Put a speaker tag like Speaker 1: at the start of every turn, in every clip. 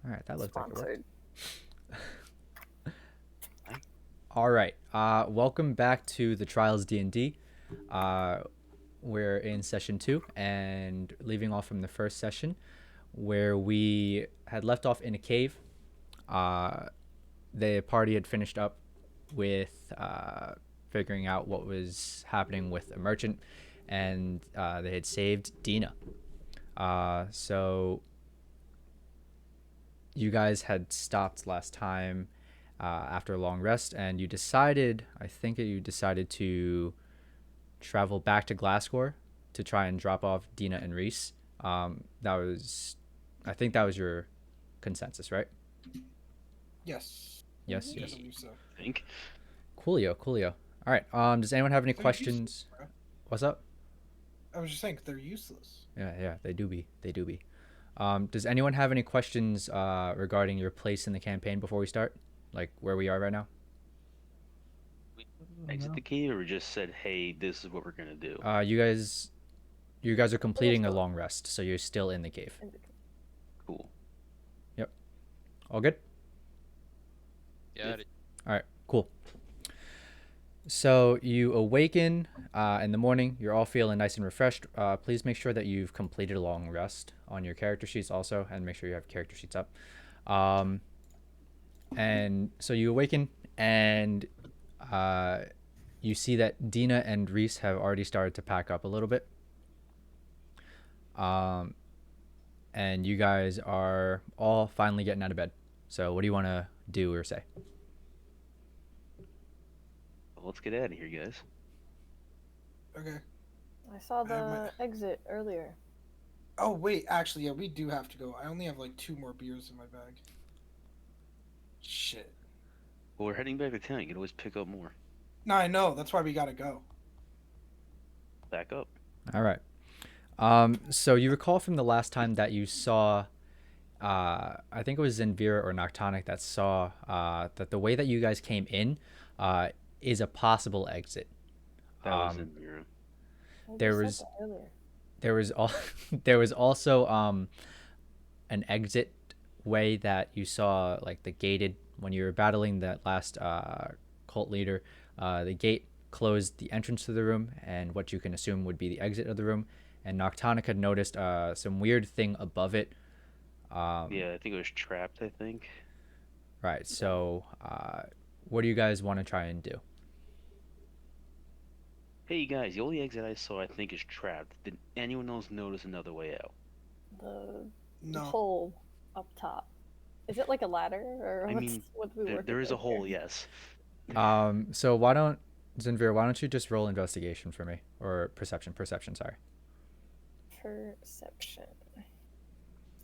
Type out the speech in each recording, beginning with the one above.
Speaker 1: All right, that looks like it worked.
Speaker 2: Sponsored.
Speaker 1: All right. Welcome back to the Trials D&D. Uh, we're in session 2 and leaving off from the first session where we had left off in a cave. The party had finished up with figuring out what was happening with a merchant, and they had saved Dina. So you guys had stopped last time after a long rest, and I think you decided to travel back to Glascor to try and drop off Dina and Reese. I think that was your consensus, right?
Speaker 3: Yes.
Speaker 1: Yes,
Speaker 3: I
Speaker 1: yes.
Speaker 3: believe so.
Speaker 2: I think.
Speaker 1: Coolio, coolio. All right. Does anyone have any
Speaker 3: They're useless,
Speaker 1: questions?
Speaker 3: bro.
Speaker 1: What's up?
Speaker 3: I was just saying they're useless.
Speaker 1: Yeah, they do be. They do be. Does anyone have any questions regarding your place in the campaign before we start? Like where we are right now?
Speaker 2: We exit the cave, or just said, "Hey, this is what we're gonna do."
Speaker 1: You guys are completing a long rest, so you're still in the cave.
Speaker 2: Cool.
Speaker 1: Yep. All good?
Speaker 4: Got it.
Speaker 1: All right, cool. So you awaken in the morning. You're all feeling nice and refreshed. Please make sure that you've completed a long rest on your character sheets also, and make sure you have character sheets up. And so you awaken, and you see that Dina and Reese have already started to pack up a little bit. And you guys are all finally getting out of bed. So what do you want to do or say?
Speaker 2: Well, let's get out of here, guys.
Speaker 3: Okay.
Speaker 4: I saw
Speaker 3: I have
Speaker 4: the exit earlier.
Speaker 3: Oh wait, actually, yeah, we do have to go. I only have like 2 more beers in my bag. Shit.
Speaker 2: Well, we're heading back to town. You can always pick up more.
Speaker 3: No, I know. That's why we gotta go.
Speaker 2: Back up.
Speaker 1: All right. So you recall from the last time that you saw, I think it was Zenvira or Noctonic that saw that the way that you guys came in is a possible exit.
Speaker 2: That was in Mira.
Speaker 1: There was there was all there was also an exit way that you saw, like the gated when you were battling that last cult leader. The gate closed the entrance to the room and what you can assume would be the exit of the room. And Noctonic had noticed some weird thing above it.
Speaker 2: Yeah, I think it was trapped. I think.
Speaker 1: Right. So, what do you guys want to try and do?
Speaker 2: Hey guys, the only exit I saw I think is trapped. Did anyone else notice another way out?
Speaker 4: The
Speaker 3: No.
Speaker 4: hole up top. Is it like a ladder, or
Speaker 2: I
Speaker 4: what's
Speaker 2: mean,
Speaker 4: what we working
Speaker 2: there is a
Speaker 4: with
Speaker 2: hole,
Speaker 4: here?
Speaker 2: yes.
Speaker 1: So why don't Zenvir? Why don't you just roll investigation for me, or perception? Perception. Sorry.
Speaker 4: Perception.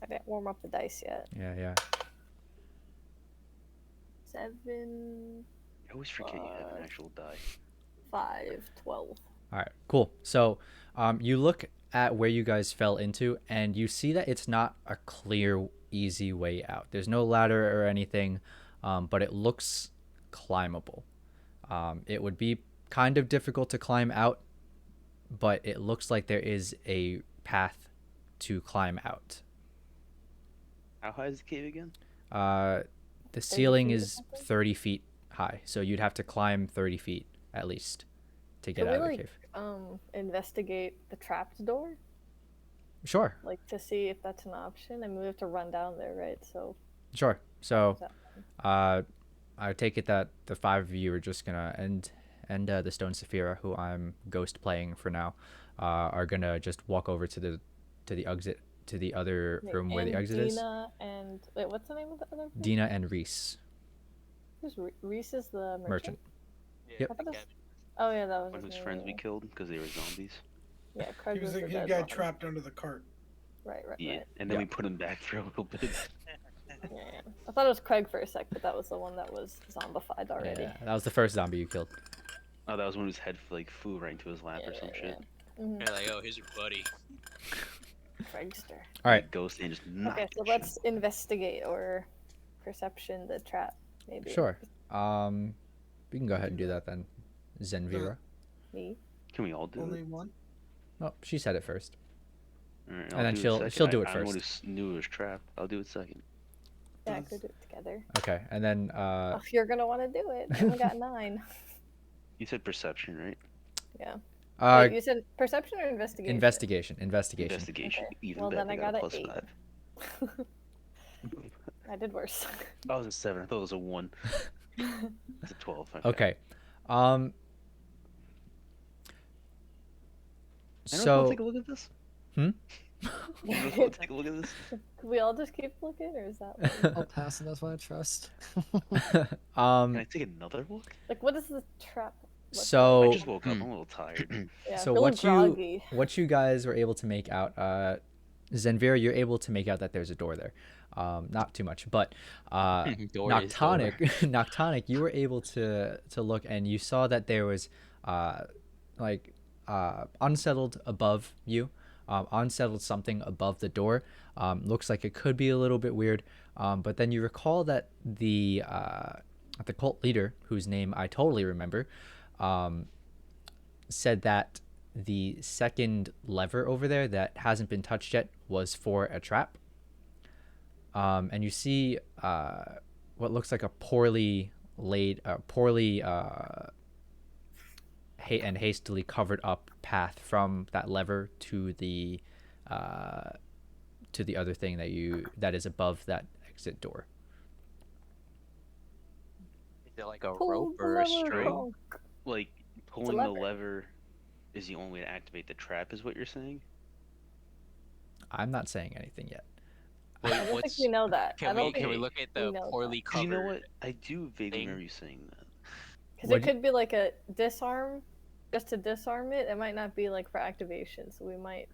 Speaker 4: I didn't warm up the dice yet.
Speaker 1: Yeah.
Speaker 4: 7,
Speaker 2: I always forget you have an actual die.
Speaker 4: 5, 12.
Speaker 1: All right. Cool. So, you look at where you guys fell into, and you see that it's not a clear, easy way out. There's no ladder or anything, but it looks climbable. It would be kind of difficult to climb out, but it looks like there is a path to climb out.
Speaker 2: How high is the cave again?
Speaker 1: The ceiling is 30 feet high, so you'd have to climb 30 feet at least to get out of the cave.
Speaker 4: Investigate the trapped door?
Speaker 1: Sure.
Speaker 4: Like to see if that's an option. I mean, we have to run down there, right? So.
Speaker 1: Sure. So, I take it that the 5 of you are just gonna end the Stone Saphira, who I'm ghost playing for now, are gonna just walk over to the exit, to the other room where the exit is.
Speaker 4: Dina and wait, what's the name of the other person?
Speaker 1: Dina and Reese.
Speaker 4: Who's Reese? Is the merchant?
Speaker 1: Yep.
Speaker 4: Oh yeah, that was
Speaker 2: One
Speaker 4: his
Speaker 2: whose
Speaker 4: name,
Speaker 2: friends
Speaker 4: yeah.
Speaker 2: we killed because they were zombies.
Speaker 4: Yeah, Craig
Speaker 3: He was
Speaker 4: the
Speaker 3: the
Speaker 4: dead
Speaker 3: guy
Speaker 4: one.
Speaker 3: trapped under the cart.
Speaker 4: Right.
Speaker 2: Yeah,
Speaker 4: Right.
Speaker 2: and then
Speaker 1: Yeah.
Speaker 2: we put him back for a little bit.
Speaker 4: Yeah. I thought it was Craig for a sec, but that was the one that was zombified already.
Speaker 1: Yeah, that was the first zombie you killed.
Speaker 2: Oh, that was one whose head like flew right into his lap or some shit.
Speaker 4: Mm-hmm.
Speaker 5: They're like, oh, here's your buddy.
Speaker 4: Craigster.
Speaker 1: All right.
Speaker 2: Ghost and just knocked
Speaker 4: Okay, so
Speaker 2: the
Speaker 4: let's
Speaker 2: shit.
Speaker 4: investigate or perception the trap, maybe.
Speaker 1: Sure. We can go ahead and do that then. Zenvira.
Speaker 4: Me.
Speaker 2: Can we all do
Speaker 3: Only
Speaker 2: it?
Speaker 3: one?
Speaker 1: Oh, she said it first.
Speaker 2: All right,
Speaker 1: And then
Speaker 2: do it
Speaker 1: she'll
Speaker 2: second.
Speaker 1: do it
Speaker 2: I don't
Speaker 1: first.
Speaker 2: knew it was trapped. I'll do it second.
Speaker 4: Yeah, go do it together.
Speaker 1: Okay, and then
Speaker 4: Oh, you're gonna want to do it. I only got 9.
Speaker 2: You said perception, right?
Speaker 4: Yeah.
Speaker 1: uh,
Speaker 4: Wait, you said perception or investigation?
Speaker 1: investigation.
Speaker 2: Investigation.
Speaker 4: Okay.
Speaker 2: Even
Speaker 4: Well,
Speaker 2: better.
Speaker 4: then I
Speaker 2: got
Speaker 4: got
Speaker 2: a
Speaker 4: a
Speaker 2: plus
Speaker 4: 8.
Speaker 2: 5.
Speaker 4: I did worse.
Speaker 2: I was a 7. I thought it was a 1. It's a 12. Okay.
Speaker 1: Okay, um,
Speaker 2: Anyone want to
Speaker 1: so
Speaker 2: take a look at this?
Speaker 1: hmm.
Speaker 2: Anyone want to take a look at this?
Speaker 4: Can we all just keep looking, or is that
Speaker 5: I'll pass, and that's what I trust.
Speaker 2: Can I take another look?
Speaker 4: like what is the trap? look
Speaker 2: I
Speaker 1: So
Speaker 2: just woke up. I'm a little tired.
Speaker 4: Yeah,
Speaker 1: so
Speaker 4: feeling groggy.
Speaker 1: what you guys were able to make out, Zenvira, you're able to make out that there's a door there. Not too much, but
Speaker 5: Door is door.
Speaker 1: Noctonic, Noctonic, you were able to look, and you saw that there was like unsettled above you, unsettled something above the door. Looks like it could be a little bit weird, but then you recall that the cult leader, whose name I totally remember, said that the second lever over there that hasn't been touched yet was for a trap. And you see what looks like a poorly laid, and hastily covered up path from that lever to the other thing that is above that exit door.
Speaker 5: Is it like a
Speaker 4: Pull
Speaker 5: rope
Speaker 4: the
Speaker 5: or a
Speaker 4: lever,
Speaker 5: string?
Speaker 4: Kronk.
Speaker 2: Like, pulling the
Speaker 4: lever.
Speaker 2: lever is the only way to activate the trap, is what you're saying?
Speaker 1: I'm not saying anything yet.
Speaker 4: I don't think we know that. I
Speaker 5: Can
Speaker 4: don't
Speaker 5: we
Speaker 4: think
Speaker 5: can we look at the
Speaker 4: know
Speaker 5: poorly
Speaker 2: Because you
Speaker 5: covered?
Speaker 2: know what? I do vaguely
Speaker 5: thing?
Speaker 2: remember you saying that.
Speaker 4: because
Speaker 1: What
Speaker 4: it
Speaker 1: do you-
Speaker 4: could be like a disarm, just to disarm it. It might not be like for activation, so we might.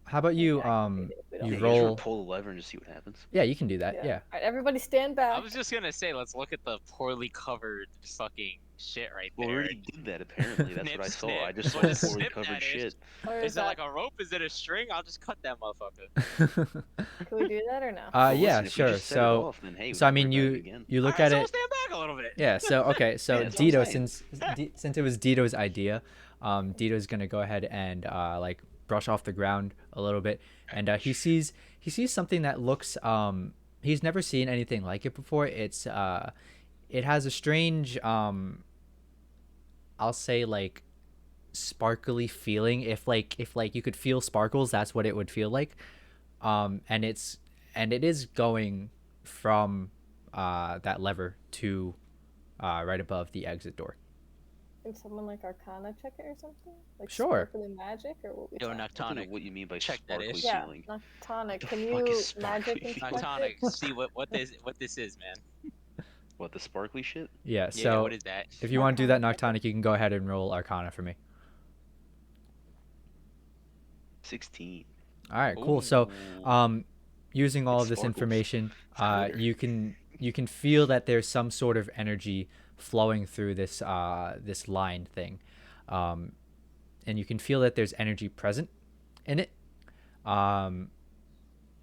Speaker 1: How about you
Speaker 4: activate it if we don't
Speaker 1: you
Speaker 2: Yeah,
Speaker 4: know.
Speaker 2: you just
Speaker 1: roll?
Speaker 2: want to pull the lever and just see what happens.
Speaker 1: Yeah, you can do that. Yeah.
Speaker 4: All right, everybody stand back.
Speaker 5: I was just gonna say, let's look at the poorly covered fucking shit right
Speaker 2: Well, we
Speaker 5: there.
Speaker 2: already did that, apparently. That's
Speaker 5: Nip,
Speaker 2: what I saw.
Speaker 5: snip.
Speaker 2: I just saw
Speaker 5: What a
Speaker 2: poorly
Speaker 5: snip
Speaker 2: covered
Speaker 5: that is.
Speaker 2: shit.
Speaker 4: Or
Speaker 5: Is it
Speaker 4: that,
Speaker 5: like a rope? Is it a string? I'll just cut that motherfucker.
Speaker 4: Can we do that or no?
Speaker 2: Well,
Speaker 1: Yeah,
Speaker 2: listen, if we
Speaker 1: sure.
Speaker 2: just set it
Speaker 1: So
Speaker 2: off, then, hey, we
Speaker 1: so I
Speaker 2: can
Speaker 1: mean
Speaker 2: bring it back
Speaker 1: you
Speaker 2: again.
Speaker 1: you look
Speaker 5: Alright,
Speaker 1: at
Speaker 5: so we'll
Speaker 1: it.
Speaker 5: stand back a little bit.
Speaker 1: Yeah. So okay. So
Speaker 2: Yeah, that's what I'm
Speaker 1: Dito,
Speaker 2: saying.
Speaker 1: since it was Dito's idea, Dito's gonna go ahead and like brush off the ground a little bit, and he sees something that looks he's never seen anything like it before. It has a strange I'll say like sparkly feeling. If you could feel sparkles, that's what it would feel like. And it is going from that lever to right above the exit door.
Speaker 4: Can someone like Arcana check it or something? Like
Speaker 1: Sure.
Speaker 4: sparkly magic or what we
Speaker 5: Yo,
Speaker 4: talking?
Speaker 2: I don't know
Speaker 5: Noctonic.
Speaker 2: what you mean by
Speaker 5: Check that
Speaker 2: sparkly
Speaker 5: ish.
Speaker 4: Yeah,
Speaker 2: feeling.
Speaker 4: Noctonic.
Speaker 2: the
Speaker 4: Can
Speaker 2: fuck
Speaker 4: you
Speaker 2: is sparkly
Speaker 4: magic
Speaker 2: feeling?
Speaker 4: inspect it?
Speaker 5: Noctonic. See what this is, man.
Speaker 2: What, the sparkly shit?
Speaker 1: Yeah.
Speaker 5: Yeah,
Speaker 1: So
Speaker 5: what is that?
Speaker 1: if you want to do that,
Speaker 4: Arcana.
Speaker 1: Noctonic, you can go ahead and roll Arcana for me.
Speaker 2: 16.
Speaker 1: All right. Cool. So
Speaker 2: Ooh.
Speaker 1: using all
Speaker 2: It
Speaker 1: of this
Speaker 2: sparkles.
Speaker 1: information,
Speaker 2: It's glitter.
Speaker 1: you can feel that there's some sort of energy flowing through this this line thing, and you can feel that there's energy present in it.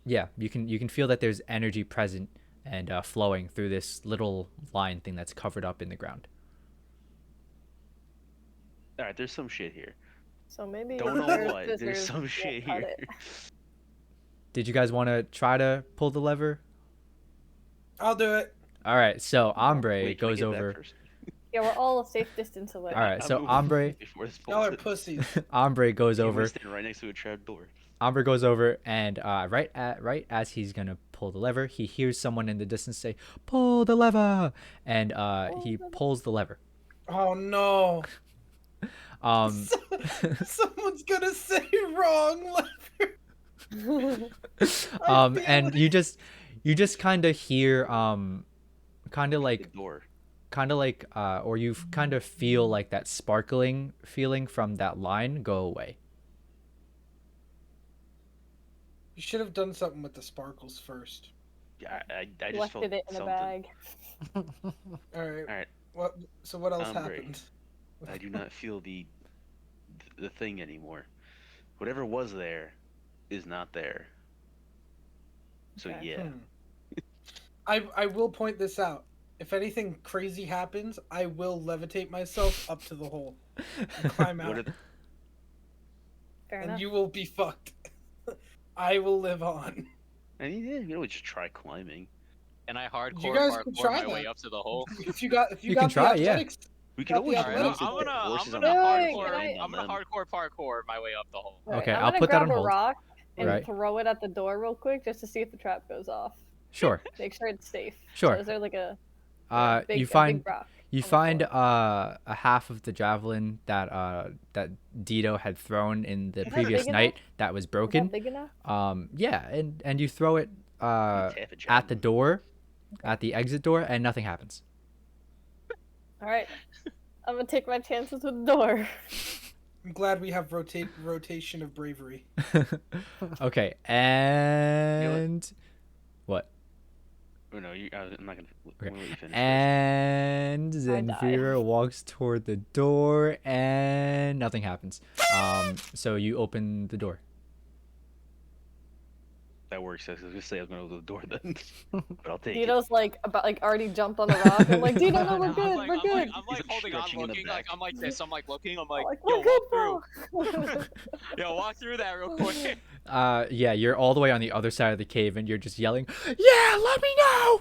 Speaker 1: Yeah, you can feel that there's energy present and flowing through this little line thing that's covered up in the ground.
Speaker 2: All right, there's some shit here.
Speaker 4: So maybe
Speaker 2: Don't know
Speaker 4: there's
Speaker 2: what. There's
Speaker 4: scissors,
Speaker 2: some
Speaker 4: we'll
Speaker 2: shit
Speaker 4: cut
Speaker 2: here.
Speaker 4: it.
Speaker 1: Did you guys want to try to pull the lever?
Speaker 3: I'll do it.
Speaker 1: All right. So Ombre
Speaker 2: Wait, can I
Speaker 1: goes
Speaker 2: get that
Speaker 1: over.
Speaker 2: first?
Speaker 4: Yeah, we're all a safe distance away.
Speaker 1: All right.
Speaker 2: I'm
Speaker 1: So
Speaker 2: moving
Speaker 1: Ombre
Speaker 2: before this
Speaker 3: Y'all are
Speaker 2: pulls it.
Speaker 3: pussies.
Speaker 1: Ombre goes
Speaker 2: You wanna
Speaker 1: over.
Speaker 2: stand right next to a trap door.
Speaker 1: Amber goes over, and right as he's gonna pull the lever, he hears someone in the distance say, "Pull the lever!" And he pulls the lever.
Speaker 3: Oh no.
Speaker 1: Um,
Speaker 3: Someone's gonna say wrong lever. I feel
Speaker 1: and
Speaker 3: it.
Speaker 1: you just kind of hear kind of
Speaker 2: The door.
Speaker 1: or you kind of feel like that sparkling feeling from that line go away.
Speaker 3: You should have done something with the sparkles first.
Speaker 2: Yeah, I just
Speaker 4: Left
Speaker 2: felt
Speaker 4: it in a
Speaker 2: something.
Speaker 4: bag.
Speaker 3: All right.
Speaker 2: All right.
Speaker 3: What? So what else
Speaker 2: Ombre.
Speaker 3: happened?
Speaker 2: I do not feel the thing anymore. Whatever was there is not there. So
Speaker 4: Okay.
Speaker 2: yeah.
Speaker 3: I will point this out. If anything crazy happens, I will levitate myself up to the hole and climb
Speaker 2: What
Speaker 3: out,
Speaker 2: are
Speaker 4: Fair
Speaker 3: and
Speaker 4: enough.
Speaker 3: you will be fucked. I will live on.
Speaker 2: I mean, yeah, you know, just try climbing.
Speaker 5: and I hardcore
Speaker 3: You guys could
Speaker 5: parkour
Speaker 3: try
Speaker 5: my way
Speaker 3: that.
Speaker 5: up to the hole.
Speaker 3: If you got
Speaker 1: You can
Speaker 3: the
Speaker 1: try, yeah.
Speaker 3: athletics,
Speaker 2: We could
Speaker 3: got the
Speaker 2: always
Speaker 5: All right,
Speaker 3: athletics.
Speaker 2: use
Speaker 5: I'm
Speaker 2: the
Speaker 5: gonna
Speaker 2: horses on
Speaker 4: Wait,
Speaker 2: the
Speaker 4: wait,
Speaker 2: horse
Speaker 4: can
Speaker 2: and
Speaker 5: I'm gonna
Speaker 2: them.
Speaker 5: hardcore parkour my way up the hole.
Speaker 4: Right,
Speaker 1: Okay,
Speaker 4: I'm
Speaker 1: I'll
Speaker 4: gonna
Speaker 1: put that
Speaker 4: grab
Speaker 1: on
Speaker 4: a
Speaker 1: hold.
Speaker 4: rock and
Speaker 1: Right.
Speaker 4: throw it at the door real quick just to see if the trap goes off.
Speaker 1: Sure.
Speaker 4: Make sure it's safe.
Speaker 1: Sure.
Speaker 4: So is there like a
Speaker 1: You
Speaker 4: big
Speaker 1: find
Speaker 4: rock?
Speaker 1: you
Speaker 4: on the
Speaker 1: find
Speaker 4: floor?
Speaker 1: a half of the javelin that Dito had thrown in the
Speaker 4: that
Speaker 1: previous
Speaker 4: big
Speaker 1: night
Speaker 4: enough?
Speaker 1: that was
Speaker 4: Is
Speaker 1: broken.
Speaker 4: that big enough?
Speaker 1: Yeah, and you throw it
Speaker 2: Half a
Speaker 1: at the
Speaker 2: javelin.
Speaker 1: door, at the exit door, and nothing happens.
Speaker 4: All right. I'm gonna take my chances with the door.
Speaker 3: I'm glad we have rotation of bravery.
Speaker 1: Okay, and what?
Speaker 2: Oh, no, I'm not gonna.
Speaker 1: Okay.
Speaker 2: I'm gonna let you finish
Speaker 1: And
Speaker 4: die.
Speaker 1: Zenvira walks toward the door, and nothing happens. So you open the door.
Speaker 2: first. That works. I was gonna say I was gonna open the door then, but I'll take it.
Speaker 4: Dino's like already jumped on the rock. I'm like, Dino, no, we're
Speaker 5: I'm
Speaker 4: good,
Speaker 5: like,
Speaker 4: we're
Speaker 5: I'm
Speaker 4: good.
Speaker 5: like, I'm like
Speaker 2: He's, like,
Speaker 5: holding on,
Speaker 2: stretching in the
Speaker 5: looking, like
Speaker 2: back.
Speaker 5: I'm like this. I'm like looking. I'm like,
Speaker 4: I'm like,
Speaker 5: yo,
Speaker 4: we're
Speaker 5: walk
Speaker 4: good,
Speaker 5: through. Yo, walk through that real quick.
Speaker 1: Yeah, you're all the way on the other side of the cave, and you're just yelling, "Yeah, let me know!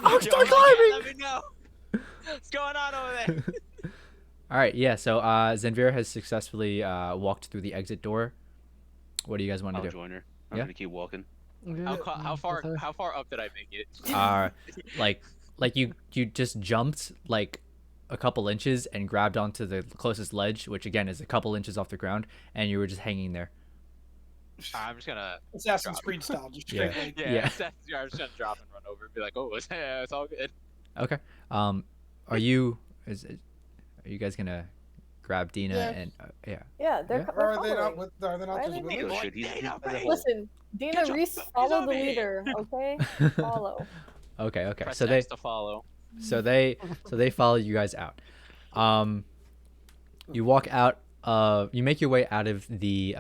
Speaker 1: I'll
Speaker 5: Yo,
Speaker 1: start
Speaker 5: yeah,
Speaker 1: climbing!"
Speaker 5: let me know. What's going on over there?
Speaker 1: All right, yeah. So Zenvira has successfully walked through the exit door. What do you guys want to
Speaker 2: I'll
Speaker 1: do?
Speaker 2: join her. I'm
Speaker 1: Yeah?
Speaker 2: gonna keep walking.
Speaker 5: How far up did I make it?
Speaker 1: Like you just jumped like a couple inches and grabbed onto the closest ledge, which again is a couple inches off the ground, and you were just hanging there.
Speaker 5: I'm just gonna.
Speaker 3: Assassin's
Speaker 5: drop.
Speaker 3: Creed style, just
Speaker 1: Yeah.
Speaker 3: straight like.
Speaker 5: Yeah,
Speaker 1: Yeah.
Speaker 5: I'm just gonna drop and run over and be like, oh, it's all good.
Speaker 1: Okay. Are you guys gonna grab Dina
Speaker 3: Yeah.
Speaker 1: and yeah?
Speaker 4: Yeah, they're,
Speaker 1: Yeah.
Speaker 4: they're
Speaker 3: Or are they not
Speaker 4: following.
Speaker 3: with? Are they not
Speaker 4: Why
Speaker 3: just
Speaker 4: are
Speaker 3: with
Speaker 4: they-
Speaker 2: Dino
Speaker 3: us?
Speaker 2: should. He's
Speaker 5: Dino,
Speaker 2: by the hole.
Speaker 4: Listen, Dina,
Speaker 5: Get your
Speaker 4: Reese,
Speaker 5: booties
Speaker 4: follow
Speaker 5: on
Speaker 4: the
Speaker 5: me.
Speaker 4: leader, okay? Follow.
Speaker 1: Okay.
Speaker 5: Press
Speaker 1: So
Speaker 5: X to follow.
Speaker 1: they follow you guys out. You walk out. You make your way out of the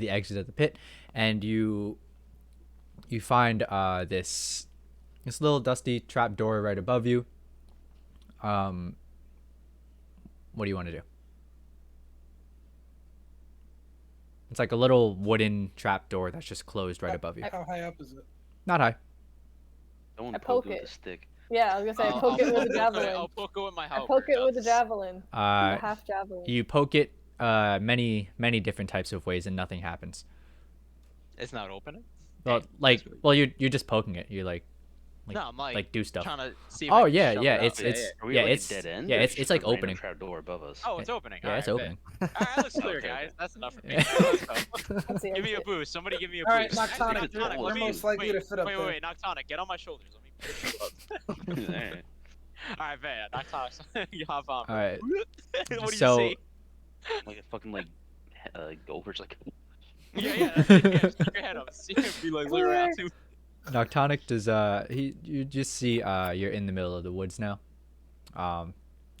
Speaker 1: exit of the pit, and you find this little dusty trap door right above you. What do you want to do? It's like a little wooden trap door that's just closed right above you.
Speaker 3: How high up is it?
Speaker 1: Not high.
Speaker 2: I want
Speaker 4: I
Speaker 2: to poke
Speaker 4: poke
Speaker 2: it with
Speaker 4: it.
Speaker 2: a stick.
Speaker 4: Yeah, I was gonna say, I poke it with a javelin.
Speaker 5: I'll poke it with my
Speaker 4: I
Speaker 5: halberd.
Speaker 4: poke it with a javelin. The
Speaker 1: Uh,
Speaker 4: half javelin.
Speaker 1: you poke it many different types of ways, and nothing happens.
Speaker 5: It's not opening.
Speaker 1: Well,
Speaker 5: Hey,
Speaker 1: like,
Speaker 5: that's weird.
Speaker 1: well, you're just poking it. You're like
Speaker 5: No, I'm like
Speaker 1: do stuff.
Speaker 5: trying to see. If
Speaker 1: Oh
Speaker 5: I can
Speaker 1: yeah,
Speaker 5: shove
Speaker 1: yeah.
Speaker 5: it out.
Speaker 1: It's
Speaker 2: Are we
Speaker 1: yeah,
Speaker 2: at, like,
Speaker 1: it's
Speaker 2: a dead end?
Speaker 1: yeah,
Speaker 2: or
Speaker 1: it's
Speaker 2: just
Speaker 1: like
Speaker 2: a random
Speaker 1: opening.
Speaker 2: trap door above us.
Speaker 5: Oh, it's opening.
Speaker 1: Yeah, it's
Speaker 5: Alright,
Speaker 1: opening.
Speaker 5: bet. All right, that looks clear,
Speaker 2: Okay,
Speaker 5: guys.
Speaker 2: okay.
Speaker 5: That's enough for me.
Speaker 1: Yeah.
Speaker 5: Let's go.
Speaker 4: That's the
Speaker 5: Give me a
Speaker 4: exit.
Speaker 5: boost. Somebody give me a
Speaker 3: All right,
Speaker 5: boost.
Speaker 3: Noctonic,
Speaker 5: Actually,
Speaker 2: you're
Speaker 3: we're
Speaker 5: let me-
Speaker 3: most likely
Speaker 5: wait,
Speaker 3: to fit up there.
Speaker 5: Wait, Noctonic, get on my shoulders. Let me push you up.
Speaker 2: Alright.
Speaker 5: Alright, bet. Noctonic, you hop on.
Speaker 1: All right.
Speaker 5: What do
Speaker 1: So-
Speaker 5: you see?
Speaker 2: Like a fucking gophers like.
Speaker 5: Yeah. Stick your head up. See if you like look around too.
Speaker 1: Noctonic does you just see you're in the middle of the woods now.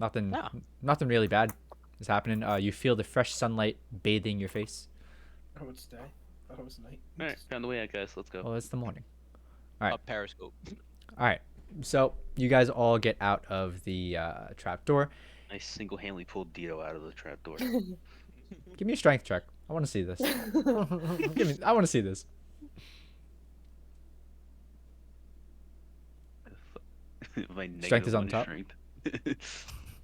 Speaker 1: Nothing
Speaker 5: Yeah.
Speaker 1: nothing really bad is happening. You feel the fresh sunlight bathing your face.
Speaker 3: Oh, it's day. Oh, it's night.
Speaker 2: Alright, found the way out, guys. Let's go.
Speaker 1: Well, it's the morning. Alright.
Speaker 5: A periscope.
Speaker 1: All right. So you guys all get out of the trap door.
Speaker 2: I single-handedly pulled Dito out of the trap door.
Speaker 1: Give me a strength check. I want to see this. I want to see this.
Speaker 2: My
Speaker 1: Strength is on
Speaker 2: -1
Speaker 1: top?
Speaker 2: strength.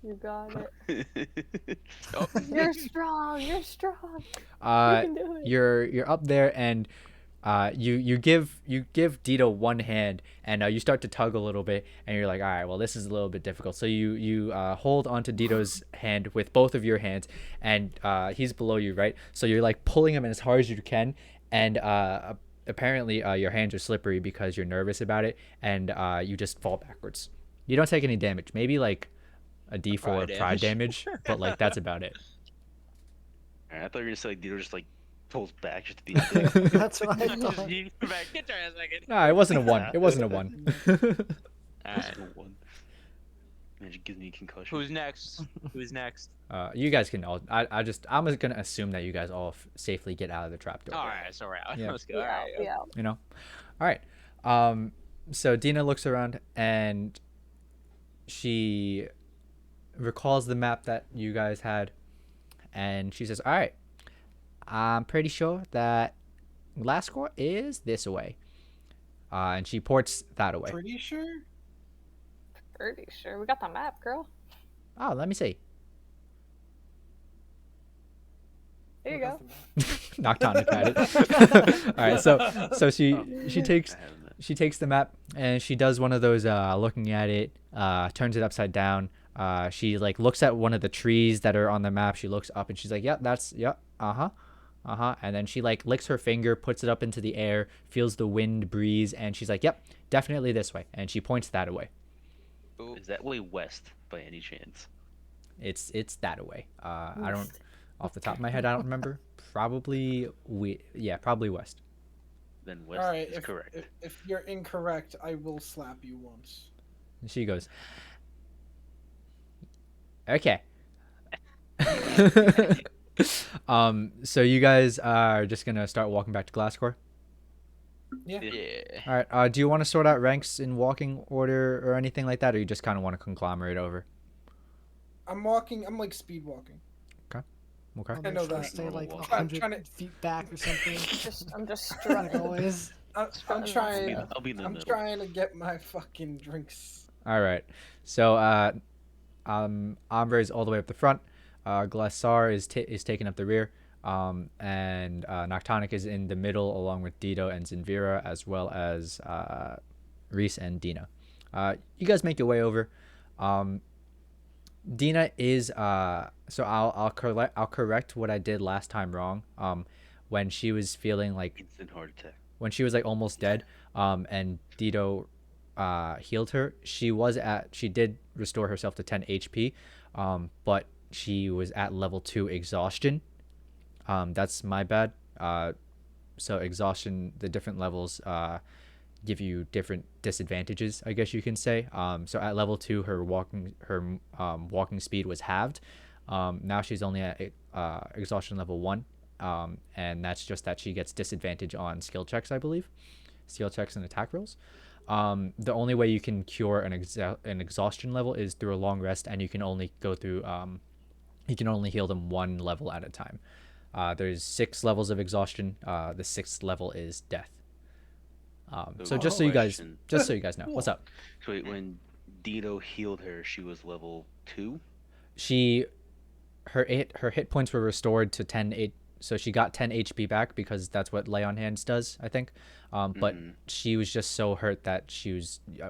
Speaker 4: You got it.
Speaker 5: Oh,
Speaker 4: You're strong. You're strong. You
Speaker 1: Uh,
Speaker 4: can do it.
Speaker 1: you're up there, and you give Dito one hand, and you start to tug a little bit, and you're like, all right, well, this is a little bit difficult. So you hold onto Dito's hand with both of your hands, and he's below you, right? So you're like pulling him as hard as you can, and apparently your hands are slippery because you're nervous about it, and you just fall backwards. You don't take any damage, maybe like a D4
Speaker 5: Pride
Speaker 1: pride
Speaker 5: damage.
Speaker 1: damage, but like that's about it.
Speaker 2: Alright, I thought you were gonna say Dito just pulls back just to be.
Speaker 6: That's what I
Speaker 5: Just
Speaker 6: thought.
Speaker 5: you back. Get your ass back in.
Speaker 1: No, it wasn't a one. It wasn't a one.
Speaker 5: Alright.
Speaker 2: One. Magic gives me a concussion.
Speaker 5: Who's next? Who's next?
Speaker 1: You guys can all. I'm just gonna assume that you guys all safely get out of the trap door.
Speaker 5: All right, so we're out.
Speaker 1: Yeah.
Speaker 5: Let's go.
Speaker 4: Yeah,
Speaker 5: All right.
Speaker 4: yeah.
Speaker 1: You know. All right. So Dina looks around and she recalls the map that you guys had, and she says, "All right, I'm pretty sure that Glascor is this way. and she ports that away.
Speaker 3: Pretty sure.
Speaker 4: Pretty sure we got the map, girl.
Speaker 1: Oh, let me see.
Speaker 4: There you
Speaker 3: Look
Speaker 4: go.
Speaker 3: at the
Speaker 1: Noctonic had it. All right, so she takes
Speaker 2: I have that.
Speaker 1: she takes the map and she does one of those looking at it, turns it upside down. She like looks at one of the trees that are on the map. She looks up and she's like, "Yep, that's yep, and then she like licks her finger, puts it up into the air, feels the wind breeze, and she's like, "Yep, definitely this way." And she points that away.
Speaker 5: Ooh,
Speaker 2: Is that way west by any chance?
Speaker 1: It's that away. I don't off the top of my head, I don't remember. Probably probably west.
Speaker 2: Then
Speaker 3: All
Speaker 2: west
Speaker 3: right,
Speaker 2: is correct.
Speaker 3: if you're incorrect, I will slap you once.
Speaker 1: And she goes, "Okay." So you guys are just gonna start walking back to Glascor.
Speaker 3: Yeah.
Speaker 5: yeah.
Speaker 1: All right. Do you want to sort out ranks in walking order or anything like that, or you just kind of want to conglomerate over?
Speaker 3: I'm walking. I'm like speed walking.
Speaker 1: Okay.
Speaker 6: I'll
Speaker 3: I
Speaker 6: make
Speaker 3: know
Speaker 6: sure
Speaker 3: that.
Speaker 6: to stay like
Speaker 2: Normal
Speaker 3: walking. I'm
Speaker 6: 100
Speaker 3: trying to-
Speaker 6: feet back or something.
Speaker 4: I'm just
Speaker 6: Like
Speaker 4: strutting.
Speaker 6: always.
Speaker 3: I'm
Speaker 4: Strutting
Speaker 3: trying.
Speaker 4: myself.
Speaker 2: I'll be in the
Speaker 3: I'm
Speaker 2: middle.
Speaker 3: trying to get my fucking drinks.
Speaker 1: All right. So Amber is all the way up the front. Glascor is taking up the rear. And Noctonic is in the middle along with Dido and Zinvira, as well as Reese and Dina. You guys make your way over. Dina is so I'll correct what I did last time wrong. When she was feeling like
Speaker 2: Instant heart attack.
Speaker 1: when she was like almost dead, and Dido healed her, she did restore herself to 10 HP, but she was at level 2 exhaustion. That's my bad. So exhaustion, the different levels give you different disadvantages, I guess you can say. So at level 2, her walking speed was halved. Now she's only at exhaustion level 1, and that's just that she gets disadvantage on skill checks, I believe, skill checks and attack rolls. The only way you can cure an exhaustion level is through a long rest, and you can only go through you can only heal them one level at a time. There's 6 levels of exhaustion. The 6th level is death. So just so you guys know, what's up?
Speaker 2: So wait, when Dido healed her, she was level 2?
Speaker 1: Her hit points were restored to 10 so she got 10 HP back because that's what lay on hands does, I think. But she was just so hurt that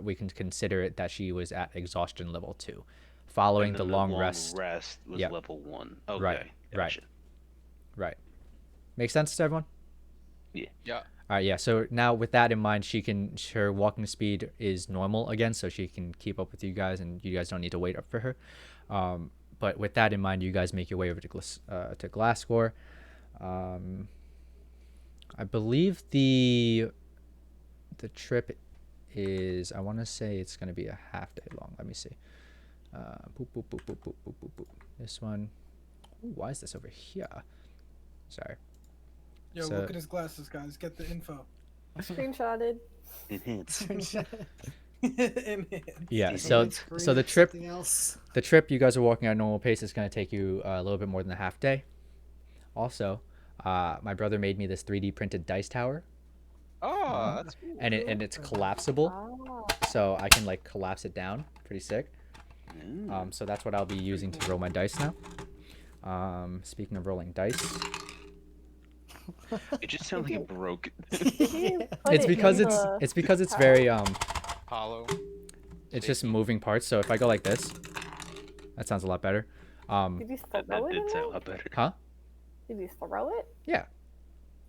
Speaker 1: we can consider it that she was at exhaustion level 2 following
Speaker 2: And
Speaker 1: the
Speaker 2: then
Speaker 1: long rest.
Speaker 2: was
Speaker 1: Yep.
Speaker 2: level 1. Okay.
Speaker 1: Right.
Speaker 2: Gotcha.
Speaker 1: Right. Make sense to everyone?
Speaker 2: Yeah.
Speaker 5: Yeah.
Speaker 1: All right, yeah. So now with that in mind, her walking speed is normal again, so she can keep up with you guys, and you guys don't need to wait up for her. But with that in mind, you guys make your way over to Glascor. I believe the trip is, I want to say it's going to be a half day long. Let me see. Boop, boop, boop, boop, boop, boop, boop, boop. This one. Ooh, why is this over here? Sorry.
Speaker 3: Yo,
Speaker 1: So-
Speaker 3: look at his glasses, guys. Get the info.
Speaker 4: Screenshotted.
Speaker 2: Enhance.
Speaker 1: Yeah.
Speaker 2: It's
Speaker 1: So
Speaker 6: Green
Speaker 1: so
Speaker 6: or
Speaker 1: the trip
Speaker 6: something else.
Speaker 1: you guys are walking at normal pace is going to take you a little bit more than a half day. Also, my brother made me this 3D printed dice tower,
Speaker 5: Oh, that's cool.
Speaker 1: and it's collapsible,
Speaker 4: Oh.
Speaker 1: so I can like collapse it down. Pretty sick.
Speaker 2: Mm.
Speaker 1: So that's what I'll be using to roll my dice now. Speaking of rolling dice,
Speaker 2: It just sounds like it broke.
Speaker 1: it's because it's very
Speaker 5: Hollow.
Speaker 1: it's just moving parts. So if I go like this, that sounds a lot better.
Speaker 4: Did you
Speaker 2: That
Speaker 4: throw it in
Speaker 2: did sound a
Speaker 4: there?
Speaker 2: lot better.
Speaker 1: Huh?
Speaker 4: Did you throw it?
Speaker 1: Yeah.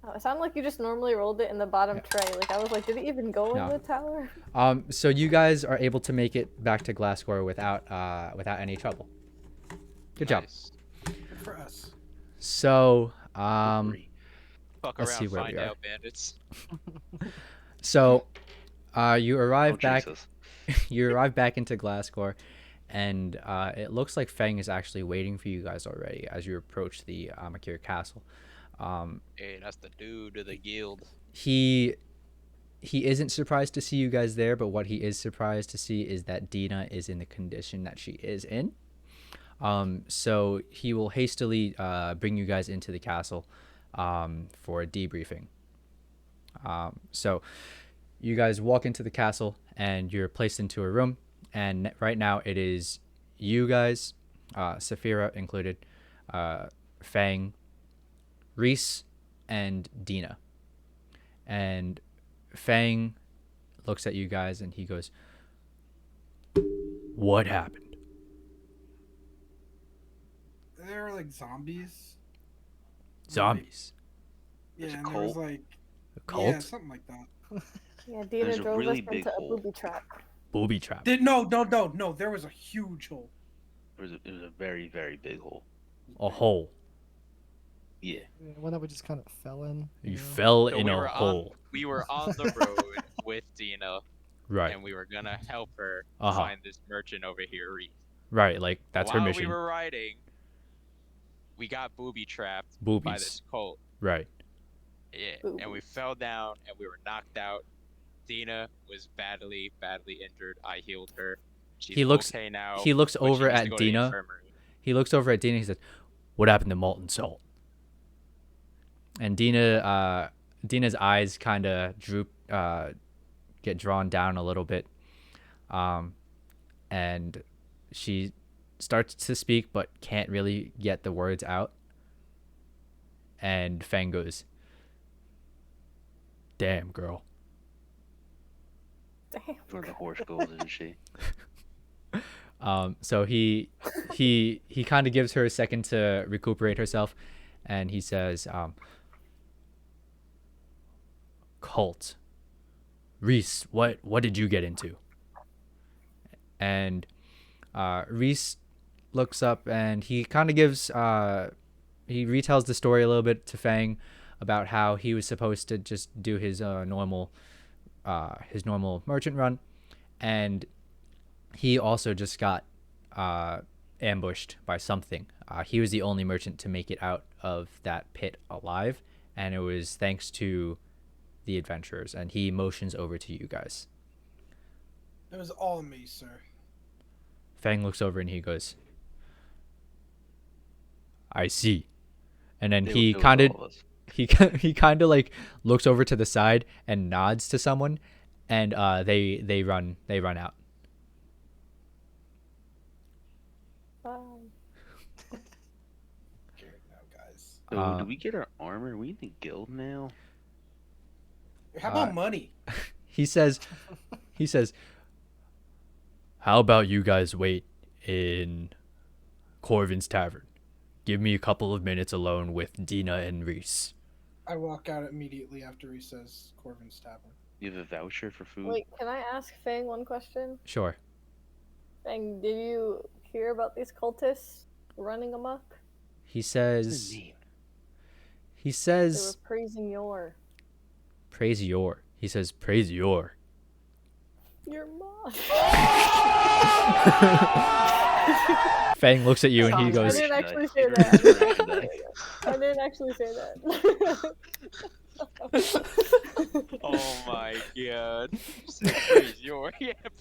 Speaker 4: Oh, it sounded like you just normally rolled it in the bottom tray. Like I was like, did it even go
Speaker 1: No.
Speaker 4: in the tower?
Speaker 1: So you guys are able to make it back to Glasgow without any trouble. Good job.
Speaker 5: Nice.
Speaker 3: Good for us.
Speaker 1: So
Speaker 2: Agree.
Speaker 5: Fuck
Speaker 1: Let's
Speaker 5: around,
Speaker 1: see where we
Speaker 5: find
Speaker 1: are.
Speaker 5: out, bandits.
Speaker 1: you arrive
Speaker 2: Don't
Speaker 1: back.
Speaker 2: jinx us.
Speaker 1: You arrive back into Glasgow, and it looks like Feng is actually waiting for you guys already as you approach the Amakir Castle.
Speaker 5: Hey, that's the dude of the guild.
Speaker 1: He isn't surprised to see you guys there, but what he is surprised to see is that Dina is in the condition that she is in. So he will hastily bring you guys into the castle for a debriefing. So You guys walk into the castle and you're placed into a room. And right now it is you guys, Saphira included, Fang, Reese, and Dina. And Fang looks at you guys and he goes, "What happened?"
Speaker 3: There are like zombies.
Speaker 1: Zombies.
Speaker 3: Yeah,
Speaker 2: There's a
Speaker 3: and there was
Speaker 2: cult?
Speaker 3: like
Speaker 1: A cult?
Speaker 3: yeah, something like that.
Speaker 4: Yeah, Dina
Speaker 2: There's a
Speaker 4: drove
Speaker 2: really
Speaker 4: us
Speaker 2: big
Speaker 4: into a
Speaker 2: hole.
Speaker 4: booby trap.
Speaker 1: Booby trap.
Speaker 3: No. There was a huge hole.
Speaker 2: It was a very, very big hole.
Speaker 1: A hole.
Speaker 2: Yeah.
Speaker 6: One that we just kind of fell in.
Speaker 1: You
Speaker 6: know?
Speaker 1: fell
Speaker 5: So
Speaker 1: in
Speaker 5: we
Speaker 1: a
Speaker 5: were
Speaker 1: hole.
Speaker 5: we were on the road with Dina,
Speaker 1: Right.
Speaker 5: and we were gonna help her
Speaker 1: Uh-huh.
Speaker 5: find this merchant over here, Reese.
Speaker 1: Right. Like that's her
Speaker 5: While
Speaker 1: mission.
Speaker 5: we were riding, we got booby trapped by
Speaker 1: Boobies.
Speaker 5: this cult.
Speaker 1: Right.
Speaker 5: Yeah, and we fell down and we were knocked out. Dina was badly injured. I healed her. She's
Speaker 1: He looks-
Speaker 5: okay now.
Speaker 1: He looks
Speaker 5: but she
Speaker 1: over
Speaker 5: needs to
Speaker 1: at
Speaker 5: go to the
Speaker 1: Dina.
Speaker 5: infirmary.
Speaker 1: He looks over at Dina. He says, "What happened to Molten Salt?" And Dina's eyes kind of droop, get drawn down a little bit, and she starts to speak but can't really get the words out. And Fang goes, "Damn, girl."
Speaker 4: Damn.
Speaker 2: Where the horse goes, isn't she?
Speaker 1: So he kind of gives her a second to recuperate herself, and he says, "Cult, Reese, what did you get into?" And Reese looks up and he kind of gives he retells the story a little bit to Fang about how he was supposed to just do his normal merchant run, and he also just got ambushed by something. He was the only merchant to make it out of that pit alive, and it was thanks to the adventurers. And he motions over to you guys.
Speaker 3: It was all me, sir.
Speaker 1: Fang looks over and he goes, "I see." And then he
Speaker 2: It was
Speaker 1: kind of
Speaker 2: all of us.
Speaker 1: he kind of like looks over to the side and nods to someone, and they run out.
Speaker 4: Bye.
Speaker 3: Scared now, guys.
Speaker 2: So, do we get our armor? Are we in the guild now?
Speaker 3: How about money?
Speaker 1: He says, "How about you guys wait in Corvin's Tavern? Give me a couple of minutes alone with Dina and Reese."
Speaker 3: I walk out immediately after he says Corvin's Tavern.
Speaker 2: You have a voucher for food?
Speaker 4: Wait, can I ask Fang one question?
Speaker 1: Sure.
Speaker 4: Fang, did you hear about these cultists running amok?
Speaker 1: He
Speaker 2: What's
Speaker 1: says,
Speaker 2: the name?
Speaker 1: he
Speaker 4: They were
Speaker 1: says,
Speaker 4: praising your
Speaker 1: "Praise Yor." He says, "Praise Yor."
Speaker 4: mom.
Speaker 1: Fang looks at you and he
Speaker 4: I
Speaker 1: goes,
Speaker 4: didn't actually say
Speaker 2: Your
Speaker 4: that.
Speaker 2: merchandise.
Speaker 4: I didn't actually say that.
Speaker 5: Oh my god. Praise your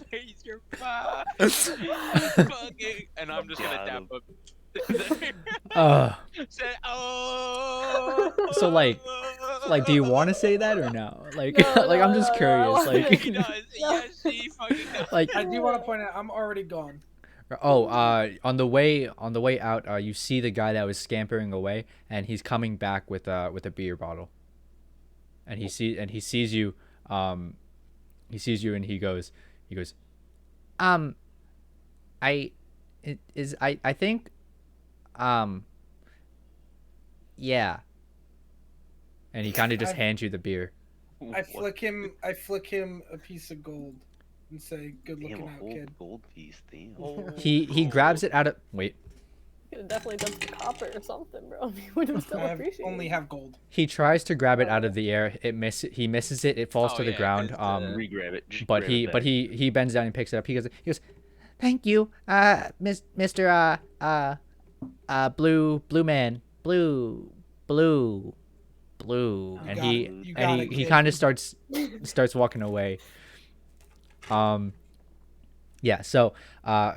Speaker 5: praise your mom. Fucking, and I'm just gonna
Speaker 2: Got
Speaker 5: dap
Speaker 2: him.
Speaker 5: up.
Speaker 1: "Uh."
Speaker 5: Say, oh.
Speaker 1: So, like, do you want to say that or no? Like,
Speaker 4: No,
Speaker 1: like I'm just
Speaker 4: no,
Speaker 1: curious.
Speaker 4: no.
Speaker 1: Like,
Speaker 5: He does. Yes, he fucking does.
Speaker 1: like,
Speaker 3: I do want to point out I'm already gone.
Speaker 1: oh, on the way out, you see the guy that was scampering away, and he's coming back with a beer bottle. And he sees you, and he goes, I think, yeah. And he kind of just
Speaker 3: I-
Speaker 1: hands you the beer.
Speaker 3: I
Speaker 2: What
Speaker 3: flick him a piece of gold and say, "Good
Speaker 2: Damn,
Speaker 3: looking
Speaker 2: a
Speaker 3: out,
Speaker 2: whole
Speaker 3: kid."
Speaker 2: gold piece. Damn.
Speaker 5: Oh,
Speaker 1: He grabs it out of wait.
Speaker 4: Could have definitely done some copper or something, bro. He would have still
Speaker 3: I
Speaker 4: appreciated
Speaker 3: only
Speaker 4: it.
Speaker 3: have gold.
Speaker 1: He tries to grab it out of the air. He misses it. It falls
Speaker 5: Oh,
Speaker 1: to the
Speaker 5: yeah,
Speaker 1: ground.
Speaker 5: 'cause,
Speaker 2: Re-grab it. Just
Speaker 1: But
Speaker 2: grab
Speaker 1: he
Speaker 2: it back.
Speaker 1: he bends down and picks it up. He goes, "Thank you, Mister Blue Man, Blue." And
Speaker 3: got
Speaker 1: he
Speaker 3: it. You got it,
Speaker 1: he
Speaker 3: kid.
Speaker 1: kind of starts walking away. Yeah. So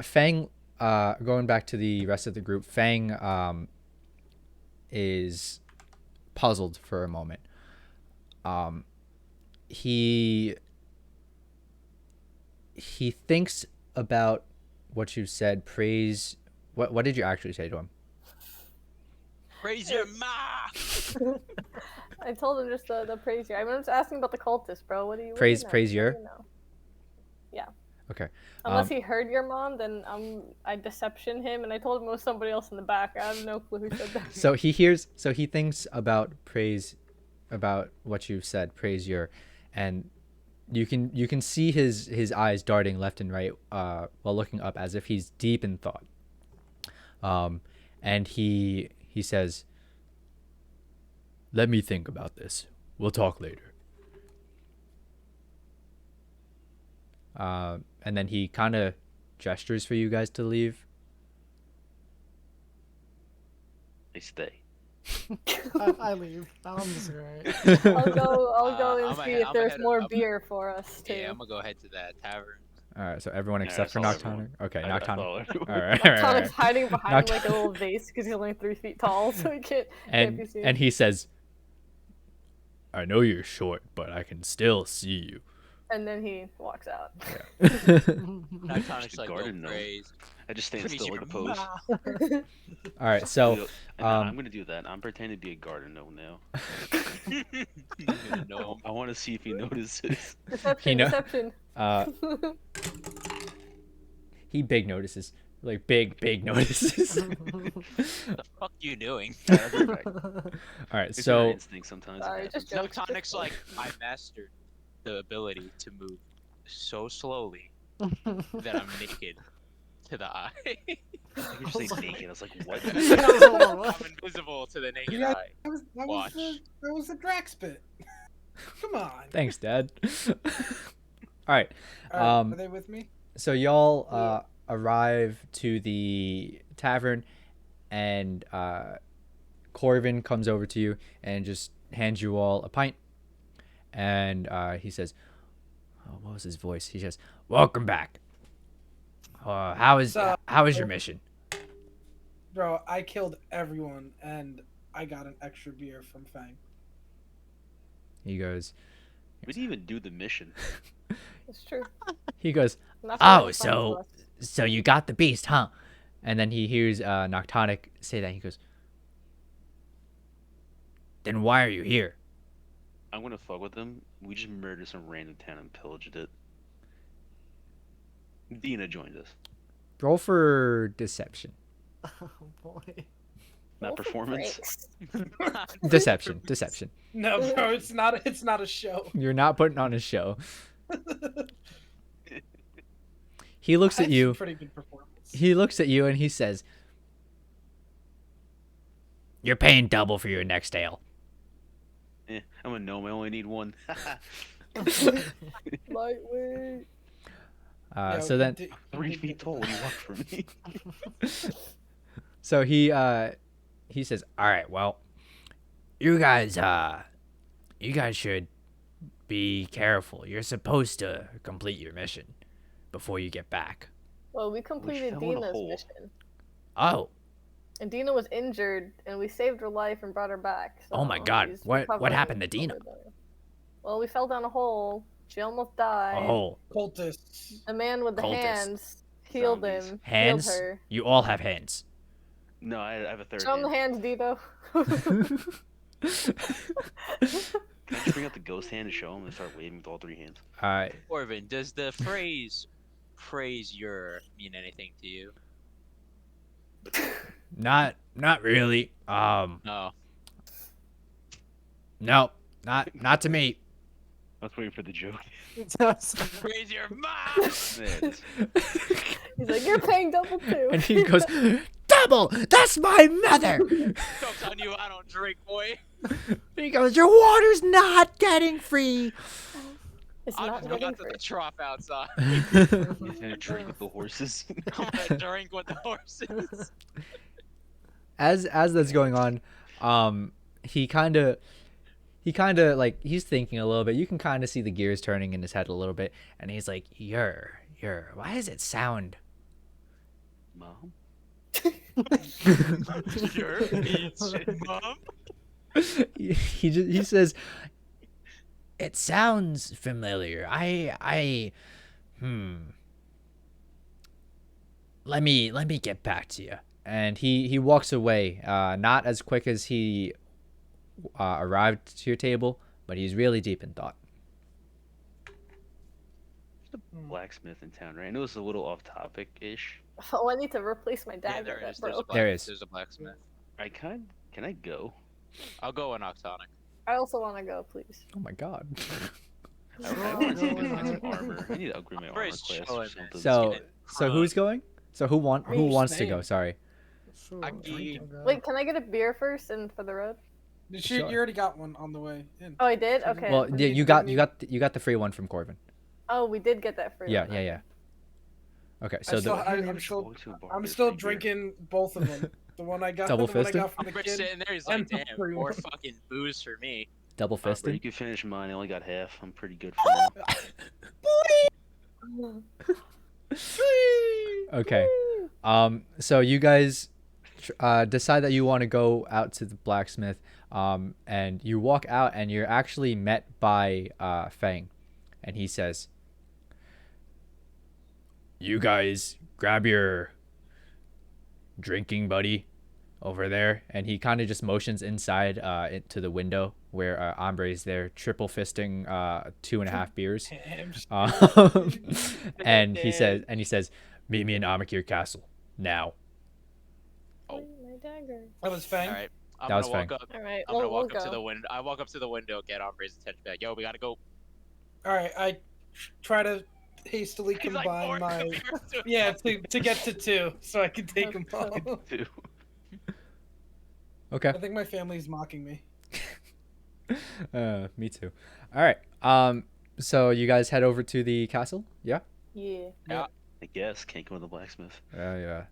Speaker 1: Fang, going back to the rest of the group, Fang is puzzled for a moment. He he thinks about what you said. Praise. What did you actually say to him?
Speaker 5: Praise your ma!
Speaker 4: I told him just the praise year. I'm just asking about the cultist, bro. What do you
Speaker 1: Praise
Speaker 4: know?
Speaker 1: praise
Speaker 4: What
Speaker 1: your.
Speaker 4: do you know? Yeah.
Speaker 1: Okay.
Speaker 4: Unless he heard your mom, then I deception him, and I told him it was somebody else in the back. I have no clue who said that.
Speaker 1: So he hears. So he thinks about praise, about what you said. Praise your, and you can see his eyes darting left and right while looking up as if he's deep in thought. And he says, "Let me think about this. We'll talk later." And then he kind of gestures for you guys to leave.
Speaker 2: I stay.
Speaker 6: I leave. I'm just alright.
Speaker 4: I'll go and
Speaker 5: I'm
Speaker 4: see
Speaker 5: ahead-
Speaker 4: if
Speaker 5: I'm
Speaker 4: there's
Speaker 5: ahead-
Speaker 4: more
Speaker 5: I'm-
Speaker 4: beer for us too.
Speaker 5: Yeah, I'm gonna go head to that tavern.
Speaker 1: All right, so everyone
Speaker 2: Yeah,
Speaker 1: except for
Speaker 2: that's all
Speaker 1: Noctonic.
Speaker 2: everyone.
Speaker 1: Okay,
Speaker 2: I
Speaker 1: Noctonic.
Speaker 2: follow everyone.
Speaker 1: All right, all right, all
Speaker 4: Tonic's
Speaker 1: right.
Speaker 4: hiding behind
Speaker 1: Noctonic.
Speaker 4: like a little vase because he's only 3 feet tall, so he can't be seen.
Speaker 1: And he says, "I know you're short, but I can still see you."
Speaker 4: And then he walks out.
Speaker 5: Noctonic's like,
Speaker 2: garden
Speaker 5: no
Speaker 2: gnome.
Speaker 5: praise.
Speaker 2: I just stand
Speaker 5: Praise
Speaker 2: still
Speaker 5: your
Speaker 2: like a pose.
Speaker 5: ma!
Speaker 1: All right, so
Speaker 2: And I'm gonna do that. I'm pretending to be a garden gnome now.
Speaker 5: No.
Speaker 2: I want to see if he notices.
Speaker 4: Deception,
Speaker 1: know-
Speaker 4: deception.
Speaker 1: he big notices, like big notices.
Speaker 5: The fuck you doing?
Speaker 2: I'll be right back.
Speaker 1: All right,
Speaker 2: It's my
Speaker 1: so
Speaker 2: instinct sometimes. it
Speaker 4: Sorry,
Speaker 2: happens.
Speaker 4: just jokes.
Speaker 5: Noctonic's like, I mastered the ability to move so slowly that I'm naked to the eye.
Speaker 2: You're just like naked. I was like, what?
Speaker 5: I'm invisible to the naked
Speaker 3: Yeah,
Speaker 5: eye. Watch.
Speaker 3: That was the Drax bit. Come on.
Speaker 1: thanks, Dad. All right,
Speaker 3: All right,
Speaker 1: Um,
Speaker 3: are they with me?
Speaker 1: so y'all arrive to the tavern, and Corvin comes over to you and just hands you all a pint, and he says, oh, what was his voice? He says, "Welcome back. How is your mission?"
Speaker 3: Bro, I killed everyone, and I got an extra beer from Fang.
Speaker 1: He goes,
Speaker 2: We didn't even do the mission.
Speaker 4: It's true.
Speaker 1: he goes,
Speaker 4: And that's
Speaker 1: "Oh,
Speaker 4: why it's fun to us.
Speaker 1: so you got the beast, huh?" And then he hears Noctonic say that. He goes, "Then why are you here?"
Speaker 2: I'm gonna fuck with them. We just murdered some random town and pillaged it. Dina joined us.
Speaker 1: Roll for deception.
Speaker 6: Oh boy.
Speaker 2: Not
Speaker 4: Roll for
Speaker 2: performance.
Speaker 4: breaks.
Speaker 1: Deception. Deception.
Speaker 3: No, bro, it's not. It's not a show.
Speaker 1: You're not putting on a show. He looks
Speaker 3: I
Speaker 1: at
Speaker 3: had some
Speaker 1: you.
Speaker 3: Pretty good performance.
Speaker 1: He looks at you and he says, "You're paying double for your next ale."
Speaker 2: I'm a gnome. I only need one.
Speaker 4: Lightweight.
Speaker 3: Yo,
Speaker 1: So then,
Speaker 2: 3 feet tall. What do you want from me?
Speaker 1: so he says, "All right, well, you guys should be careful. You're supposed to complete your mission before you get back."
Speaker 4: Well, we completed
Speaker 2: fell in a
Speaker 4: Dina's
Speaker 2: hole.
Speaker 4: mission.
Speaker 1: Oh,
Speaker 4: And Dina was injured, and we saved her life and brought her back.
Speaker 1: Oh my
Speaker 4: so
Speaker 1: God,
Speaker 4: she's
Speaker 1: what
Speaker 4: recovering
Speaker 1: happened to Dina?
Speaker 4: over there. Well, we fell down a hole. She almost died.
Speaker 1: a hole.
Speaker 3: Cultists.
Speaker 4: The man with the
Speaker 1: Cultist.
Speaker 4: hands healed
Speaker 2: Zombies.
Speaker 4: him.
Speaker 1: Hands?
Speaker 4: Healed her.
Speaker 1: You all have hands.
Speaker 2: No, I have a third
Speaker 4: Show him the
Speaker 2: hand.
Speaker 4: hands, Dito.
Speaker 2: Can I just bring out the ghost hand to show him and start waving with all 3 hands?
Speaker 5: Orvin, does the phrase "praise your" mean anything to you?
Speaker 1: Not really.
Speaker 5: No.
Speaker 1: No, not to me.
Speaker 2: I was waiting for the joke.
Speaker 5: Praise your ma!
Speaker 2: There it is.
Speaker 4: He's like, you're paying double too.
Speaker 1: And he goes, "Double! That's my mother!"
Speaker 5: Joke's on you, I don't drink, boy.
Speaker 1: He goes, "Your water's not getting free."
Speaker 4: It's
Speaker 5: I'm
Speaker 4: not
Speaker 5: just
Speaker 4: getting
Speaker 5: going to
Speaker 4: free.
Speaker 5: the trough outside.
Speaker 2: He's gonna drink with the horses.
Speaker 5: I'm gonna drink with the horses.
Speaker 1: As that's going on, he kind of like he's thinking a little bit. You can kind of see the gears turning in his head a little bit, and he's like, "You're. Why does it sound?"
Speaker 2: Mom?
Speaker 5: Your ancient mom?
Speaker 1: he says, "It sounds familiar. Let me get back to you. And he walks away, not as quick as he arrived to your table, but he's really deep in thought.
Speaker 2: Blacksmith in town, right? I know it's a little off topic ish.
Speaker 4: Oh, I need to replace my
Speaker 5: Yeah,
Speaker 4: dagger
Speaker 5: there
Speaker 4: that
Speaker 5: is. There's a
Speaker 4: broke.
Speaker 5: black,
Speaker 1: There is.
Speaker 5: There's a blacksmith.
Speaker 2: Can I go?
Speaker 5: I'll go in Octonic.
Speaker 4: I also want to go, please.
Speaker 1: Oh my god.
Speaker 2: I want to take some armor. I need to upgrade my armor
Speaker 5: First
Speaker 2: class or
Speaker 5: chilling,
Speaker 2: something.
Speaker 1: So
Speaker 5: getting
Speaker 1: who's going? So who
Speaker 3: Who's
Speaker 1: wants to
Speaker 3: staying?
Speaker 1: go? Sorry.
Speaker 6: Sure,
Speaker 5: Aki.
Speaker 6: I'll go.
Speaker 4: Wait, can I get a beer first and for the road?
Speaker 1: Sure.
Speaker 3: You already got one on the way in.
Speaker 4: Oh, I did. Okay.
Speaker 1: Well, yeah, you got the free one from Corvin.
Speaker 4: Oh, we did get that free.
Speaker 1: Yeah,
Speaker 4: one,
Speaker 1: yeah,
Speaker 4: okay.
Speaker 1: yeah. Okay, so
Speaker 3: I'm still drinking both of them. The one I got,
Speaker 1: Double
Speaker 3: the one I
Speaker 1: fisted?
Speaker 3: got from the
Speaker 5: Umbra's
Speaker 3: kid.
Speaker 5: sitting there. He's
Speaker 3: and
Speaker 5: like,
Speaker 3: the
Speaker 5: damn,
Speaker 3: free
Speaker 5: more
Speaker 3: one.
Speaker 5: fucking booze for me.
Speaker 1: double
Speaker 2: You
Speaker 1: fisted.
Speaker 2: can finish mine. I only got half. I'm pretty good for now.
Speaker 1: Okay. So you guys decide that you want to go out to the blacksmith. And you walk out, and you're actually met by Fang, and he says, "You guys grab your drinking buddy over there," and he kind of just motions inside into the window where Ombre's there, triple fisting 2.5 beers. And he says, "Meet me in Amakir Castle now."
Speaker 4: Oh, my dagger.
Speaker 3: That was Fang.
Speaker 5: All right. I'm
Speaker 1: That was
Speaker 5: gonna walk
Speaker 1: fine.
Speaker 5: up.
Speaker 4: All right.
Speaker 5: I'm gonna
Speaker 4: we'll
Speaker 5: walk up to
Speaker 4: go.
Speaker 5: the window. I walk up to the window, get Umbre's attention back. Yo, we gotta go.
Speaker 3: All right, I try to hastily
Speaker 5: He's like,
Speaker 3: combine
Speaker 5: "More
Speaker 3: my
Speaker 5: beers to-"
Speaker 3: yeah to get to 2 so I can take them all.
Speaker 2: Too.
Speaker 1: Okay.
Speaker 3: I think my family's mocking me.
Speaker 1: Me too. All right. So you guys head over to the castle? Yeah.
Speaker 4: Yeah.
Speaker 2: I guess can't go to the blacksmith.
Speaker 1: Yeah.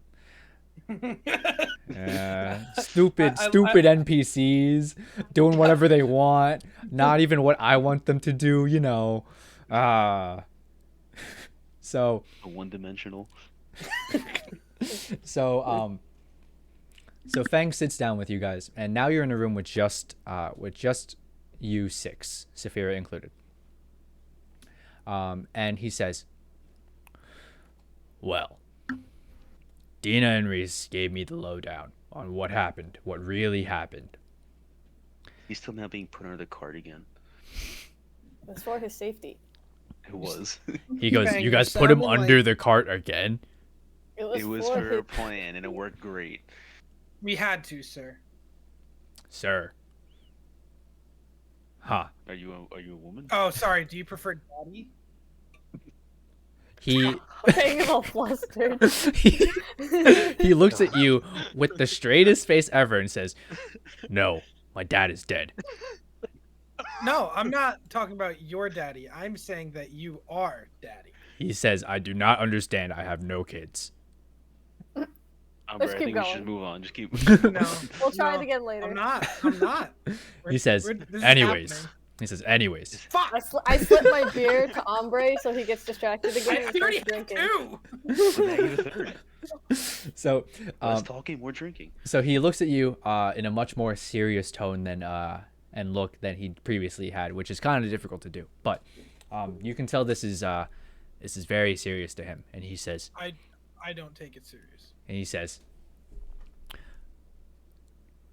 Speaker 1: Stupid
Speaker 3: I-
Speaker 1: NPCs doing whatever they want, not even what I want them to do, you know. So
Speaker 2: One-dimensional.
Speaker 1: so Fang sits down with you guys, and now you're in a room with just you six, Saphira included. And he says, "Well, Dina and Reese gave me the lowdown on what happened, what really happened.
Speaker 2: He's still now being put under the cart again.
Speaker 4: It's for his safety.
Speaker 2: It was.
Speaker 1: He goes,
Speaker 3: Fang,
Speaker 1: you
Speaker 3: you're
Speaker 1: guys put him
Speaker 3: sounding
Speaker 1: under
Speaker 3: like-
Speaker 1: the cart again?"
Speaker 2: It was
Speaker 4: for
Speaker 2: her
Speaker 4: his...
Speaker 2: plan, and it worked great.
Speaker 3: We had to, sir.
Speaker 1: Sir. Huh.
Speaker 2: Are you a woman?
Speaker 3: Oh, sorry. Do you prefer daddy?
Speaker 1: He
Speaker 4: Fang all flustered.
Speaker 1: he looks at you with the straightest face ever and says, "No, my dad is dead."
Speaker 3: No, I'm not talking about your daddy. I'm saying that you are daddy.
Speaker 1: He says, "I do not understand. I have no kids."
Speaker 2: Umber, I
Speaker 4: keep
Speaker 2: think we
Speaker 4: going.
Speaker 2: should move on. Just keep.
Speaker 3: No.
Speaker 4: We'll try
Speaker 3: No,
Speaker 4: it again later.
Speaker 3: I'm not. I'm not.
Speaker 1: He says,
Speaker 3: this is
Speaker 1: "Anyways."
Speaker 3: happening.
Speaker 1: He says, "Anyways."
Speaker 3: Fuck!
Speaker 4: I slip my beer to Ombre so he gets distracted again and
Speaker 3: I already
Speaker 4: starts
Speaker 3: had
Speaker 4: drinking.
Speaker 3: 2!
Speaker 2: So now you're the third.
Speaker 1: So
Speaker 2: Less talking, more drinking.
Speaker 1: so he looks at you in a much more serious tone than and look than he previously had, which is kind of difficult to do. But you can tell this is very serious to him, and he says,
Speaker 3: I don't take it serious.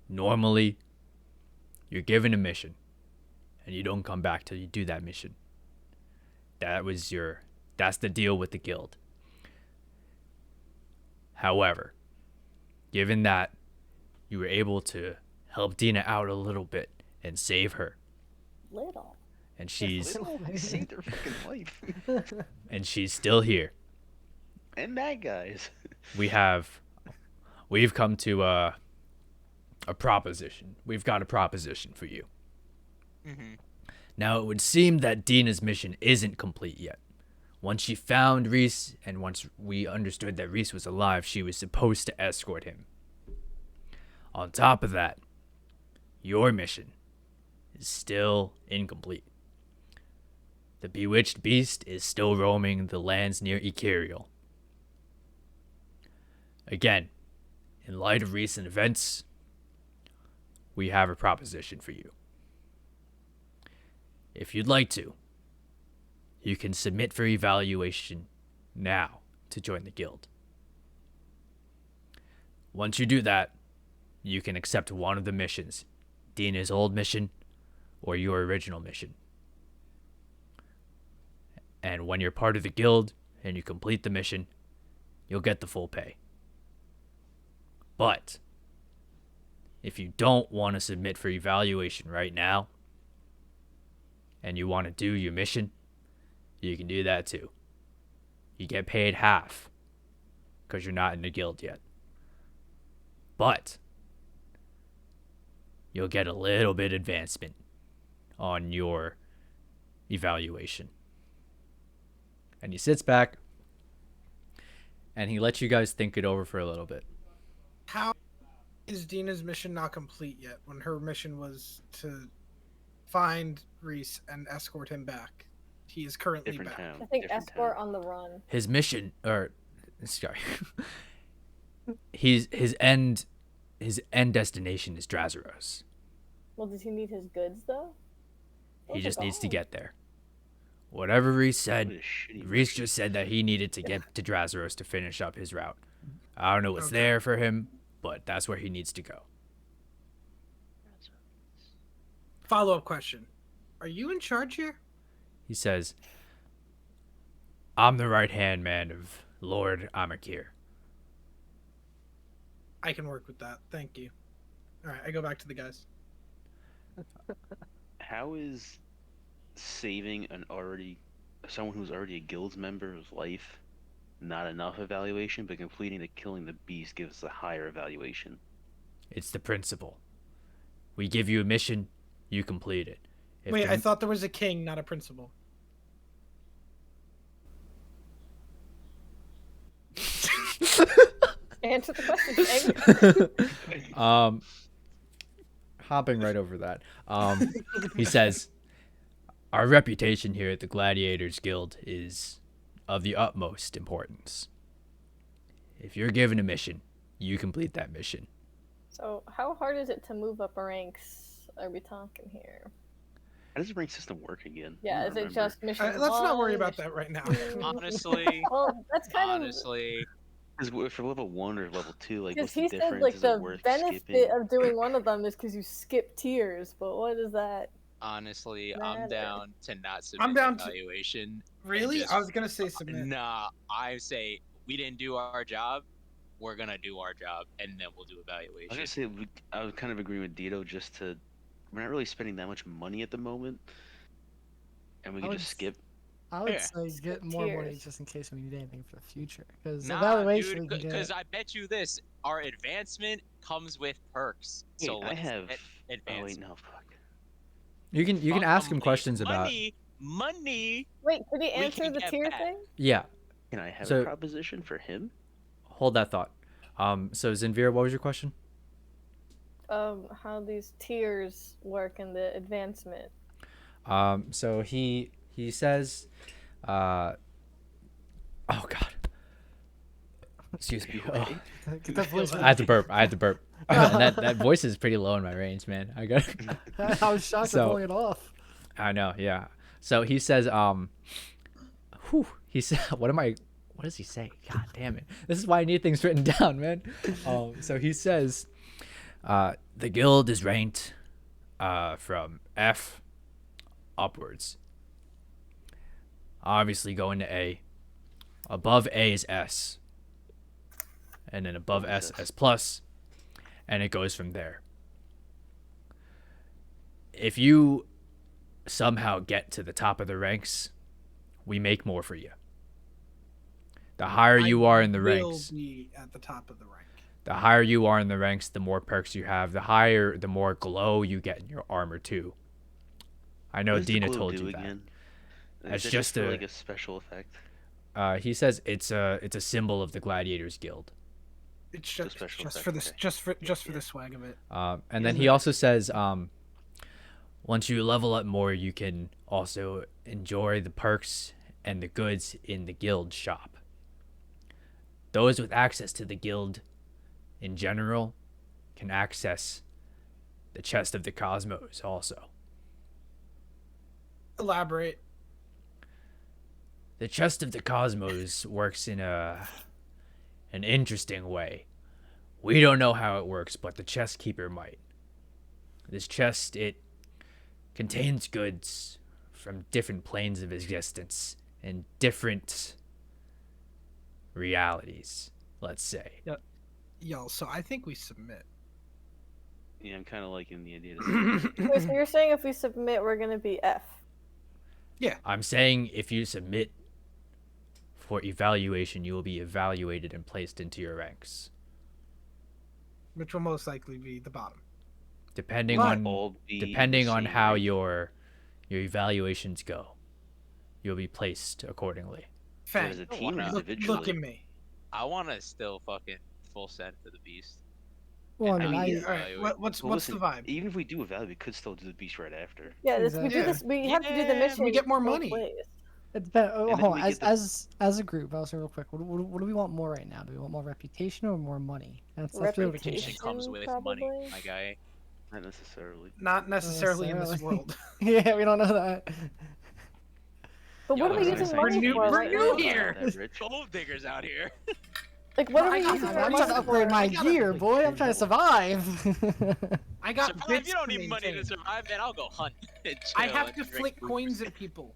Speaker 1: "Normally, you're given a mission, and you don't come back till you do that mission. That's the deal with the guild. However, given that you were able to help Dina out a little bit and save her,
Speaker 4: Little.
Speaker 1: and she's
Speaker 2: They saved their fucking life.
Speaker 1: and she's still here,
Speaker 2: And that guys.
Speaker 1: we've come to a proposition. We've got a proposition for you.
Speaker 5: Mm-hmm.
Speaker 1: Now, it would seem that Dina's mission isn't complete yet. Once she found Reese, and once we understood that Reese was alive, she was supposed to escort him. On top of that, your mission is still incomplete. The bewitched beast is still roaming the lands near Ikariel. Again, in light of recent events, we have a proposition for you. If you'd like to, you can submit for evaluation now to join the guild. Once you do that, you can accept one of the missions, Dina's old mission or your original mission. And when you're part of the guild and you complete the mission, you'll get the full pay. But if you don't want to submit for evaluation right now and you want to do your mission, you can do that too. You get paid half because you're not in the guild yet. But you'll get a little bit advancement on your evaluation. And he sits back and he lets you guys think it over for a little bit.
Speaker 3: How is Dina's mission not complete yet when her mission was to find Reese and escort him back? He is currently
Speaker 2: Different
Speaker 3: back.
Speaker 2: town.
Speaker 4: I think
Speaker 2: different
Speaker 4: escort
Speaker 2: town.
Speaker 4: on the run.
Speaker 1: His mission, or sorry, his end destination is Drazaros.
Speaker 4: Well, does he need his goods though?
Speaker 1: He
Speaker 4: Those are
Speaker 1: just needs to
Speaker 4: gone.
Speaker 1: get there. Whatever Reese
Speaker 2: What
Speaker 1: said,
Speaker 2: a shitty
Speaker 1: Reese
Speaker 2: mission.
Speaker 1: just said that he needed to get to Drazaros to finish up his route. I don't know what's
Speaker 3: Okay.
Speaker 1: there for him, but that's where he needs to go.
Speaker 3: Follow-up question. Are you in charge here?
Speaker 1: He says, I'm the right-hand man of Lord Amakir.
Speaker 3: I can work with that. Thank you. All right, I go back to the guys.
Speaker 2: How is saving someone who's already a guild's member's life not enough evaluation, but completing the killing the beast gives a higher evaluation?
Speaker 1: It's the principle. We give you a mission, you complete it. If
Speaker 3: Wait,
Speaker 1: the-
Speaker 3: I thought there was a king, not a principal.
Speaker 4: Answer the question.
Speaker 1: Hopping right over that. He says, our reputation here at the Gladiators Guild is of the utmost importance. If you're given a mission, you complete that mission.
Speaker 4: So, how hard is it to move up ranks? Are we talking here?
Speaker 2: How does the rank system work again? I
Speaker 4: Yeah,
Speaker 2: don't
Speaker 4: is it
Speaker 2: remember.
Speaker 4: just mission?
Speaker 3: Let's not worry
Speaker 4: one,
Speaker 3: about
Speaker 4: mission
Speaker 3: that right now.
Speaker 4: two?
Speaker 5: Honestly,
Speaker 4: Well, that's kind
Speaker 5: honestly,
Speaker 2: Because for level 1 or level 2, like,
Speaker 4: of
Speaker 2: what's
Speaker 4: because
Speaker 2: the
Speaker 4: he
Speaker 2: difference?
Speaker 4: said like
Speaker 2: Is
Speaker 4: the
Speaker 2: it worth
Speaker 4: benefit
Speaker 2: skipping?
Speaker 4: of doing one of them is because you skip tiers. But what is that?
Speaker 5: honestly,
Speaker 4: Matter.
Speaker 5: I'm down to not submit
Speaker 3: I'm down to-
Speaker 5: evaluation.
Speaker 3: Really?
Speaker 5: just-
Speaker 3: I was gonna say submit.
Speaker 5: Nah, I say we didn't do our job. We're gonna do our job, and then we'll do
Speaker 2: I was
Speaker 5: evaluation.
Speaker 2: gonna say I would kind of agree with Dito. We're not really spending that much money at the moment, and we
Speaker 6: I
Speaker 2: can
Speaker 6: would
Speaker 2: just
Speaker 6: s-
Speaker 2: skip.
Speaker 6: I would
Speaker 5: Yeah.
Speaker 6: say
Speaker 4: Skip
Speaker 6: get more money
Speaker 4: tiers.
Speaker 6: just in case we need anything for the future. Because
Speaker 5: Nah,
Speaker 6: evaluation
Speaker 5: dude,
Speaker 6: we can
Speaker 5: because
Speaker 6: get.
Speaker 5: I bet you this: our advancement comes with perks.
Speaker 2: Wait,
Speaker 5: So
Speaker 2: I
Speaker 5: let's
Speaker 2: have.
Speaker 5: get
Speaker 2: Oh wait,
Speaker 5: advancement.
Speaker 2: no, fuck.
Speaker 1: You can ask him
Speaker 5: Fuck
Speaker 1: questions about.
Speaker 5: money.
Speaker 4: Wait, could he
Speaker 5: We
Speaker 4: answer
Speaker 5: can
Speaker 4: the
Speaker 5: get
Speaker 4: tier
Speaker 5: back.
Speaker 4: thing?
Speaker 1: Yeah,
Speaker 2: Can I have
Speaker 1: So-
Speaker 2: a proposition for him?
Speaker 1: hold that thought. So Zinvir, what was your question?
Speaker 4: How these tiers work in the advancement?
Speaker 1: So he says, oh God, excuse me. Oh,
Speaker 6: Get that voice
Speaker 1: I had to burp. And that voice is pretty low in my range, man. I got.
Speaker 6: I was shocked
Speaker 1: So-
Speaker 6: at pulling it off.
Speaker 1: I know, yeah. So he says, he said, what does he say? God damn it. This is why I need things written down, man. So he says, the guild is ranked from F upwards. Obviously going to A. Above A is S. And then above
Speaker 2: What is
Speaker 1: S,
Speaker 2: this?
Speaker 1: S plus. And it goes from there. If you somehow get to the top of the ranks, we make more for you. The higher you are in the
Speaker 3: will
Speaker 1: ranks,
Speaker 3: be at the top of the rank.
Speaker 1: the higher you are in the ranks, the more perks you have. The more glow you get in your armor too. I know
Speaker 2: What does the
Speaker 1: Dina
Speaker 2: glow
Speaker 1: told
Speaker 2: do
Speaker 1: you that.
Speaker 2: again?
Speaker 1: It's
Speaker 2: Is it
Speaker 1: just
Speaker 2: for,
Speaker 1: a-
Speaker 2: like a special effect.
Speaker 1: He says it's a symbol of the Gladiators Guild.
Speaker 3: It's
Speaker 2: The
Speaker 3: just
Speaker 2: special
Speaker 3: just
Speaker 2: effect,
Speaker 3: for this
Speaker 2: okay.
Speaker 3: just for
Speaker 2: Yeah.
Speaker 3: the swag of it.
Speaker 1: And then he also says, once you level up more, you can also enjoy the perks and the goods in the guild shop. Those with access to the guild in general can access the chest of the cosmos also.
Speaker 3: Elaborate.
Speaker 1: The chest of the cosmos works in an interesting way. We don't know how it works, but the chest keeper might. This chest, it contains goods from different planes of existence and different realities, let's say.
Speaker 3: Y'all, so I think we submit.
Speaker 2: Yeah, I'm kind of liking the idea. To
Speaker 4: Wait, so you're saying if we submit, we're gonna be F?
Speaker 1: I'm saying if you submit for evaluation, you will be evaluated and placed into your ranks.
Speaker 3: Which will most likely be the bottom.
Speaker 1: Depending
Speaker 3: What?
Speaker 1: on
Speaker 2: all be
Speaker 1: depending
Speaker 2: the
Speaker 1: on
Speaker 2: same
Speaker 1: how
Speaker 2: rank.
Speaker 1: your evaluations go, you'll be placed accordingly.
Speaker 3: Fang,
Speaker 2: as a team or
Speaker 3: look
Speaker 2: individually.
Speaker 3: at me.
Speaker 5: I want to still fucking full send for the beast.
Speaker 6: Well,
Speaker 5: And
Speaker 6: I mean,
Speaker 5: not
Speaker 6: I,
Speaker 5: get
Speaker 3: All right,
Speaker 5: evaluated.
Speaker 3: what's
Speaker 2: But
Speaker 3: the
Speaker 2: listen,
Speaker 3: vibe?
Speaker 2: even if we do evaluate, we could still do the beast right after.
Speaker 4: Yeah, we do
Speaker 3: Exactly.
Speaker 4: this. We have to do the
Speaker 5: Yeah,
Speaker 4: mission.
Speaker 3: we get more
Speaker 4: both
Speaker 3: money.
Speaker 4: ways.
Speaker 6: it depends. Oh,
Speaker 2: And then
Speaker 6: hold
Speaker 2: we
Speaker 6: on.
Speaker 2: get the-
Speaker 6: As a group, I'll say real quick. What do we want more right now? Do we want more reputation or more money? That's really what it comes
Speaker 5: Reputation
Speaker 6: down
Speaker 5: comes with money,
Speaker 4: probably.
Speaker 5: my guy.
Speaker 2: Not necessarily.
Speaker 3: Not necessarily in this
Speaker 6: necessarily.
Speaker 3: world.
Speaker 6: to. Yeah, we don't know that.
Speaker 4: But what
Speaker 5: Y'all
Speaker 4: are we
Speaker 5: are
Speaker 4: using
Speaker 5: saying
Speaker 4: money
Speaker 3: new-
Speaker 4: for
Speaker 3: we're
Speaker 4: right
Speaker 3: new
Speaker 4: now?
Speaker 3: here.
Speaker 2: That rich.
Speaker 5: Gold diggers out here.
Speaker 4: Like, what
Speaker 3: Bro,
Speaker 4: are
Speaker 3: I
Speaker 4: we
Speaker 3: got
Speaker 4: using
Speaker 3: money.
Speaker 4: our
Speaker 6: I'm
Speaker 4: money
Speaker 6: trying to
Speaker 4: for?
Speaker 6: upgrade my
Speaker 3: I gotta
Speaker 6: gear,
Speaker 2: like
Speaker 6: boy. I'm
Speaker 2: $10.
Speaker 6: trying to survive.
Speaker 3: I got
Speaker 5: Survive,
Speaker 3: bits
Speaker 5: you don't
Speaker 3: to
Speaker 5: need money to
Speaker 3: maintain.
Speaker 5: survive, man. I'll go hunt. and
Speaker 3: I
Speaker 5: chill
Speaker 3: have
Speaker 5: and
Speaker 3: to
Speaker 5: drink
Speaker 3: flick
Speaker 5: booze.
Speaker 3: coins at people.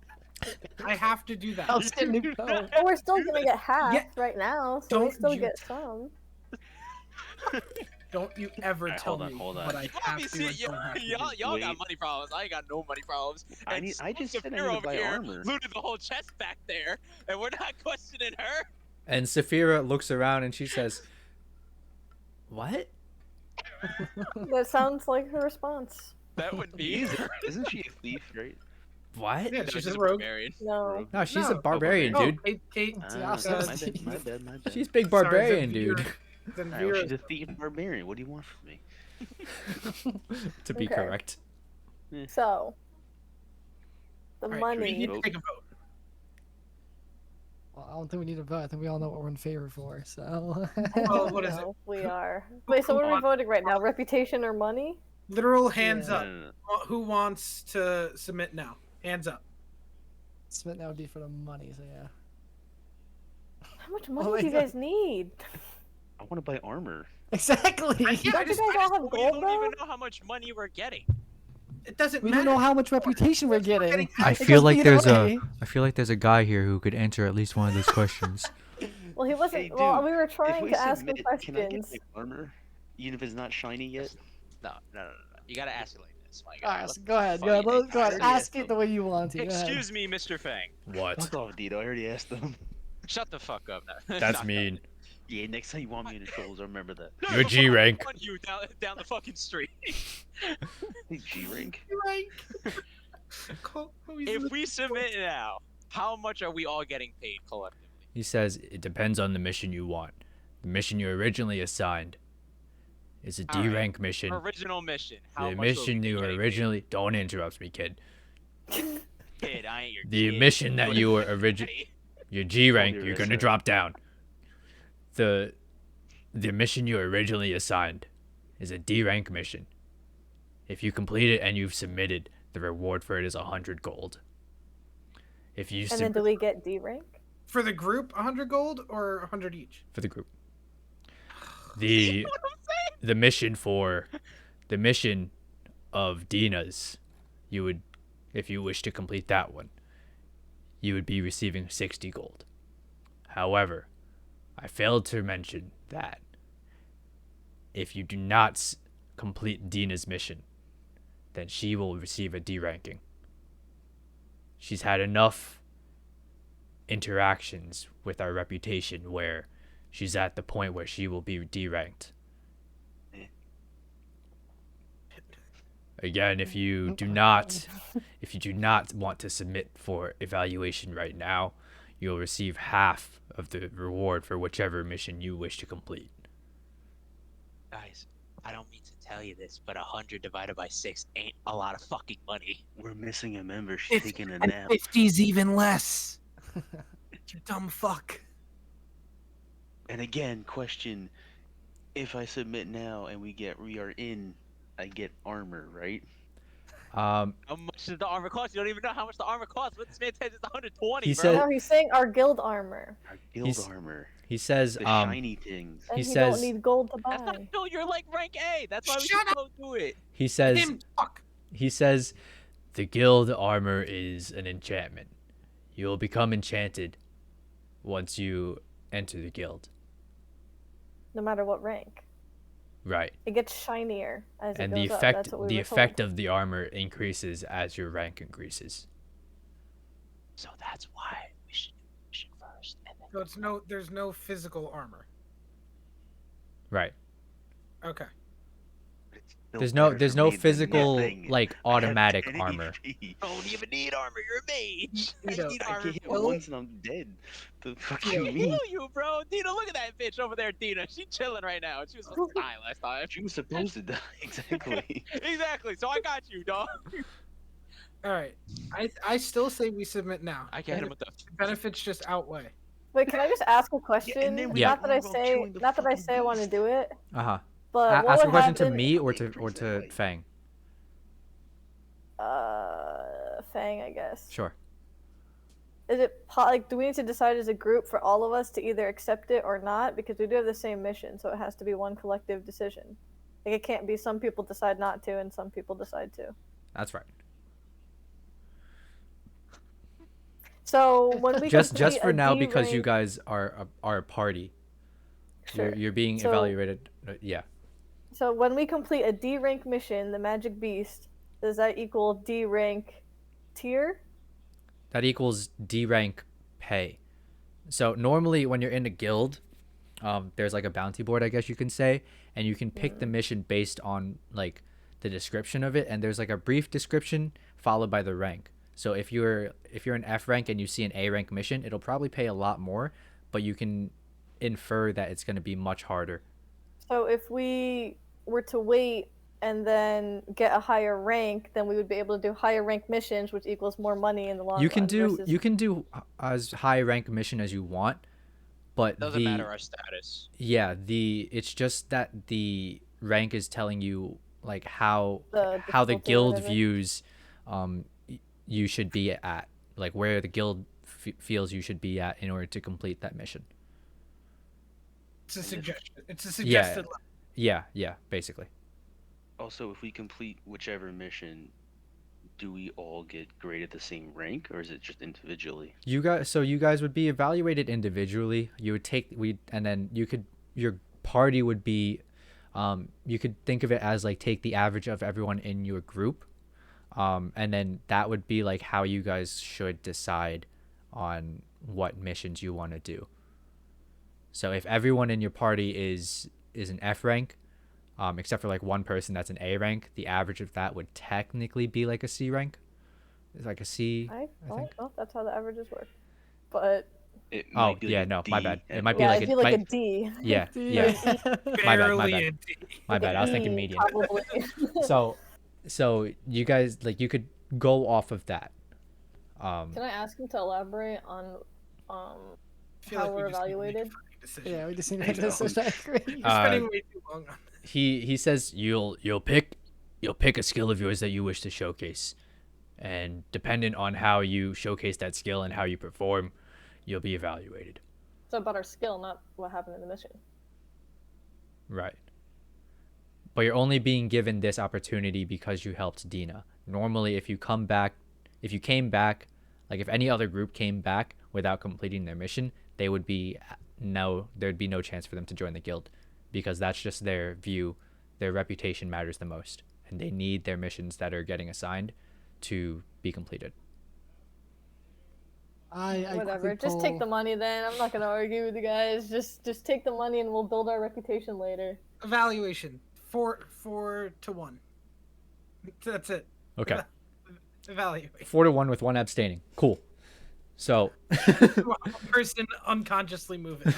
Speaker 3: I have to do that.
Speaker 6: I'll just get a new phone.
Speaker 4: But we're still gonna get half
Speaker 3: Yeah,
Speaker 4: right now, so we
Speaker 3: don't
Speaker 4: still
Speaker 3: you
Speaker 4: get some.
Speaker 3: Don't you ever
Speaker 2: Alright,
Speaker 3: tell
Speaker 2: hold on,
Speaker 3: me
Speaker 2: hold on.
Speaker 3: what I
Speaker 5: You
Speaker 3: have
Speaker 5: me
Speaker 3: to or
Speaker 5: see,
Speaker 3: don't have to do.
Speaker 5: y'all got
Speaker 2: Wait.
Speaker 5: money problems. I ain't got no money problems.
Speaker 2: I
Speaker 5: And
Speaker 2: need. I just said I
Speaker 5: Saphira
Speaker 2: need to
Speaker 5: over
Speaker 2: buy
Speaker 5: here
Speaker 2: armor.
Speaker 5: looted the whole chest back there, and we're not questioning her.
Speaker 1: And Saphira looks around and she says, "What?"
Speaker 4: That sounds like her response.
Speaker 5: That would be her.
Speaker 2: Isn't she a thief, right?
Speaker 1: What?
Speaker 3: Yeah,
Speaker 5: No,
Speaker 3: she's
Speaker 5: she's
Speaker 3: a rogue.
Speaker 5: barbarian.
Speaker 4: No.
Speaker 2: Rogue?
Speaker 1: No, she's a
Speaker 3: No.
Speaker 1: barbarian,
Speaker 2: Oh,
Speaker 1: dude.
Speaker 3: Kate,
Speaker 6: It's the
Speaker 2: Ah,
Speaker 6: opposite
Speaker 3: uh,
Speaker 6: of
Speaker 2: my bad.
Speaker 6: Steve.
Speaker 2: My bad. My bad.
Speaker 1: She's big
Speaker 3: sorry,
Speaker 1: barbarian,
Speaker 3: then
Speaker 1: dude.
Speaker 3: Vera- Then
Speaker 2: Alright, well,
Speaker 3: Vera,
Speaker 2: she's a thief and barbarian. What do you want from me?
Speaker 1: To be
Speaker 4: Okay.
Speaker 1: correct.
Speaker 4: So, the
Speaker 2: Alright,
Speaker 3: we
Speaker 4: money.
Speaker 3: need to take a vote.
Speaker 6: Well, I don't think we need a vote. I think we all know what we're in favor for. So.
Speaker 3: Well, what is it?
Speaker 4: No, we are. Wait, so what are we voting right now? Reputation or money?
Speaker 3: Literal hands
Speaker 6: Yeah.
Speaker 3: up. Who wants to submit now? Hands up.
Speaker 6: Submit that would be for the money. So yeah.
Speaker 4: How much money
Speaker 6: my
Speaker 4: do you
Speaker 6: God.
Speaker 4: guys need?
Speaker 2: I want to buy armor.
Speaker 6: Exactly.
Speaker 3: Yeah, I
Speaker 4: Don't you guys
Speaker 3: just-
Speaker 4: all have
Speaker 5: We
Speaker 4: gold
Speaker 5: don't
Speaker 4: though?
Speaker 5: even know how much money we're getting.
Speaker 3: It doesn't
Speaker 6: We
Speaker 3: matter.
Speaker 6: don't know how much reputation we're getting.
Speaker 1: I
Speaker 6: It
Speaker 1: feel
Speaker 6: goes
Speaker 1: like
Speaker 6: either
Speaker 1: there's
Speaker 6: way.
Speaker 1: I feel like there's a guy here who could answer at least one of those questions.
Speaker 4: Well, he wasn't.
Speaker 2: Hey,
Speaker 4: well,
Speaker 2: dude,
Speaker 4: we were
Speaker 2: If
Speaker 4: trying
Speaker 2: we
Speaker 4: to ask him
Speaker 2: submit, can I get
Speaker 4: questions.
Speaker 2: my armor, even if it's not shiny yet?
Speaker 5: No. You gotta ask it like this, my
Speaker 6: All
Speaker 5: guy.
Speaker 6: right,
Speaker 5: What
Speaker 6: so
Speaker 5: the
Speaker 6: go ahead.
Speaker 5: fuck
Speaker 6: Go ahead.
Speaker 5: you think?
Speaker 6: Go ahead.
Speaker 2: already
Speaker 6: Ask
Speaker 2: asked
Speaker 6: it the
Speaker 2: them.
Speaker 6: way you want to. Go ahead.
Speaker 5: Excuse me, Mr. Fang.
Speaker 1: What?
Speaker 2: Fuck off, Dito. I already asked them.
Speaker 5: Shut the fuck up now.
Speaker 1: That's
Speaker 5: Not
Speaker 1: mean.
Speaker 2: Yeah, next time you want me in the trolls, I remember that.
Speaker 5: that.
Speaker 1: You're
Speaker 5: before I
Speaker 1: G-rank.
Speaker 5: run you down the fucking street.
Speaker 2: Hey, G-rank.
Speaker 3: Right. Call- who is
Speaker 5: If
Speaker 3: it?
Speaker 5: we submit now, how much are we all getting paid collectively?
Speaker 1: He says it depends on the mission you want. The mission you originally assigned is a
Speaker 5: All right.
Speaker 1: D-rank mission.
Speaker 5: Original mission. How
Speaker 1: The
Speaker 5: much will we
Speaker 1: mission
Speaker 5: be
Speaker 1: you
Speaker 5: getting
Speaker 1: originally don't interrupt me, kid.
Speaker 5: paid? Kid, I ain't your
Speaker 1: The
Speaker 5: kid.
Speaker 1: mission that you were
Speaker 5: Hey.
Speaker 1: originally your G rank,
Speaker 2: Hold your
Speaker 1: you're gonna
Speaker 2: wrist,
Speaker 1: drop down. The mission you originally assigned is a D rank mission. If you complete it and you've submitted, the reward for it is 100 gold. If you
Speaker 4: And then do we get D rank?
Speaker 3: For the group, 100 gold or 100 each?
Speaker 1: for the group. The mission of Dina's, you would, if you wish to complete that one, you would be receiving 60 gold. However, I failed to mention that if you do not complete Dina's mission, then she will receive a D ranking. She's had enough interactions with our reputation where she's at the point where she will be D ranked. Again, if you do not want to submit for evaluation right now, you'll receive half of the reward for whichever mission you wish to complete.
Speaker 5: Guys, I don't mean to tell you this, but 100 divided by 6 ain't a lot of fucking money.
Speaker 2: We're missing a member. She's taking a
Speaker 3: And
Speaker 2: nap.
Speaker 3: 50's even less. You dumb fuck.
Speaker 2: And again, question: if I submit now and we are in, I get armor, right?
Speaker 5: How much does the armor cost? You don't even know how much the armor costs. What this man says it's 120,
Speaker 1: He
Speaker 5: bro.
Speaker 1: said-
Speaker 4: No, he's saying our guild armor.
Speaker 2: Our guild
Speaker 1: He's-
Speaker 2: armor.
Speaker 1: He says,
Speaker 2: The shiny things.
Speaker 4: And
Speaker 1: He
Speaker 4: he
Speaker 1: says-
Speaker 4: don't need gold to
Speaker 5: That's not
Speaker 4: buy.
Speaker 5: until you're like rank A. That's why we
Speaker 3: Shut
Speaker 5: should go do it.
Speaker 1: he says,
Speaker 3: Him talk.
Speaker 1: he says, the guild armor is an enchantment. You'll become enchanted once you enter the guild.
Speaker 4: No matter what rank.
Speaker 1: Right.
Speaker 4: It gets shinier as
Speaker 1: And
Speaker 4: it
Speaker 1: the
Speaker 4: goes up.
Speaker 1: effect
Speaker 4: That's what we
Speaker 1: the
Speaker 4: were
Speaker 1: effect
Speaker 4: told.
Speaker 1: of the armor increases as your rank increases.
Speaker 5: So that's why we should do the mission first. And then
Speaker 3: So there's no physical armor.
Speaker 1: Right.
Speaker 3: Okay.
Speaker 2: It's still
Speaker 1: There's no
Speaker 2: better for me than
Speaker 1: physical
Speaker 2: nothing.
Speaker 1: like
Speaker 2: I have
Speaker 1: automatic
Speaker 2: 10
Speaker 1: armor.
Speaker 2: HP.
Speaker 5: don't even need armor. You're a mage.
Speaker 3: Tito,
Speaker 5: I need
Speaker 2: I
Speaker 5: armor.
Speaker 2: get hit
Speaker 3: Well-
Speaker 2: once and I'm dead. The fuck
Speaker 3: Tito,
Speaker 2: you
Speaker 5: I
Speaker 2: mean?
Speaker 5: kill you, bro. Tina, look at that bitch over there, Tina. She chilling right now. She was supposed to die last time.
Speaker 2: She was supposed to die. Exactly.
Speaker 5: Exactly. So I got you, dog.
Speaker 3: All right. I still say we submit now.
Speaker 5: I get him with the.
Speaker 3: Benefits just outweigh.
Speaker 4: Wait, can I just ask a question?
Speaker 2: then
Speaker 1: we
Speaker 4: Not that I
Speaker 2: talk about
Speaker 4: say,
Speaker 2: killing the
Speaker 4: not that I
Speaker 2: fucking
Speaker 4: say I want to
Speaker 2: beast.
Speaker 4: do it,
Speaker 1: Uh-huh.
Speaker 4: but what
Speaker 1: Ask a
Speaker 4: would
Speaker 1: question to
Speaker 4: happen?
Speaker 1: me or
Speaker 2: Increase that
Speaker 1: to
Speaker 2: way.
Speaker 1: Fang.
Speaker 4: Fang, I guess.
Speaker 1: Sure.
Speaker 4: Is it like, do we need to decide as a group for all of us to either accept it or not? Because we do have the same mission, so it has to be one collective decision. Like, it can't be some people decide not to and some people decide to.
Speaker 1: That's right.
Speaker 4: So when we
Speaker 1: Just
Speaker 4: complete
Speaker 1: for
Speaker 4: a
Speaker 1: now
Speaker 4: D
Speaker 1: because you
Speaker 4: rank-
Speaker 1: guys are a party.
Speaker 4: Sure.
Speaker 1: You're being
Speaker 4: So-
Speaker 1: evaluated. Yeah.
Speaker 4: So when we complete a D rank mission, the Magic Beast, does that equal D rank tier?
Speaker 1: That equals D rank pay. So normally when you're in a guild, there's like a bounty board, I guess you can say, and you can pick the mission based on like the description of it, and there's like a brief description followed by the rank. So if you're an F rank and you see an A rank mission, it'll probably pay a lot more, but you can infer that it's going to be much harder.
Speaker 4: So if we were to wait and then get a higher rank, then we would be able to do higher rank missions, which equals more money in the long
Speaker 1: You can
Speaker 4: run.
Speaker 1: do
Speaker 4: versus-
Speaker 1: you can do as high rank mission as you want, but
Speaker 5: Doesn't matter our status.
Speaker 1: it's just that the rank is telling you like how
Speaker 4: The
Speaker 1: the
Speaker 4: difficulty or
Speaker 1: guild
Speaker 4: whatever.
Speaker 1: views you should be at, like where the guild feels you should be at in order to complete that mission.
Speaker 3: It's a suggestion. It's a suggested level.
Speaker 1: Yeah, basically.
Speaker 2: Also, if we complete whichever mission, do we all get graded the same rank, or is it just individually?
Speaker 1: You guys would be evaluated individually. You would and then your party would be, you could think of it as like take the average of everyone in your group, and then that would be like how you guys should decide on what missions you want to do. So if everyone in your party is an F rank, except for like one person that's an A rank, the average of that would technically be like a C rank. It's like a C.
Speaker 4: I don't
Speaker 1: think.
Speaker 4: know if that's how the averages work. But
Speaker 2: It
Speaker 1: Oh,
Speaker 2: might be like
Speaker 1: yeah,
Speaker 2: a
Speaker 1: no,
Speaker 2: D
Speaker 1: my bad. It
Speaker 2: at
Speaker 1: might be
Speaker 4: yeah,
Speaker 1: like
Speaker 4: it'd
Speaker 1: a-
Speaker 4: be like a
Speaker 1: might-
Speaker 4: D.
Speaker 1: Yeah.
Speaker 3: Barely
Speaker 1: bad.
Speaker 3: a D.
Speaker 1: My bad. I was thinking
Speaker 4: E,
Speaker 1: median.
Speaker 4: Probably.
Speaker 1: So you guys you could go off of that.
Speaker 4: Can I ask him to elaborate on
Speaker 3: I feel
Speaker 4: how
Speaker 3: like we
Speaker 4: we're
Speaker 3: just need to make a
Speaker 4: evaluated?
Speaker 3: fucking decision.
Speaker 6: Yeah, we just need to
Speaker 2: I
Speaker 6: make this
Speaker 2: know.
Speaker 6: exactly.
Speaker 3: We're spending way too long on this.
Speaker 1: he says you'll pick a skill of yours that you wish to showcase, and dependent on how you showcase that skill and how you perform, you'll be evaluated.
Speaker 4: It's about our skill, not what happened in the mission.
Speaker 1: Right. But you're only being given this opportunity because you helped Dina. Normally, if you came back, like if any other group came back without completing their mission, there'd be no chance for them to join the guild, because that's just their view. Their reputation matters the most, and they need their missions that are getting assigned to be completed.
Speaker 4: Whatever. Just take the money then. I'm not gonna argue with you guys. Just take the money and we'll build our reputation later.
Speaker 3: Evaluation 4-1. That's it.
Speaker 1: Okay.
Speaker 3: Evaluate.
Speaker 1: 4-1 with one abstaining. Cool. So,
Speaker 3: One person unconsciously moving.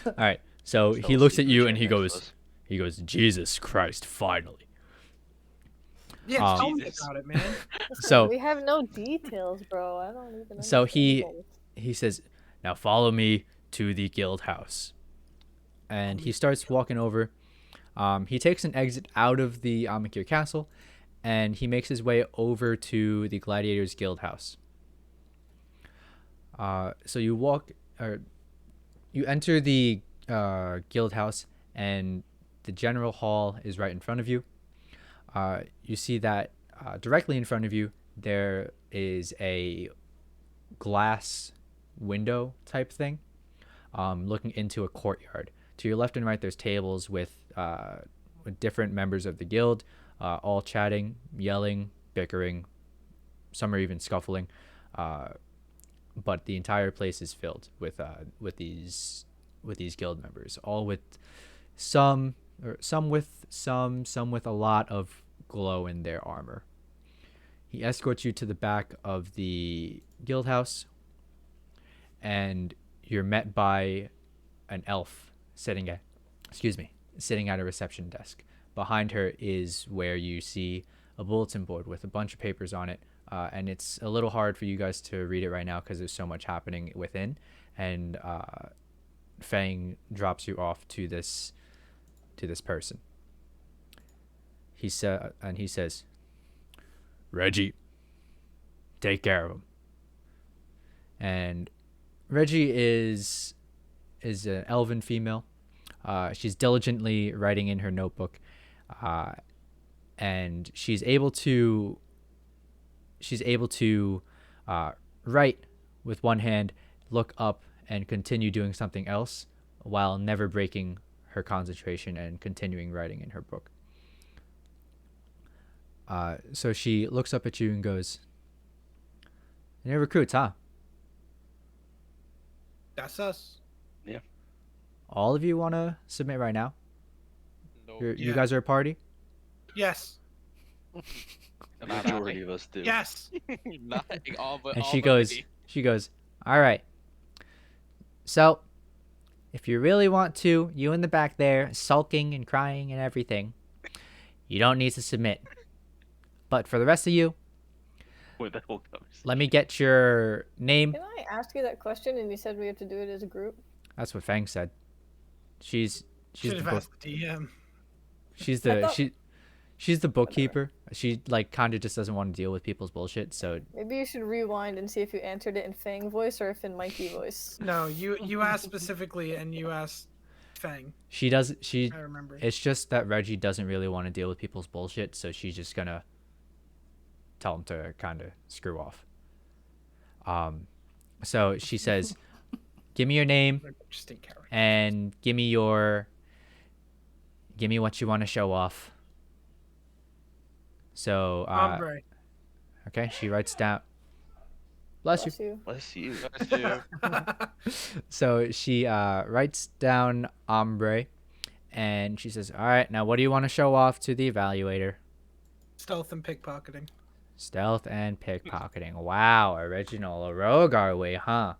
Speaker 1: all right. So he
Speaker 2: So
Speaker 1: looks at
Speaker 2: secret
Speaker 1: you
Speaker 2: check
Speaker 1: and he
Speaker 2: next to
Speaker 1: goes,
Speaker 2: us.
Speaker 1: Jesus Christ, finally.
Speaker 3: Yeah, tell me
Speaker 5: Jesus.
Speaker 3: about it, man.
Speaker 1: So
Speaker 4: We have no details, bro. I don't even.
Speaker 1: So he-
Speaker 4: understand
Speaker 1: he says, now follow me to the guild house. And he starts walking over. He takes an exit out of the Amakir castle, and he makes his way over to the Gladiators Guild house. So you enter the guild house, and the general hall is right in front of you. You see that directly in front of you there is a glass window type thing, looking into a courtyard. To your left and right, there's tables with different members of the guild, all chatting, yelling, bickering. Some are even scuffling. But the entire place is filled with these guild members, all with some with a lot of glow in their armor. He escorts you to the back of the guild house, and you're met by an elf sitting at a reception desk. Behind her is where you see a bulletin board with a bunch of papers on it, and it's a little hard for you guys to read it right now because there's so much happening within. And Fang drops you off to this person. He says, "Reggie, take care of him." And Reggie is an elven female. She's diligently writing in her notebook, and she's able to write with one hand, look up, and continue doing something else while never breaking her concentration and continuing writing in her book. So she looks up at you and goes, "You're recruits, huh?
Speaker 3: That's us.
Speaker 2: Yeah.
Speaker 1: All of you want to submit right now?
Speaker 5: No.
Speaker 1: You
Speaker 3: Yeah.
Speaker 1: guys are a party?"
Speaker 3: Yes.
Speaker 2: The majority of us do.
Speaker 3: Yes.
Speaker 5: Not all but
Speaker 1: And
Speaker 5: all
Speaker 1: she
Speaker 5: but
Speaker 1: goes, "All right. So, if you really want to, you in the back there, sulking and crying and everything, you don't need to submit. But for the rest of you,
Speaker 2: With the whole conversation.
Speaker 1: let me get your name."
Speaker 4: Can I ask you that question? And you said we have to do it as a group.
Speaker 1: That's what Fang said. She's
Speaker 3: Should
Speaker 1: the
Speaker 3: have
Speaker 1: book,
Speaker 3: asked the DM.
Speaker 1: she's
Speaker 4: I
Speaker 1: the
Speaker 4: thought-
Speaker 1: she's the bookkeeper. She like kind of just doesn't want to deal with people's bullshit. So
Speaker 4: Maybe you should rewind and see if you answered it in Fang voice or if in Mikey voice.
Speaker 3: No, you asked specifically, and you asked Fang.
Speaker 1: she
Speaker 3: I remember.
Speaker 1: it's just that Reggie doesn't really want to deal with people's bullshit, so she's just gonna tell him to kind of screw off. So she says, "Give me your name
Speaker 3: Interesting character.
Speaker 1: and give me what you want to show off." So
Speaker 3: Ombre.
Speaker 1: okay, she writes down. Bless you.
Speaker 4: Bless you.
Speaker 2: Bless you.
Speaker 5: That's you.
Speaker 1: So she writes down ombre, and she says, "All right, now what do you want to show off to the evaluator?"
Speaker 3: Stealth and pickpocketing.
Speaker 1: Stealth and pickpocketing. Wow, original. A rogue are we, huh?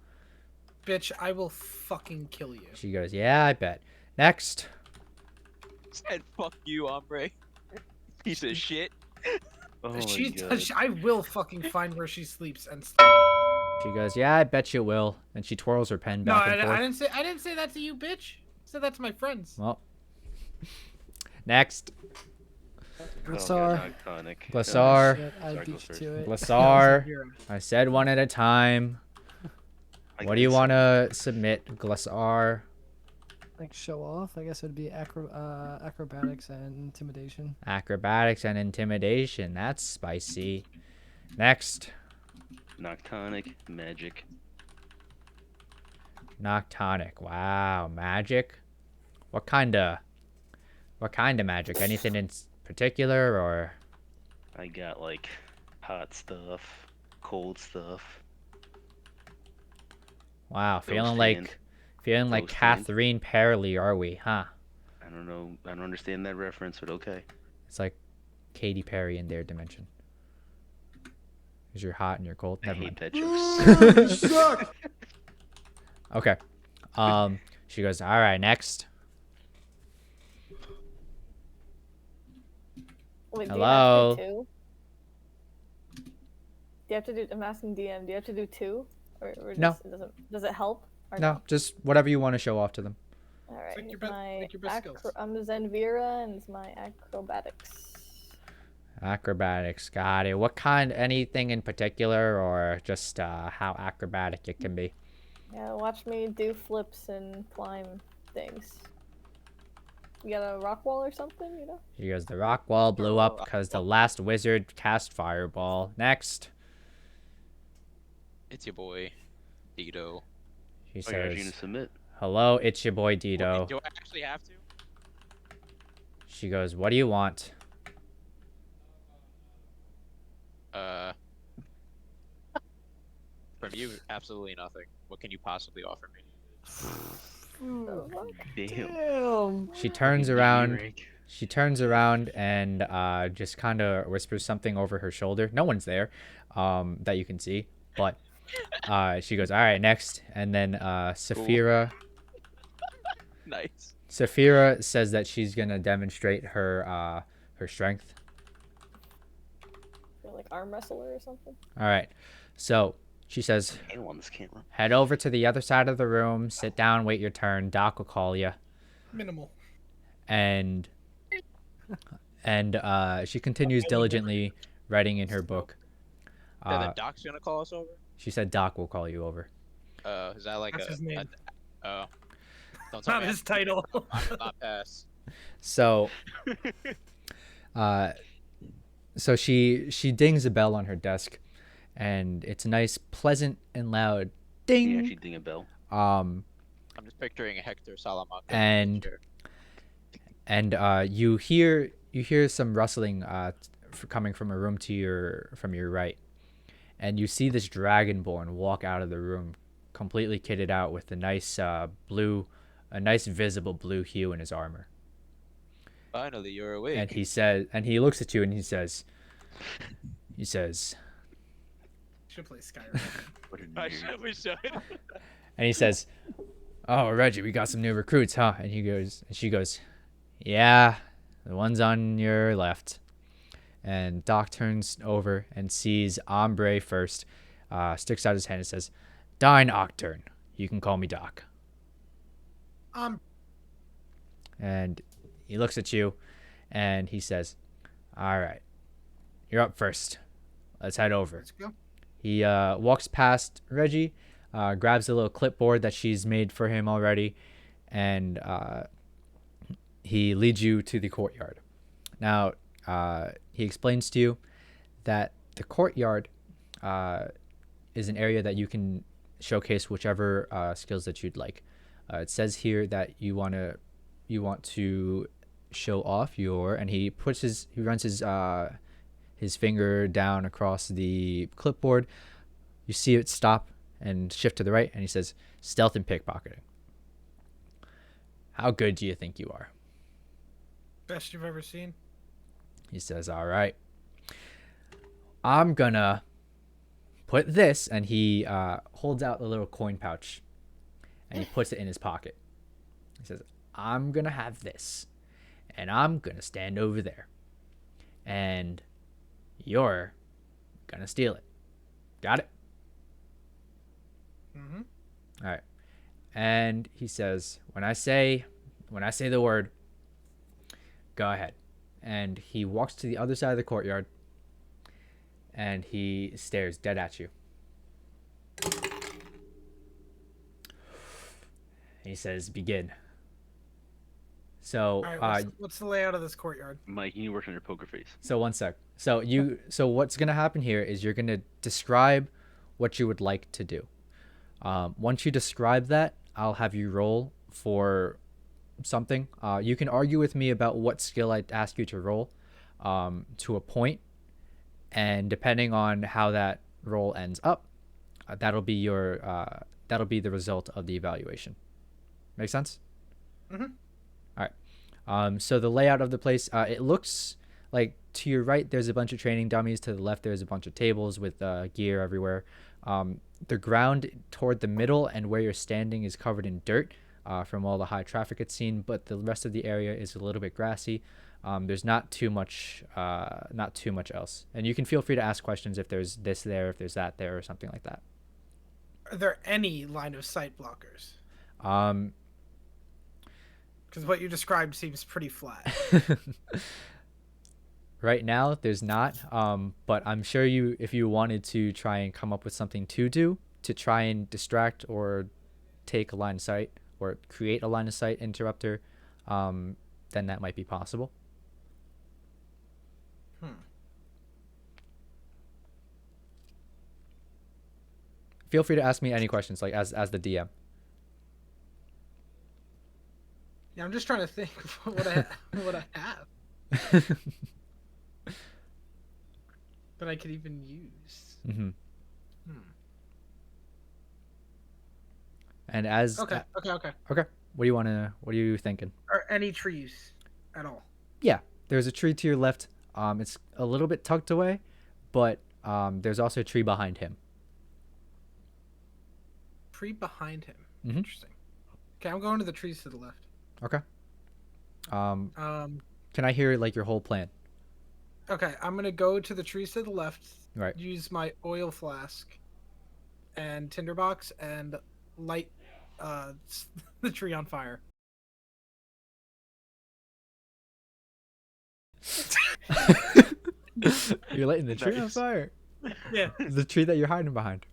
Speaker 3: Bitch, I will fucking kill you.
Speaker 1: She goes, "Yeah, I bet." Next.
Speaker 5: Said fuck you, hombre. Piece of shit.
Speaker 2: Oh my
Speaker 3: She
Speaker 2: God.
Speaker 3: I will fucking find where she sleeps and.
Speaker 1: She goes, "Yeah, I bet you will." And she twirls her pen
Speaker 3: No,
Speaker 1: back and forth.
Speaker 3: I didn't say that to you, bitch. I said that to my friends.
Speaker 1: Well, next.
Speaker 6: Glascor.
Speaker 2: Iconic.
Speaker 1: Glascor.
Speaker 6: Shit, I
Speaker 2: Sorry,
Speaker 6: beat
Speaker 2: go
Speaker 6: you
Speaker 2: first.
Speaker 6: to it.
Speaker 1: Glassar.
Speaker 3: Hero.
Speaker 1: I said one at a time. What do you want to submit, Glassar?
Speaker 6: Like show off, I guess it would be acrobatics and intimidation.
Speaker 1: Acrobatics and intimidation. That's spicy. Next.
Speaker 2: Noctonic magic.
Speaker 1: Noctonic. Wow, magic. What kind of magic? Anything in particular, or
Speaker 2: I got like hot stuff, cold stuff.
Speaker 1: wow, feeling
Speaker 2: Ghost
Speaker 1: like
Speaker 2: hand. Ghost hand.
Speaker 1: Catherine Perley, are we? Huh?
Speaker 2: I don't know. I don't understand that reference, but okay.
Speaker 1: It's like Katy Perry in their dimension. Because you're hot and you're cold.
Speaker 2: I
Speaker 1: Never
Speaker 2: hate
Speaker 1: mind.
Speaker 2: that joke.
Speaker 1: Okay. She goes, "All right, next."
Speaker 4: Wait,
Speaker 1: Hello?
Speaker 4: Do you have to do two? Do you have to do? I'm asking DM. Do you have to do two, or
Speaker 1: No.
Speaker 4: just, does it help? Or
Speaker 1: No, just whatever you want to show off to them.
Speaker 4: All right.
Speaker 3: Like your
Speaker 4: here's
Speaker 3: best-
Speaker 4: my
Speaker 3: like your best skills.
Speaker 4: I'm Zenvira, and it's my acrobatics.
Speaker 1: Acrobatics, got it. What kind? Anything in particular, or just how acrobatic it can be?
Speaker 4: Yeah, watch me do flips and climb things. You got a rock wall or something, you know?
Speaker 1: She goes, the rock wall blew up
Speaker 5: Rock
Speaker 1: because the
Speaker 5: wall.
Speaker 1: last wizard cast fireball. Next,
Speaker 5: It's your boy, Dito.
Speaker 1: she
Speaker 2: Oh, you're actually gonna
Speaker 1: says,
Speaker 2: submit.
Speaker 1: hello, it's your boy
Speaker 5: Wait,
Speaker 1: Dito.
Speaker 5: do I actually have to?
Speaker 1: She goes, what do you want?
Speaker 5: Uh, from you, absolutely nothing. What can you possibly offer me?
Speaker 2: Damn.
Speaker 6: Damn.
Speaker 1: She turns
Speaker 2: Fucking
Speaker 1: around.
Speaker 2: G-rank.
Speaker 1: She turns around and just kind of whispers something over her shoulder. No one's there that you can see, but she goes, all right, next. And then
Speaker 5: Nice.
Speaker 1: Saphira says that she's going to demonstrate her strength.
Speaker 4: You're like arm wrestler or something.
Speaker 1: All right. So she says,
Speaker 2: Handle on this camera.
Speaker 1: head over to the other side of the room, sit down, wait your turn. Doc will call you.
Speaker 3: Minimal.
Speaker 1: And she continues diligently writing in her book.
Speaker 5: Yeah, the doc's gonna call us over.
Speaker 1: She said Doc will call you over.
Speaker 5: Is that like
Speaker 3: That's his name.
Speaker 5: Oh, don't tell
Speaker 3: Not
Speaker 5: me
Speaker 3: his title.
Speaker 5: I will not pass.
Speaker 1: So so she dings a bell on her desk, and it's a nice, pleasant and loud
Speaker 2: Can you actually
Speaker 1: ding.
Speaker 2: ding a bell?
Speaker 5: I'm just picturing Hector Salamanca.
Speaker 1: And you hear some rustling coming from a room from your right, and you see this dragonborn walk out of the room, completely kitted out with a nice visible blue hue in his armor.
Speaker 5: Finally, you're awake.
Speaker 1: And he looks at you and he says,
Speaker 3: Should play Skyrim.
Speaker 2: What a
Speaker 5: I
Speaker 2: nerd.
Speaker 5: should, we should.
Speaker 1: and he says, "Oh, Reggie, we got some new recruits, huh?" And she goes, "Yeah, the ones on your left." And Doc turns over and sees Ombre first, sticks out his hand and says, "Dine Octurne. You can call me Doc." And he looks at you and he says, "All right, you're up first. Let's head over."
Speaker 3: Let's go.
Speaker 1: He walks past Reggie, grabs a little clipboard that she's made for him already, and he leads you to the courtyard. Now, he explains to you that the courtyard is an area that you can showcase whichever skills that you'd like. It says here that you want to show off and he runs his finger down across the clipboard. You see it stop and shift to the right, and he says, "Stealth and pickpocketing. How good do you think you are?"
Speaker 3: Best you've ever seen.
Speaker 1: He says, "All right. I'm gonna put this," and he holds out a little coin pouch, and he puts it in his pocket. He says, "I'm gonna have this, and I'm gonna stand over there, and you're gonna steal it. Got it?"
Speaker 3: Mm-hmm.
Speaker 1: All right. And he says, when I say the word, go ahead. And he walks to the other side of the courtyard, and he stares dead at you. He says, "Begin." So,
Speaker 3: All right. What's the layout of this courtyard?
Speaker 2: Mike, you need to work on your poker face.
Speaker 1: so 1 sec. So what's gonna happen here is you're gonna describe what you would like to do. Once you describe that, I'll have you roll for something. You can argue with me about what skill I'd ask you to roll to a point, and depending on how that roll ends up, that'll be the result of the evaluation. Make sense?
Speaker 3: Mhm.
Speaker 1: All right. So the layout of the place, it looks like to your right there's a bunch of training dummies. To the left there's a bunch of tables with gear everywhere. The ground toward the middle and where you're standing is covered in dirt from all the high traffic it's seen, but the rest of the area is a little bit grassy. There's not too much else, and you can feel free to ask questions if there's this there, if there's that there, or something like that.
Speaker 3: Are there any line of sight blockers? Because what you described seems pretty flat.
Speaker 1: Right now, there's not. But I'm sure if you wanted to try and come up with something to do to try and distract or take a line of sight or create a line of sight interrupter, then that might be possible. Feel free to ask me any questions, like as the DM.
Speaker 3: Yeah, I'm just trying to think of what I have that I could even use.
Speaker 1: Mm-hmm. And as
Speaker 3: Okay.
Speaker 1: okay, what are you thinking?
Speaker 3: Are any trees at all?
Speaker 1: Yeah, there's a tree to your left. It's a little bit tucked away, but there's also a tree behind him.
Speaker 3: Tree behind him.
Speaker 1: Mhm.
Speaker 3: Interesting. Okay, I'm going to the trees to the left.
Speaker 1: Okay. Can I hear like your whole plan?
Speaker 3: Okay, I'm gonna go to the trees to the left.
Speaker 1: Right.
Speaker 3: Use my oil flask and tinderbox and light the tree on fire.
Speaker 1: You're lighting the tree on
Speaker 2: Nice.
Speaker 1: fire.
Speaker 3: Yeah,
Speaker 1: The tree that you're hiding behind.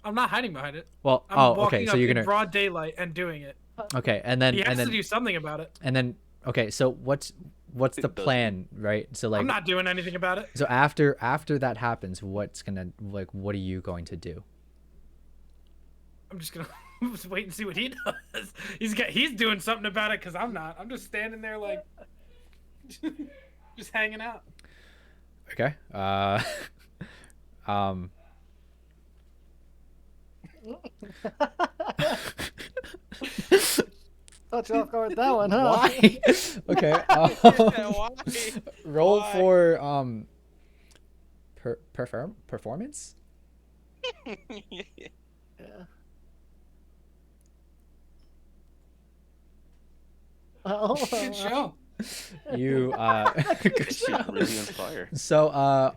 Speaker 3: I'm not hiding behind it.
Speaker 1: Well,
Speaker 3: I'm
Speaker 1: oh,
Speaker 3: walking
Speaker 1: okay. So
Speaker 3: up
Speaker 1: you're
Speaker 3: in
Speaker 1: gonna
Speaker 3: broad daylight and doing it.
Speaker 1: okay, and then
Speaker 3: He has
Speaker 1: and
Speaker 3: to
Speaker 1: then
Speaker 3: do something about it.
Speaker 1: and then okay. So what's the
Speaker 2: Doesn't.
Speaker 1: plan, right? So like
Speaker 3: I'm not doing anything about it.
Speaker 1: so after that happens, what are you going to do?
Speaker 3: I'm just gonna just wait and see what he does. He's doing something about it because I'm not. I'm just standing there like just hanging out.
Speaker 1: Okay.
Speaker 6: Thought you off guard with that one, huh?
Speaker 1: Why? Okay.
Speaker 5: Why?
Speaker 1: Roll
Speaker 5: Why?
Speaker 1: for performance.
Speaker 6: Yeah. Oh,
Speaker 3: Good show.
Speaker 1: You good
Speaker 2: She's
Speaker 1: job.
Speaker 2: really on fire.
Speaker 1: So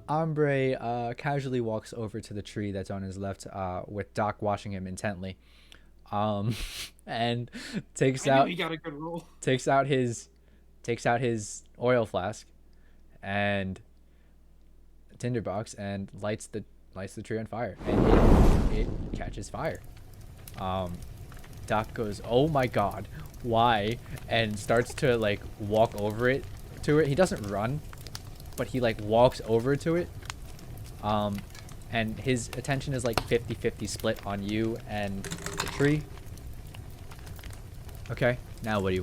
Speaker 1: Ombre casually walks over to the tree that's on his left with Doc watching him intently. And takes
Speaker 3: I knew
Speaker 1: out
Speaker 3: he got a good roll.
Speaker 1: takes out his oil flask and tinderbox and lights the tree on fire, and it catches fire. Doc goes, "Oh my god, why?" and starts to like walk over it to it. He doesn't run, but he like walks over to it. And his attention is like 50-50 split on you and the tree. Okay, now what's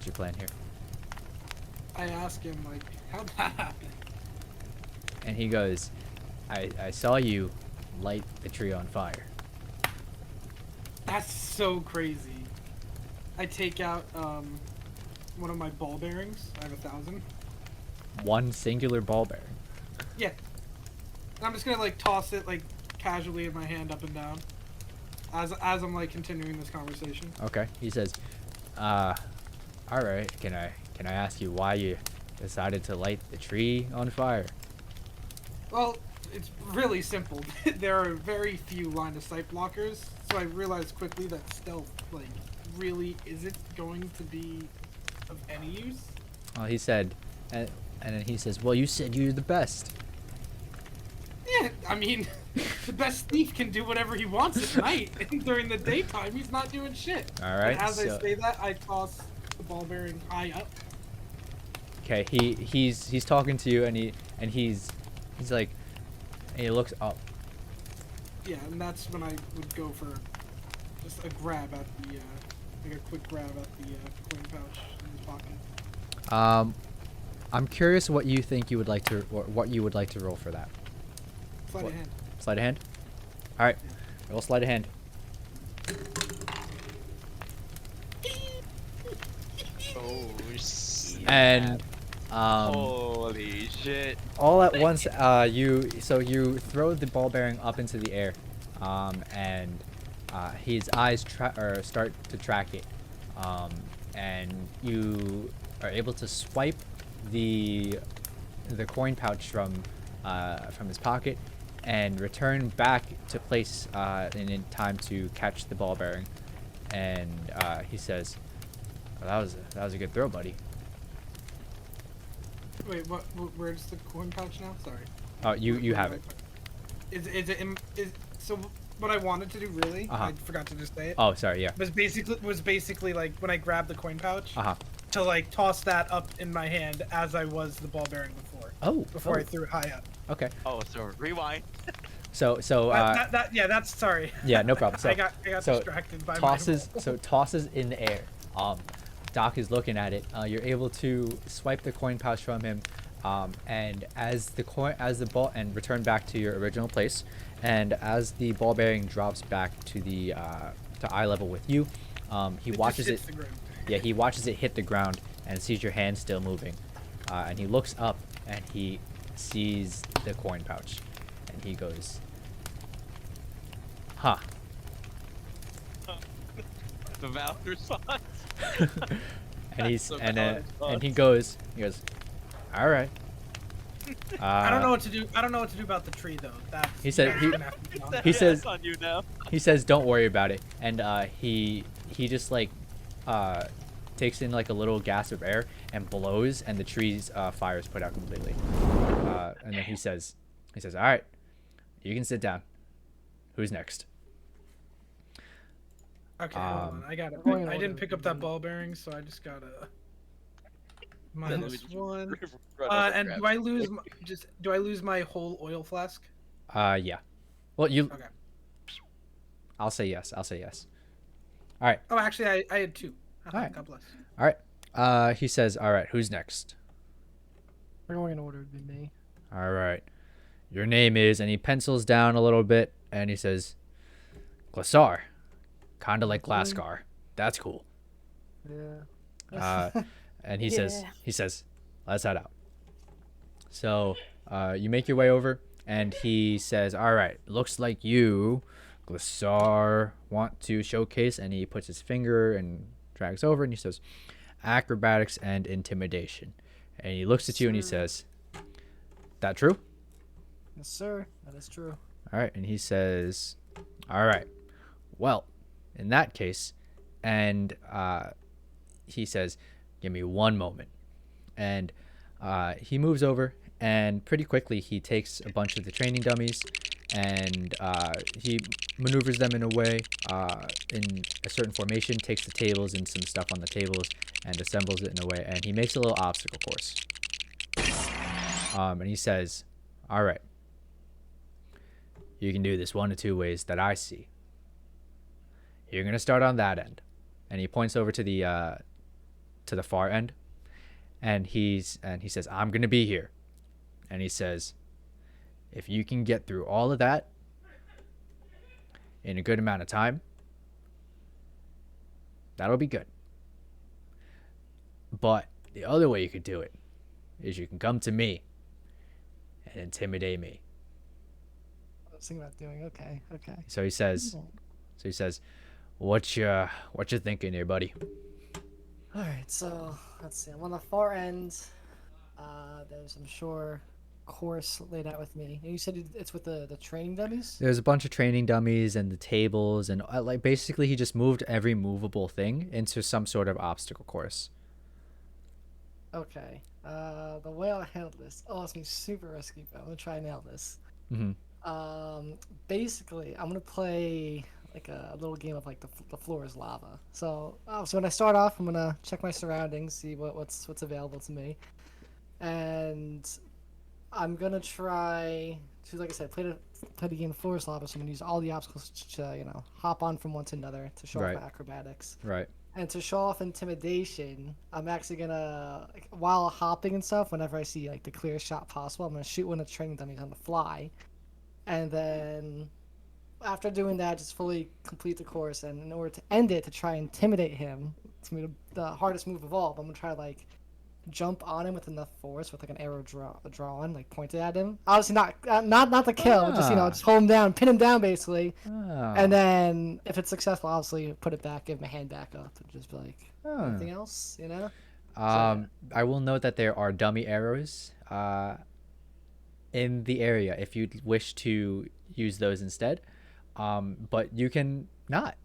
Speaker 1: your plan here?
Speaker 3: I ask him like, how'd that happen?
Speaker 1: And he goes, I saw you light the tree on fire.
Speaker 3: That's so crazy. I take out one of my ball bearings. I have 1,000.
Speaker 1: One singular ball bearing.
Speaker 3: Yeah. And I'm just gonna like toss it like casually in my hand up and down as I'm like continuing this conversation.
Speaker 1: Okay. He says, all right, can I ask you why you decided to light the tree on fire?
Speaker 3: Well, it's really simple. There are very few line of sight blockers, so I realized quickly that stealth like really isn't going to be of any use.
Speaker 1: Well, he said, and then he says, well, you said you're the best.
Speaker 3: Yeah, I mean, the best thief can do whatever he wants at night, and during the daytime, he's not doing shit.
Speaker 1: All right.
Speaker 3: And as I
Speaker 1: so-
Speaker 3: say that, I toss the ball bearing high up.
Speaker 1: Okay, he's talking to you, and he's like, and he looks up.
Speaker 3: Yeah, and that's when I would go for just a grab at the, like a quick grab at the coin pouch in his pocket.
Speaker 1: I'm curious what you think you would like to, or what you would like to roll for that.
Speaker 3: Sleight
Speaker 1: What?
Speaker 3: of hand.
Speaker 1: Sleight of hand. All right, roll sleight of hand.
Speaker 5: Oh shit.
Speaker 1: And
Speaker 5: holy shit.
Speaker 1: all at once, you throw the ball bearing up into the air, and his eyes start to track it, and you are able to swipe the coin pouch from his pocket and return back to place in time to catch the ball bearing, and he says, well, that was a good throw, buddy.
Speaker 3: Wait, what? Where's the coin pouch now? Sorry.
Speaker 1: Oh, you
Speaker 3: Where
Speaker 1: have
Speaker 3: do I
Speaker 1: it.
Speaker 3: put Is it so? What I wanted to do really,
Speaker 1: Uh-huh.
Speaker 3: I forgot to just say it.
Speaker 1: Oh, sorry. Yeah.
Speaker 3: Was basically like when I grabbed the coin pouch
Speaker 1: Uh huh.
Speaker 3: to like toss that up in my hand as I was the ball bearing before I
Speaker 1: Oh.
Speaker 3: threw it high up.
Speaker 1: Okay.
Speaker 5: Oh, so rewind.
Speaker 1: So
Speaker 3: Yeah, that's sorry.
Speaker 1: yeah, no problem. So
Speaker 3: I got so distracted by
Speaker 1: tosses
Speaker 3: my
Speaker 1: so tosses in the air. Doc is looking at it. You're able to swipe the coin pouch from him, and as the ball and return back to your original place, and as the ball bearing drops back to the to eye level with you, he watches it. Yeah, he watches it hit the ground and sees your hand still moving, and he looks up and he sees the coin pouch, and he goes, "Huh."
Speaker 5: The valid response.
Speaker 1: And he's
Speaker 5: So
Speaker 1: and
Speaker 5: valid
Speaker 1: and he
Speaker 5: response.
Speaker 1: goes, all right.
Speaker 3: I don't know what to do. I don't know what to do about the tree though. That's
Speaker 1: He said-
Speaker 3: you guys
Speaker 1: he-
Speaker 3: are gonna have to be honest.
Speaker 1: He says-
Speaker 5: It's on you now.
Speaker 1: He says, "Don't worry about it," and he just like takes in like a little gasp of air and blows, and the tree's fire is put out completely. And then he says, "All right, you can sit down. Who's next?"
Speaker 3: Okay, hold on. I got it.
Speaker 6: We're going in
Speaker 3: I
Speaker 6: order
Speaker 3: didn't pick up that
Speaker 6: again.
Speaker 3: ball bearing, so I just gotta
Speaker 5: Then let me
Speaker 3: minus
Speaker 5: just
Speaker 3: one.
Speaker 5: run over
Speaker 3: And
Speaker 5: grab
Speaker 3: do I lose do I lose my whole oil flask?
Speaker 1: Yeah. Well, you.
Speaker 3: Okay.
Speaker 1: I'll say yes. All right.
Speaker 3: Oh, actually, I had two.
Speaker 1: Alright.
Speaker 3: God bless.
Speaker 1: All right. He says, "All right, who's next?"
Speaker 6: We're going in order. It'd be me.
Speaker 1: All right. Your name is, and he pencils down a little bit, and he says, "Glascor. Kinda like Glascor. That's cool."
Speaker 6: Yeah.
Speaker 1: And he
Speaker 4: Yeah.
Speaker 1: says, "Let's head out." So you make your way over, and he says, "All right, looks like you, Glascor, want to showcase," and he puts his finger and drags over, and he says, "Acrobatics and intimidation." And he looks at you and he
Speaker 6: Sir.
Speaker 1: says, "That true?"
Speaker 6: Yes, sir. That is true.
Speaker 1: All right, and he says, "All right, well, in that case," and he says, "Give me one moment," and he moves over, and pretty quickly he takes a bunch of the training dummies, and he maneuvers them in a way, in a certain formation, takes the tables and some stuff on the tables, and assembles it in a way, and he makes a little obstacle course. And he says, "All right. You can do this one of two ways that I see. You're gonna start on that end," and he points over to the far end, and he says, "I'm gonna be here," and he says, "If you can get through all of that in a good amount of time, that'll be good. But the other way you could do it is you can come to me and intimidate me."
Speaker 6: I was thinking about doing. Okay.
Speaker 1: So he says, "What you thinking here, buddy?"
Speaker 6: All right. So let's see. I'm on the far end. There's, I'm sure, course laid out with me. And you said it's with the training dummies.
Speaker 1: There's a bunch of training dummies and the tables, and like basically he just moved every movable thing into some sort of obstacle course.
Speaker 6: Okay. The way I handle this. Oh, it's gonna be super risky, but I'm gonna try and nail this.
Speaker 1: Mhm.
Speaker 6: Basically, I'm gonna play like a little game of like the floor is lava. So when I start off, I'm gonna check my surroundings, see what's available to me, and I'm gonna try to, like I said, play the game of floor is lava. So I'm gonna use all the obstacles to hop on from one to another to show
Speaker 1: Right.
Speaker 6: off my acrobatics.
Speaker 1: Right.
Speaker 6: And to show off intimidation, I'm actually gonna, like, while hopping and stuff, whenever I see like the clearest shot possible, I'm gonna shoot one of the training dummies on the fly, and then after doing that, just fully complete the course. And in order to end it, to try and intimidate him, it's gonna be the hardest move of all. But I'm gonna try to like jump on him with enough force, with like an arrow drawn, like pointed at him. Obviously not to kill, but just just hold him down, pin him down basically.
Speaker 1: Oh.
Speaker 6: And then if it's successful, obviously put it back, give my hand back up, and just be like,
Speaker 1: Oh.
Speaker 6: anything else,
Speaker 1: I will note that there are dummy arrows in the area if you'd wish to use those instead. But you can not.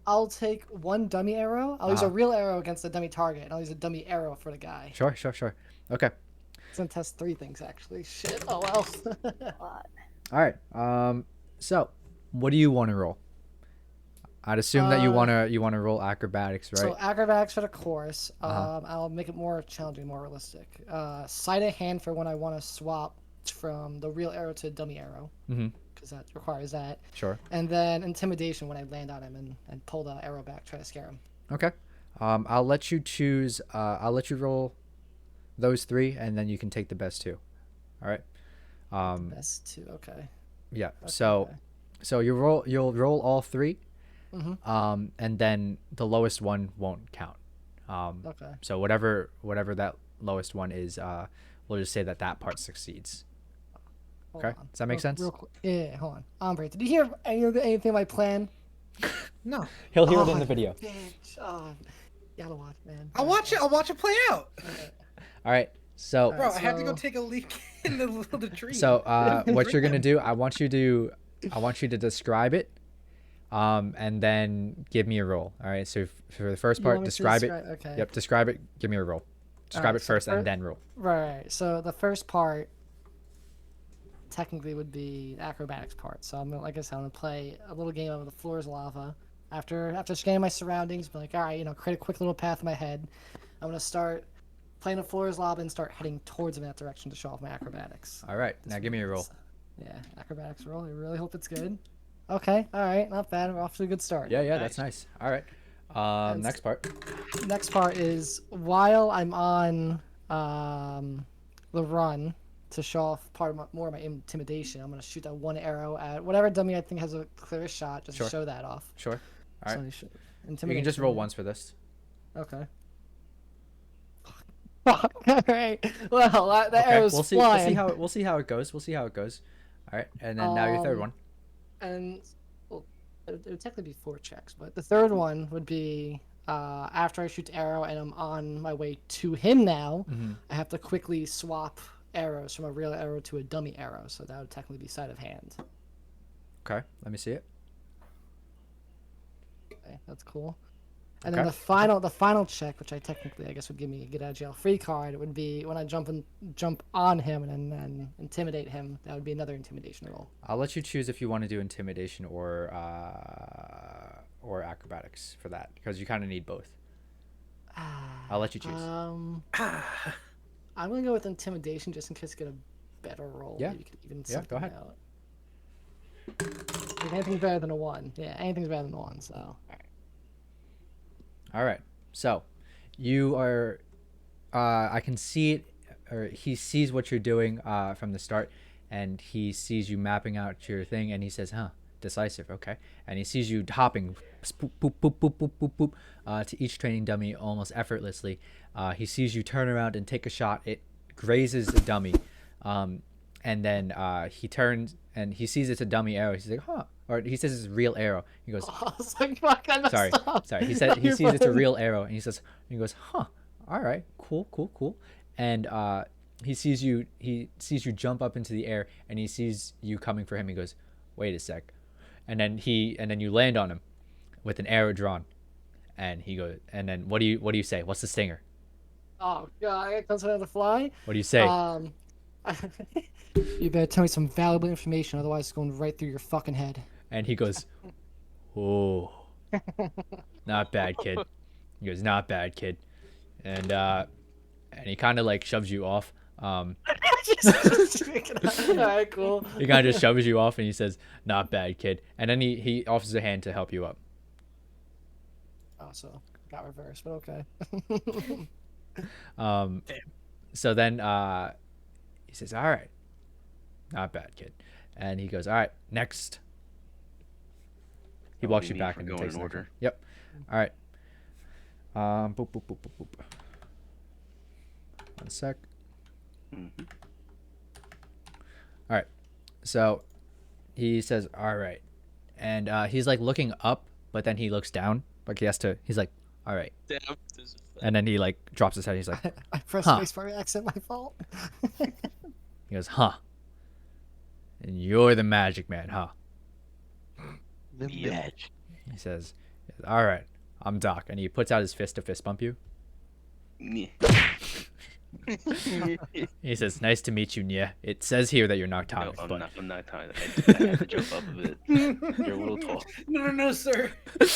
Speaker 6: I'll take one dummy arrow. I'll use a
Speaker 1: Uh-huh.
Speaker 6: real arrow against a dummy target, and I'll use a dummy arrow for the guy.
Speaker 1: Sure. Okay.
Speaker 6: It's gonna test 3 things actually. Shit. Oh well.
Speaker 4: Lot.
Speaker 1: All right. So what do you want to roll? I'd assume that you wanna roll acrobatics, right?
Speaker 6: So acrobatics for the course.
Speaker 1: Uh-huh.
Speaker 6: I'll make it more challenging, more realistic. Sleight of hand for when I want to swap from the real arrow to dummy arrow,
Speaker 1: Mm-hmm.
Speaker 6: because that requires that.
Speaker 1: Sure.
Speaker 6: And then intimidation when I land on him and pull the arrow back, try to scare him.
Speaker 1: Okay. I'll let you choose. I'll let you roll those 3, and then you can take the best 2. All right.
Speaker 6: That's 2. Okay.
Speaker 1: Yeah.
Speaker 6: Okay,
Speaker 1: So,
Speaker 6: okay.
Speaker 1: so you'll roll all 3.
Speaker 6: Mhm.
Speaker 1: And then the lowest one won't count.
Speaker 6: Okay.
Speaker 1: So whatever that lowest one is, we'll just say that part succeeds.
Speaker 6: Hold
Speaker 1: Okay.
Speaker 6: on.
Speaker 1: Does that make sense?
Speaker 6: Real quick. Yeah. Hold on. Ombre, did you hear anything of my plan?
Speaker 3: No.
Speaker 1: He'll
Speaker 6: hear it in the
Speaker 1: video.
Speaker 6: Bitch. Oh, you gotta watch, man.
Speaker 3: I'll watch it. I'll watch it play out.
Speaker 1: All right. So,
Speaker 3: Bro, I had to go
Speaker 6: so-
Speaker 3: take a leak in the tree.
Speaker 1: what you're gonna do? I want you to describe it, and then give me a roll. All right. So for the first
Speaker 6: You
Speaker 1: part,
Speaker 6: want me to
Speaker 1: describe it.
Speaker 6: Okay.
Speaker 1: Yep. Describe it. Give me a roll. Describe
Speaker 6: Alright,
Speaker 1: it
Speaker 6: so
Speaker 1: first, and then roll.
Speaker 6: Right. So the first part technically would be the acrobatics part. So I'm gonna, like I said, I'm gonna play a little game of the floor is lava. After scanning my surroundings, be like, all right, create a quick little path in my head. I'm gonna start playing the floor is lava and start heading towards him in that direction to show off my acrobatics.
Speaker 1: All right. Now give me a roll.
Speaker 6: Yeah, acrobatics roll. I really hope it's good. Okay, all right, not bad. We're off to a good start.
Speaker 1: Yeah. That's nice. All right.
Speaker 6: And
Speaker 1: Next part.
Speaker 6: Next part is while I'm on the run to show off more of my intimidation, I'm gonna shoot that one arrow at whatever dummy I think has a clearest shot, just
Speaker 1: Sure.
Speaker 6: to show that off.
Speaker 1: Sure. All right.
Speaker 6: So
Speaker 1: You can just roll once for this.
Speaker 6: Okay. Fuck. All right. Well, the
Speaker 1: Okay.
Speaker 6: arrow's
Speaker 1: We'll
Speaker 6: flying.
Speaker 1: see how it goes. All right. And then now your third one.
Speaker 6: And well, it would technically be 4 checks, but the third one would be after I shoot the arrow and I'm on my way to him now.
Speaker 1: Mm-hmm.
Speaker 6: I have to quickly swap arrows from a real arrow to a dummy arrow, so that would technically be sleight of hand.
Speaker 1: Okay. Let me see it.
Speaker 6: Okay, that's cool. And
Speaker 1: Okay.
Speaker 6: then the final check, which I guess would give me a get out of jail free card, would be when I jump on him and then intimidate him. That would be another intimidation roll.
Speaker 1: I'll let you choose if you want to do intimidation or acrobatics for that, because you kind of need both. I'll let you choose.
Speaker 6: I'm gonna go with intimidation just in case I get a better roll.
Speaker 1: Yeah.
Speaker 6: Maybe you could even
Speaker 1: Yeah, go ahead.
Speaker 6: out. If anything's better than a 1. Yeah, anything's better than a 1. So.
Speaker 1: All right. So, you are. I can see it, or he sees what you're doing from the start, and he sees you mapping out your thing, and he says, "Huh, decisive, okay." And he sees you hopping, boop, boop, boop, boop, boop, boop, boop, to each training dummy almost effortlessly. He sees you turn around and take a shot. It grazes the dummy, and then he turns and he sees it's a dummy arrow. He's like, "Huh." Or he says it's a real arrow. He goes,
Speaker 6: I was like, fuck, I messed up.
Speaker 1: Sorry. He said he sees it's a real arrow, and he goes, "Huh, all right, cool." And he sees you jump up into the air, and he sees you coming for him. He goes, "Wait a sec," and then you land on him with an arrow drawn, and he goes, and then what do you say? What's the stinger?
Speaker 6: Oh god, I got something to fly.
Speaker 1: What do you say?
Speaker 6: You better tell me some valuable information, otherwise it's going right through your fucking head.
Speaker 1: And he goes, "Oh, not bad, kid." He goes, "Not bad, kid," and he kind of like shoves you off.
Speaker 6: Alright, cool.
Speaker 1: He kind of just shoves you off, and he says, "Not bad, kid," and then he offers a hand to help you up.
Speaker 6: Oh, so got reversed, but okay.
Speaker 1: So then he says, "All right, not bad, kid," and he goes, "All right, next." He walks you back and
Speaker 2: going
Speaker 1: takes
Speaker 2: in
Speaker 1: the next
Speaker 2: order.
Speaker 1: one. Yep. All right. Boop, boop, boop, boop, boop. 1 sec.
Speaker 2: Mm-hmm.
Speaker 1: All right. So he says, "All right," and he's like looking up, but then he looks down, like he's like, "All right,"
Speaker 5: Damn, this is
Speaker 1: and then he like drops his head. He's like,
Speaker 6: I pressed
Speaker 1: Huh.
Speaker 6: space for accent, my fault.
Speaker 1: he goes, "Huh? And you're the magic man, huh?"
Speaker 2: The
Speaker 5: Yep.
Speaker 2: match.
Speaker 1: He says, "All right, I'm Doc," and he puts out his fist to fist bump you.
Speaker 2: Yeah.
Speaker 1: He says, "Nice to meet you, Nya. It says here that you're
Speaker 2: No,
Speaker 1: noctonic,
Speaker 2: I'm
Speaker 1: but
Speaker 2: not. I'm not tired. I had to jump up a bit. You're a little tall.
Speaker 3: No, sir.
Speaker 1: all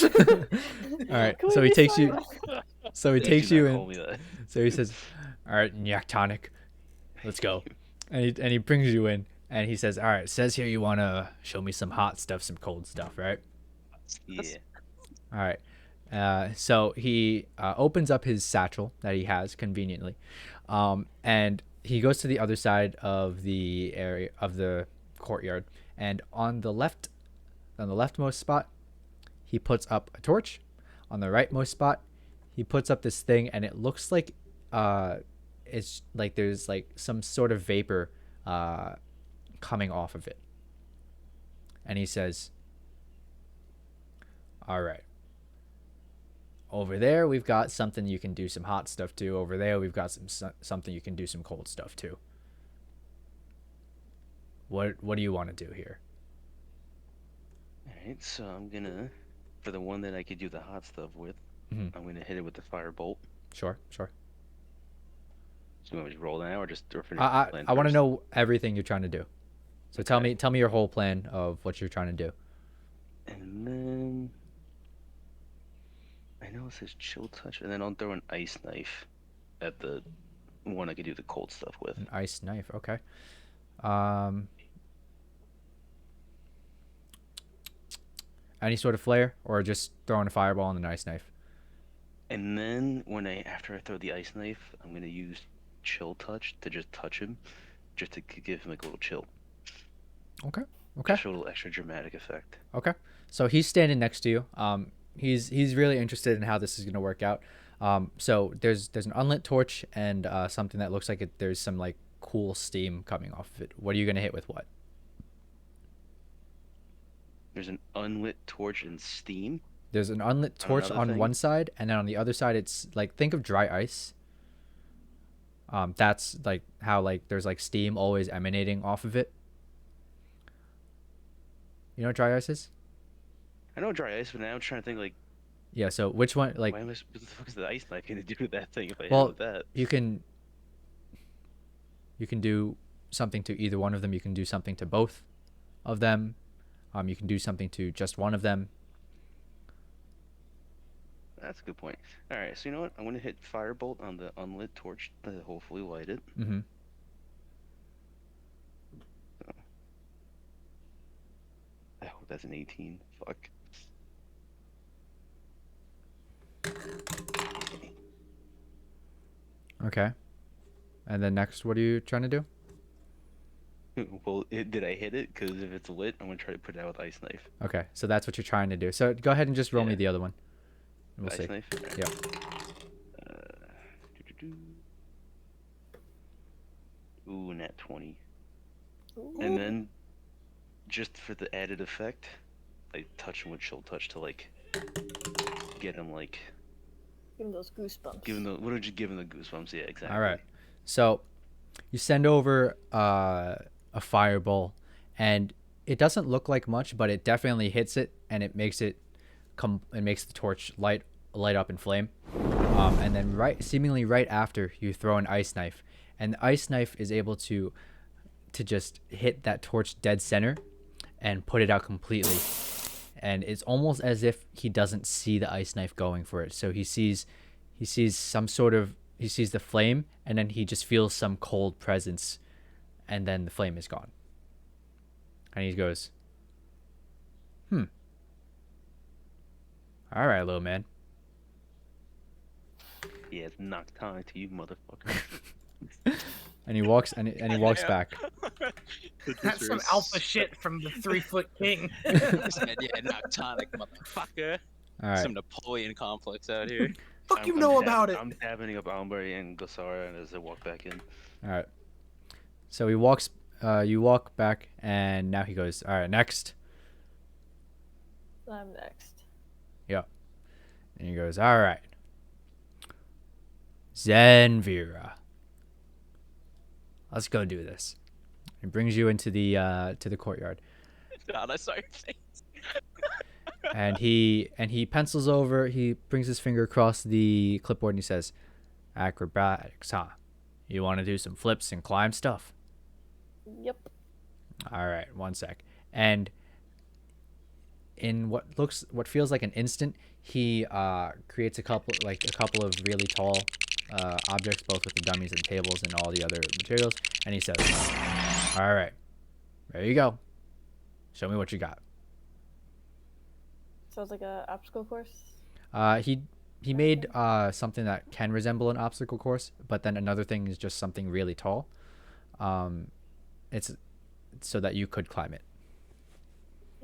Speaker 1: right."
Speaker 4: Can
Speaker 1: So
Speaker 4: we
Speaker 1: he
Speaker 4: be
Speaker 1: takes you.
Speaker 4: silent?
Speaker 1: So he
Speaker 2: Please
Speaker 1: takes
Speaker 2: do
Speaker 1: you
Speaker 2: not
Speaker 1: in.
Speaker 2: call me that.
Speaker 1: So he says, "All right, Nyactonic, let's go." And he brings you in, and he says, "All right, it says here you want to show me some hot stuff, some cold stuff, right?"
Speaker 2: Yeah.
Speaker 1: All right. So he opens up his satchel that he has conveniently, and he goes to the other side of the area of the courtyard, and on the leftmost spot, he puts up a torch. On the rightmost spot, he puts up this thing, and it looks like it's like there's like some sort of vapor coming off of it. And he says, "All right. Over there, we've got something you can do some hot stuff to. Over there, we've got something you can do some cold stuff to. What do you want to do here?"
Speaker 2: Alright, so I'm gonna, for the one that I could do the hot stuff with,
Speaker 1: Mhm.
Speaker 2: I'm gonna hit it with the firebolt.
Speaker 1: Sure.
Speaker 2: So you want me to roll now or finish the
Speaker 1: I
Speaker 2: plan
Speaker 1: I want to
Speaker 2: first?
Speaker 1: know everything you're trying to do. So tell
Speaker 2: Okay.
Speaker 1: me your whole plan of what you're trying to do.
Speaker 2: And then I know it says chill touch, and then I'll throw an ice knife at the one I could do the cold stuff with.
Speaker 1: An ice knife. Okay. Um. Any sort of flare, or just throwing a fireball and an ice knife?
Speaker 2: And then after I throw the ice knife, I'm gonna use chill touch to just touch him, just to give him like a little chill.
Speaker 1: Okay. Okay.
Speaker 2: Just a little extra dramatic effect.
Speaker 1: Okay. So he's standing next to you. He's really interested in how this is gonna work out. So there's an unlit torch and something that looks like there's some like cool steam coming off of it. What are you gonna hit with what?
Speaker 2: There's an unlit torch and steam.
Speaker 1: There's an unlit torch
Speaker 2: another
Speaker 1: on
Speaker 2: thing?
Speaker 1: one side, and then on the other side, it's like think of dry ice. That's like how like there's like steam always emanating off of it. You know what dry ice is?
Speaker 2: I know dry ice, but now I'm trying to think like,
Speaker 1: Yeah. So which one? Like,
Speaker 2: what the fuck is the ice knife gonna do with that thing if I hit it
Speaker 1: well,
Speaker 2: with that?
Speaker 1: you can do something to either one of them. You can do something to both of them. You can do something to just one of them.
Speaker 2: That's a good point. All right, so you know what? I'm gonna hit firebolt on the unlit torch to hopefully light it.
Speaker 1: Mm-hmm.
Speaker 2: I hope that's an 18. Fuck.
Speaker 1: Okay. And then next, what are you trying to do?
Speaker 2: Well, did I hit it? Because if it's lit, I'm gonna try to put it out with ice knife.
Speaker 1: Okay, so that's what you're trying to do. So go ahead and just roll me
Speaker 2: Yeah.
Speaker 1: the other one. And we'll
Speaker 2: Ice
Speaker 1: see.
Speaker 2: knife.
Speaker 1: Yeah.
Speaker 2: Doo-doo-doo. Ooh, nat 20.
Speaker 4: Ooh.
Speaker 2: And then, just for the added effect, I touch him with chill touch to like get him like
Speaker 4: Give him those goosebumps.
Speaker 2: what did you give him the goosebumps? Yeah, exactly.
Speaker 1: All right. So you send over a fireball, and it doesn't look like much, but it definitely hits it, and it makes it it makes the torch light up in flame. And then seemingly right after, you throw an ice knife, and the ice knife is able to just hit that torch dead center and put it out completely. And it's almost as if he doesn't see the ice knife going for it. So he sees some sort of, he sees the flame, and then he just feels some cold presence, and then the flame is gone. And he goes, all right, little man.
Speaker 2: Yeah, it's noctonic to you, motherfucker.
Speaker 1: And he walks and he walks back.
Speaker 3: That's some alpha shit from the 3-foot king.
Speaker 5: Said, yeah, noctonic motherfucker.
Speaker 1: All right.
Speaker 5: Some Napoleon complex out here.
Speaker 3: Fuck you know about it.
Speaker 2: I'm dabbing up Albury and Glascor as I walk back in.
Speaker 1: All right. So he walks. You walk back, and now he goes, all right, next.
Speaker 4: I'm next.
Speaker 1: Yeah. And he goes, all right. Zenvira. Let's go do this. He brings you into the courtyard.
Speaker 5: God, I saw your face.
Speaker 1: And he pencils over, he brings his finger across the clipboard, and he says, acrobatics, huh? You want to do some flips and climb stuff?
Speaker 4: Yep.
Speaker 1: All right, one sec. And in what feels like an instant, he creates a couple of really tall objects, both with the dummies and tables and all the other materials. And he says, "All right, there you go. Show me what you got."
Speaker 4: So it's like a obstacle course.
Speaker 1: He made something that can resemble an obstacle course, but then another thing is just something really tall. It's so that you could climb it.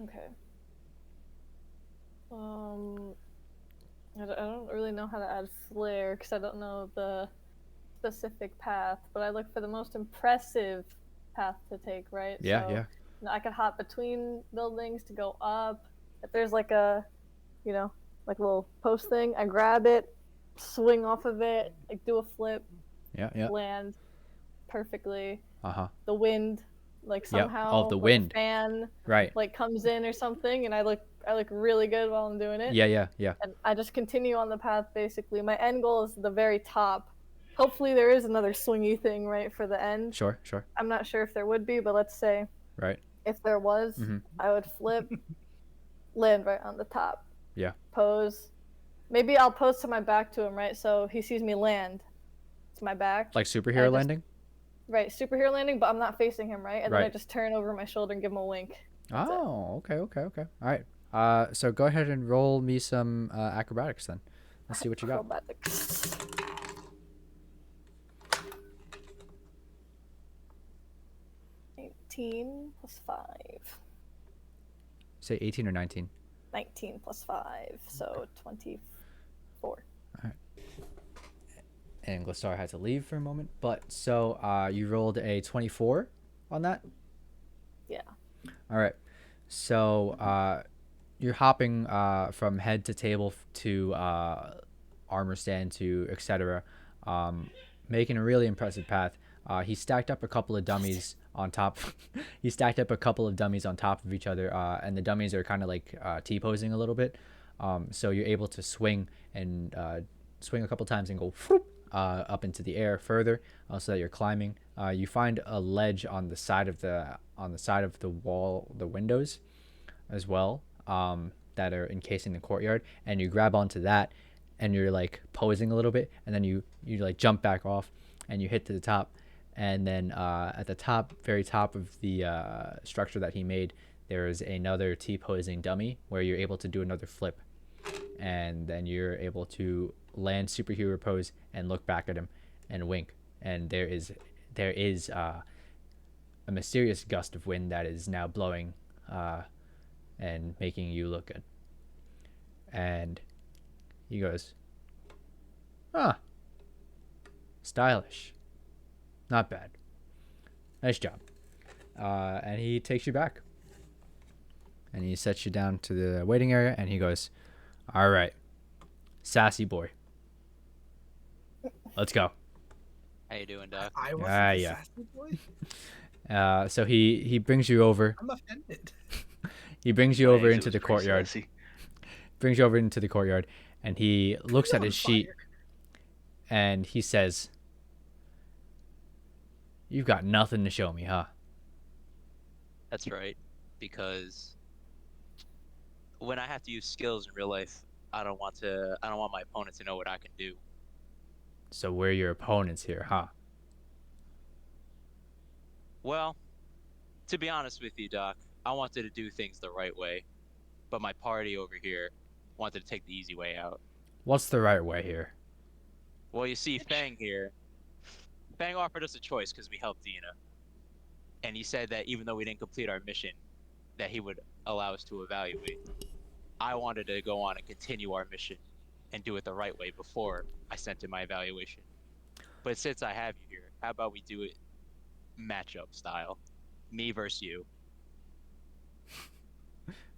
Speaker 4: Okay. I don't really know how to add flair because I don't know the specific path, but I look for the most impressive path to take, right?
Speaker 1: Yeah,
Speaker 4: so,
Speaker 1: yeah.
Speaker 4: You know, I could hop between buildings to go up. If there's like a, you know, like a little post thing, I grab it, swing off of it, like do a flip,
Speaker 1: Yeah, yeah.
Speaker 4: land perfectly.
Speaker 1: Uh-huh.
Speaker 4: The wind, like
Speaker 1: Yep.
Speaker 4: somehow,
Speaker 1: Oh, the
Speaker 4: like,
Speaker 1: wind.
Speaker 4: a fan,
Speaker 1: Right.
Speaker 4: like comes in or something, and I look really good while I'm doing it.
Speaker 1: Yeah, yeah, yeah.
Speaker 4: And I just continue on the path. Basically, my end goal is the very top. Hopefully, there is another swingy thing right for the end.
Speaker 1: Sure, sure.
Speaker 4: I'm not sure if there would be, but let's say
Speaker 1: Right.
Speaker 4: if there was,
Speaker 1: Mhm.
Speaker 4: I would flip, land right on the top.
Speaker 1: Yeah.
Speaker 4: Pose. Maybe I'll pose to my back to him, right? So he sees me land to my back.
Speaker 1: Like superhero
Speaker 4: just-
Speaker 1: landing?
Speaker 4: Right, superhero landing, but I'm not facing him, right? And then I
Speaker 1: Right.
Speaker 4: just turn over my shoulder and give him a wink. That's it.
Speaker 1: Oh, okay, okay, okay. All right. So go ahead and roll me some acrobatics then. Let's see what you got.
Speaker 4: Acrobatics. 18 plus 5.
Speaker 1: Say 18 or 19.
Speaker 4: 19 plus 5, so 24.
Speaker 1: And Glascor had to leave for a moment. But so you rolled a 24 on that?
Speaker 4: Yeah.
Speaker 1: All right. So you're hopping from head to table to armor stand to etc. Making a really impressive path. He stacked up a couple of dummies on top. He stacked up a couple of dummies on top of each other, and the dummies are kind of like T-posing a little bit. So you're able to swing and swing a couple times and go whoop, up into the air further, so that you're climbing. You find a ledge on the side of the wall, the windows, as well, that are encasing the courtyard, and you grab onto that, and you're like posing a little bit, and then you like jump back off, and you hit to the top, and then at the top, very top of the structure that he made, there is another T-posing dummy where you're able to do another flip, and then you're able to land superhero pose and look back at him and wink, and there is a mysterious gust of wind that is now blowing and making you look good. And he goes, stylish, not bad, nice job. And he takes you back and he sets you down to the waiting area, and he goes, all right, sassy boy, let's go.
Speaker 5: How you doing, Doc?
Speaker 3: I wasn't
Speaker 1: Ah,
Speaker 3: the
Speaker 1: yeah.
Speaker 3: sassy boy.
Speaker 1: So he brings you over.
Speaker 3: I'm offended.
Speaker 1: He brings you
Speaker 2: My
Speaker 1: over
Speaker 2: exit
Speaker 1: into
Speaker 2: was
Speaker 1: the
Speaker 2: pretty
Speaker 1: courtyard.
Speaker 2: sassy.
Speaker 1: Brings you over into the courtyard, and he looks
Speaker 3: You're
Speaker 1: at
Speaker 3: on
Speaker 1: his sheet,
Speaker 3: fire.
Speaker 1: and he says, "You've got nothing to show me, huh?"
Speaker 5: That's right, because when I have to use skills in real life, I don't want my opponent to know what I can do.
Speaker 1: So we're your opponents here, huh?
Speaker 5: Well, to be honest with you, Doc, I wanted to do things the right way, but my party over here wanted to take the easy way out.
Speaker 1: What's the right way here?
Speaker 5: Well, you see, Fang offered us a choice because we helped Dina. And he said that even though we didn't complete our mission, that he would allow us to evaluate. I wanted to go on and continue our mission and do it the right way before I sent in my evaluation. But since I have you here, how about we do it matchup style? Me versus you.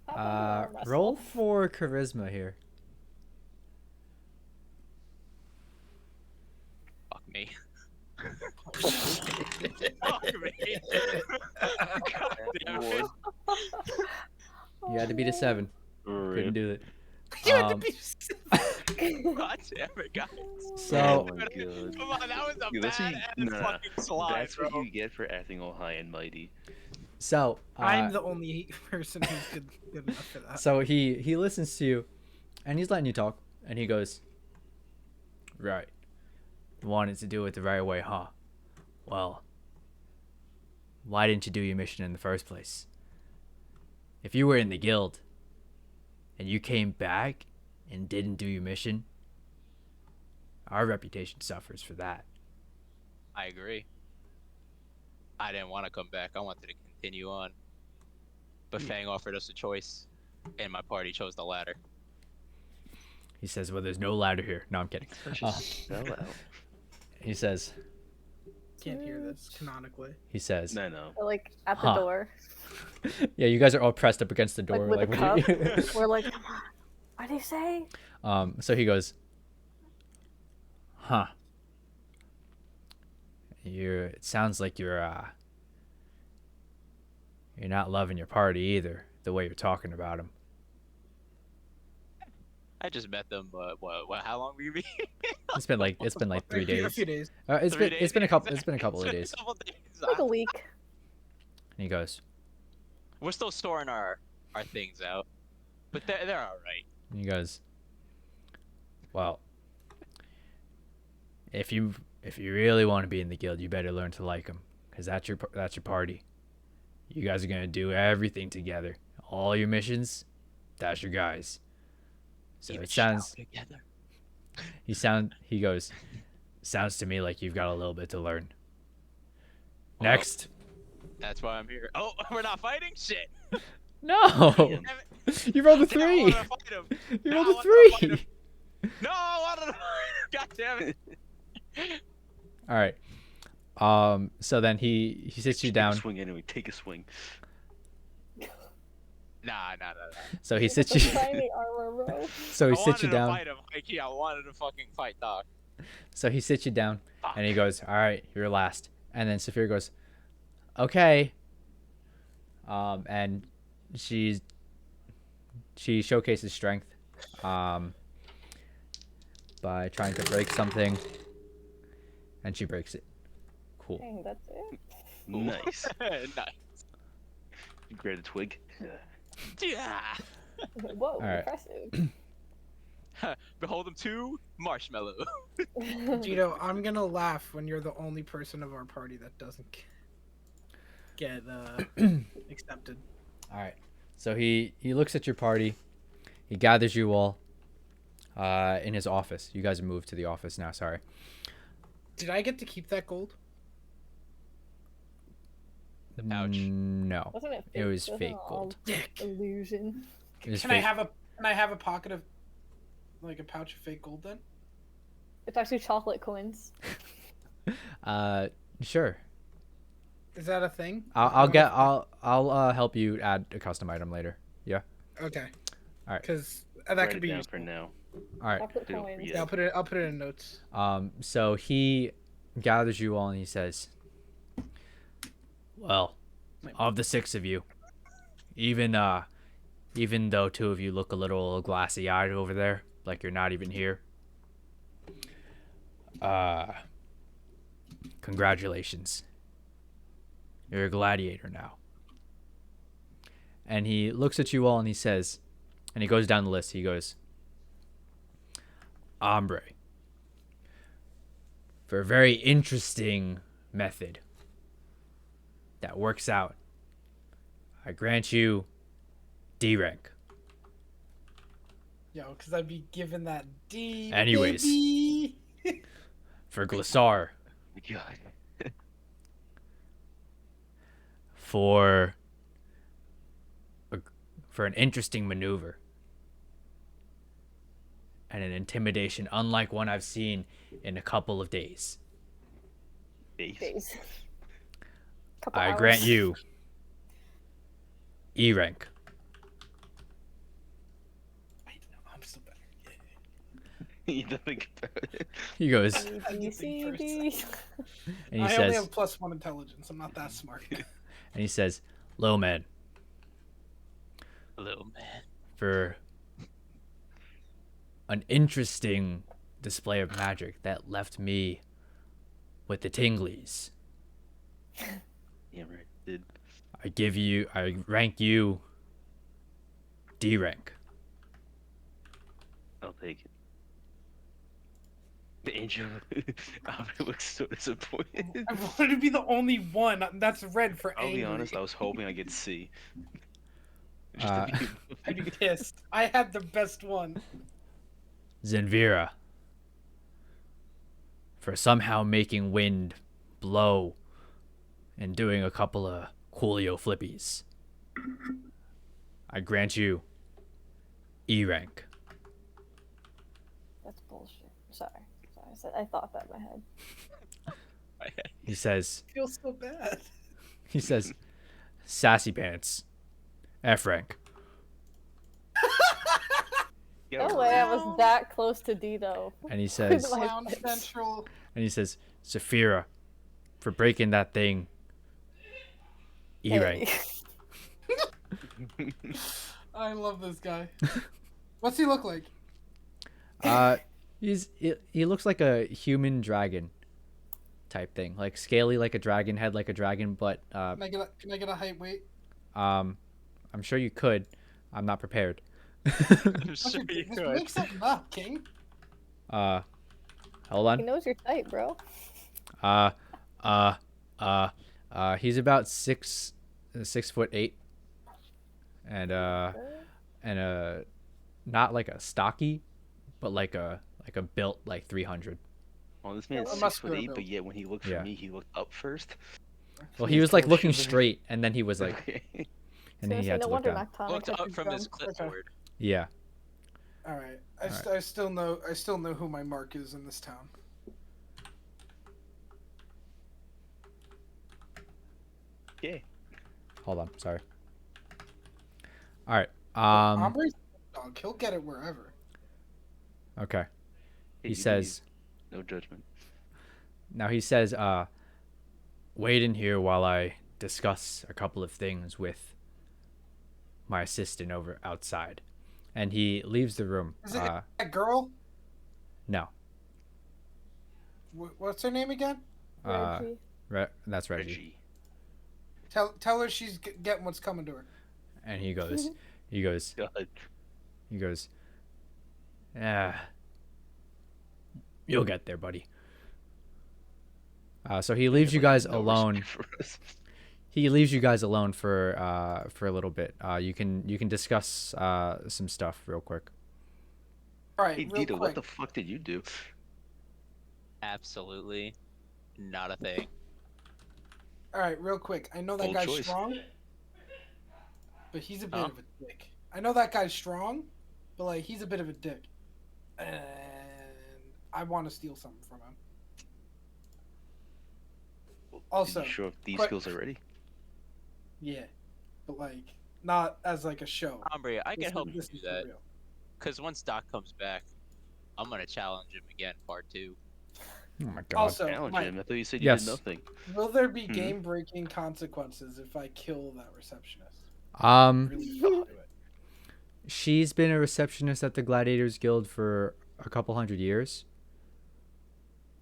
Speaker 4: How about an arm wrestle?
Speaker 1: Roll for charisma here.
Speaker 5: Fuck me. Fuck me. God damn it.
Speaker 1: You had to beat a 7. Couldn't
Speaker 2: Rip.
Speaker 1: do it.
Speaker 3: You had to
Speaker 1: Um,
Speaker 3: be
Speaker 5: God damn it, guys.
Speaker 1: So
Speaker 2: oh my god.
Speaker 5: Come on, that was a
Speaker 2: Dude, that's what
Speaker 5: bad
Speaker 2: you, nah,
Speaker 5: fucking slide,
Speaker 2: that's
Speaker 5: bro.
Speaker 2: what you get for acting all high and mighty.
Speaker 1: so
Speaker 3: I'm the only person who's good enough for that.
Speaker 1: so he listens to you, and he's letting you talk, and he goes, right, wanted to do it the right way, huh? Well, why didn't you do your mission in the first place? If you were in the guild and you came back and didn't do your mission, our reputation suffers for that.
Speaker 5: I agree. I didn't want to come back. I wanted to continue on. But Fang offered us a choice, and my party chose the latter.
Speaker 1: He says, well, there's no ladder here. No, I'm kidding.
Speaker 2: Such a sellout.
Speaker 1: He says,
Speaker 3: Can't hear this canonically.
Speaker 2: No, no.
Speaker 4: We're, like at the
Speaker 1: Huh.
Speaker 4: door,
Speaker 1: yeah, you guys are all pressed up against the door.
Speaker 4: like with a
Speaker 1: what
Speaker 4: cup.
Speaker 1: do you-
Speaker 4: We're like, come on. What do you say?
Speaker 1: So he goes, huh. It sounds like you're not loving your party either, the way you're talking about them.
Speaker 5: I just met them. What? How long were you meeting?
Speaker 1: It's been like 3
Speaker 3: A
Speaker 1: days.
Speaker 3: few days.
Speaker 1: It's
Speaker 5: 3
Speaker 1: been
Speaker 5: days?
Speaker 1: a couple of
Speaker 5: Exactly.
Speaker 1: days.
Speaker 5: Couple days.
Speaker 4: Like a week.
Speaker 1: And he goes,
Speaker 5: We're still storing our things out, but they're all right.
Speaker 1: and he goes, well, if you really want to be in the guild, you better learn to like them, because that's your party. You guys are gonna do everything together. All your missions, that's your guys. So
Speaker 5: Even
Speaker 1: it sounds.
Speaker 5: shout together.
Speaker 1: He goes, sounds to me like you've got a little bit to learn.
Speaker 5: Well,
Speaker 1: Next.
Speaker 5: That's why I'm here. Oh, we're not fighting? Shit.
Speaker 1: No.
Speaker 2: Damn.
Speaker 1: You rolled a
Speaker 5: Damn, I
Speaker 1: 3.
Speaker 5: wanted to fight him.
Speaker 1: You
Speaker 5: No,
Speaker 1: rolled
Speaker 5: I
Speaker 1: a
Speaker 5: wanted to fight
Speaker 1: 3.
Speaker 5: him. No, I wanted to. God damn it.
Speaker 1: All right. So then he sits you
Speaker 2: Take
Speaker 1: down.
Speaker 2: a swing anyway. Take a swing.
Speaker 5: Nah.
Speaker 1: So he
Speaker 4: With
Speaker 1: sits
Speaker 4: the
Speaker 1: you.
Speaker 4: shiny armor, bro.
Speaker 1: So he
Speaker 5: I
Speaker 1: sits
Speaker 5: wanted
Speaker 1: you
Speaker 5: to
Speaker 1: down.
Speaker 5: fight him. Mikey, I wanted to fucking fight Doc.
Speaker 1: So he sits you down,
Speaker 5: Fuck.
Speaker 1: and he goes, "All right, you're last." And then Saphira goes, "Okay." And she showcases strength, by trying to break something, and she breaks it. Cool.
Speaker 4: Dang, that's it.
Speaker 2: Nice.
Speaker 5: Nice.
Speaker 2: You grab a twig.
Speaker 5: Yeah.
Speaker 4: Whoa,
Speaker 1: right.
Speaker 4: impressive.
Speaker 5: Behold them two marshmallow.
Speaker 3: Gito, I'm gonna laugh when you're the only person of our party that doesn't get accepted.
Speaker 1: All right. So he looks at your party. He gathers you all in his office. You guys have moved to the office now. Sorry.
Speaker 3: Did I get to keep that gold?
Speaker 5: The pouch.
Speaker 1: No.
Speaker 4: Wasn't it?
Speaker 1: It was
Speaker 4: Wasn't
Speaker 1: fake
Speaker 4: all
Speaker 1: gold.
Speaker 3: Dick.
Speaker 4: Illusion.
Speaker 1: It was
Speaker 3: Can I
Speaker 1: fake.
Speaker 3: have a pocket of like a pouch of fake gold then?
Speaker 4: It's actually chocolate coins.
Speaker 1: Sure.
Speaker 3: Is that a thing?
Speaker 1: I'll help you add a custom item later. Yeah.
Speaker 3: Okay.
Speaker 1: All right.
Speaker 3: Because that
Speaker 2: Write
Speaker 3: could
Speaker 2: it
Speaker 3: be
Speaker 2: down
Speaker 3: useful.
Speaker 2: for now.
Speaker 1: All right.
Speaker 4: Chocolate
Speaker 2: Don't
Speaker 4: coins.
Speaker 2: forget.
Speaker 3: Yeah, I'll put it in notes.
Speaker 1: So he gathers you all and he says, "Well, of the 6 of you, even though 2 of you look a little glassy-eyed over there, like you're not even here, congratulations. You're a gladiator now." And he looks at you all and he says, and he goes down the list. He goes, "Hombre, for a very interesting method that works out, I grant you D rank."
Speaker 3: Yo, because I'd be given that D.
Speaker 1: Anyways.
Speaker 3: baby.
Speaker 1: For Glascor,
Speaker 2: God.
Speaker 1: for an interesting maneuver and an intimidation unlike one I've seen in a couple of days,
Speaker 4: Days. Couple
Speaker 1: I
Speaker 4: hours.
Speaker 1: grant you E rank.
Speaker 3: Wait, no, I'm still better.
Speaker 2: You don't think about it.
Speaker 1: He goes,
Speaker 3: I
Speaker 4: B,
Speaker 3: did
Speaker 4: C,
Speaker 3: think
Speaker 4: D.
Speaker 1: and he
Speaker 3: I only
Speaker 1: says,
Speaker 3: have +1 intelligence. I'm not that smart.
Speaker 1: and he says, "Low man,
Speaker 5: Little man.
Speaker 1: for an interesting display of magic that left me with the tinglies.
Speaker 2: Yeah, right. Did
Speaker 1: I rank you D rank.
Speaker 2: I'll take it. The angel Albert looks so disappointed.
Speaker 3: I wanted to be the only one. That's red for
Speaker 2: I'll
Speaker 3: angry.
Speaker 2: be honest, I was hoping I get C. Just
Speaker 1: Uh,
Speaker 2: to be
Speaker 3: I'd be pissed. I had the best one.
Speaker 1: Zenvira, for somehow making wind blow and doing a couple of coolio flippies. I grant you E rank.
Speaker 4: That's bullshit. Sorry. I thought that in my head.
Speaker 1: He says,
Speaker 3: I feel so bad.
Speaker 1: he says, sassy pants, F rank.
Speaker 2: Yeah,
Speaker 4: No way I was that close to D though.
Speaker 1: And he says,
Speaker 3: Clown Central.
Speaker 1: and he says, Saphira, for breaking that thing, E rank.
Speaker 4: Hey.
Speaker 3: I love this guy. What's he look like?
Speaker 1: He looks like a human dragon type thing, like scaly like a dragon, head like a dragon, but
Speaker 3: Can I get a height weight?
Speaker 1: I'm sure you could. I'm not prepared.
Speaker 5: I'm sure you
Speaker 3: Just
Speaker 5: could.
Speaker 3: make something up, King.
Speaker 1: Hold
Speaker 4: He
Speaker 1: on.
Speaker 4: knows your type, bro.
Speaker 1: He's about 6'8", and not like a stocky, but like a built like 300.
Speaker 2: Oh, this man's
Speaker 3: A
Speaker 2: 6'8",
Speaker 3: muscular
Speaker 2: but
Speaker 3: build.
Speaker 2: yet when he looked for
Speaker 1: Yeah.
Speaker 2: me, he looked up first.
Speaker 1: Well, he was like looking straight, and then he was like,
Speaker 2: Okay.
Speaker 1: and then he
Speaker 4: Seriously,
Speaker 1: had
Speaker 4: no
Speaker 1: to look
Speaker 4: wonder
Speaker 1: down.
Speaker 4: Noctonic
Speaker 5: Looked
Speaker 4: kept
Speaker 5: up
Speaker 4: his
Speaker 5: from his
Speaker 4: drum.
Speaker 5: clipboard.
Speaker 1: Yeah.
Speaker 3: All right.
Speaker 1: Alright.
Speaker 3: I still know who my mark is in this town.
Speaker 2: Yeah.
Speaker 1: Hold on. Sorry. All right.
Speaker 3: Ombre's dog. He'll get it wherever.
Speaker 1: Okay.
Speaker 2: Hey,
Speaker 1: He
Speaker 2: you do
Speaker 1: says.
Speaker 2: you. No judgment.
Speaker 1: Now he says, wait in here while I discuss a couple of things with my assistant over outside. And he leaves the room.
Speaker 3: Is it that girl?
Speaker 1: No.
Speaker 3: What's her name again?
Speaker 4: Reggie.
Speaker 1: That's Reggie.
Speaker 2: Reggie.
Speaker 3: Tell her she's getting what's coming to her.
Speaker 1: And he goes,
Speaker 2: God.
Speaker 1: you'll get there, buddy. So he leaves you guys
Speaker 2: No
Speaker 1: alone.
Speaker 2: respect for us.
Speaker 1: He leaves you guys alone for a little bit. You can discuss some stuff real quick.
Speaker 3: All right,
Speaker 2: Hey,
Speaker 3: real
Speaker 2: Dita,
Speaker 3: quick.
Speaker 2: what the fuck did you do?
Speaker 5: Absolutely not a thing.
Speaker 3: All right, real quick. I know that
Speaker 2: Bold
Speaker 3: guy's
Speaker 2: choice.
Speaker 3: strong, but he's a bit
Speaker 5: Huh?
Speaker 3: of a dick. I know that guy's strong, but like he's a bit of a dick, and I want to steal something from him. Also,
Speaker 2: Did you show up these
Speaker 3: quick-
Speaker 2: skills already?
Speaker 3: Yeah, but like not as like a show.
Speaker 5: Hombre, I can
Speaker 3: This-
Speaker 5: help you
Speaker 3: this
Speaker 5: do
Speaker 3: is for
Speaker 5: that.
Speaker 3: real.
Speaker 5: Because once Doc comes back, I'm gonna challenge him again, part 2.
Speaker 1: Oh my god.
Speaker 3: Also,
Speaker 2: Challenge
Speaker 3: Mike,
Speaker 2: him. I thought you said you
Speaker 1: Yes.
Speaker 2: did nothing.
Speaker 3: will there be
Speaker 2: Hmm?
Speaker 3: game-breaking consequences if I kill that receptionist?
Speaker 1: Um,
Speaker 3: Really do it.
Speaker 1: she's been a receptionist at the Gladiators Guild for a couple hundred years.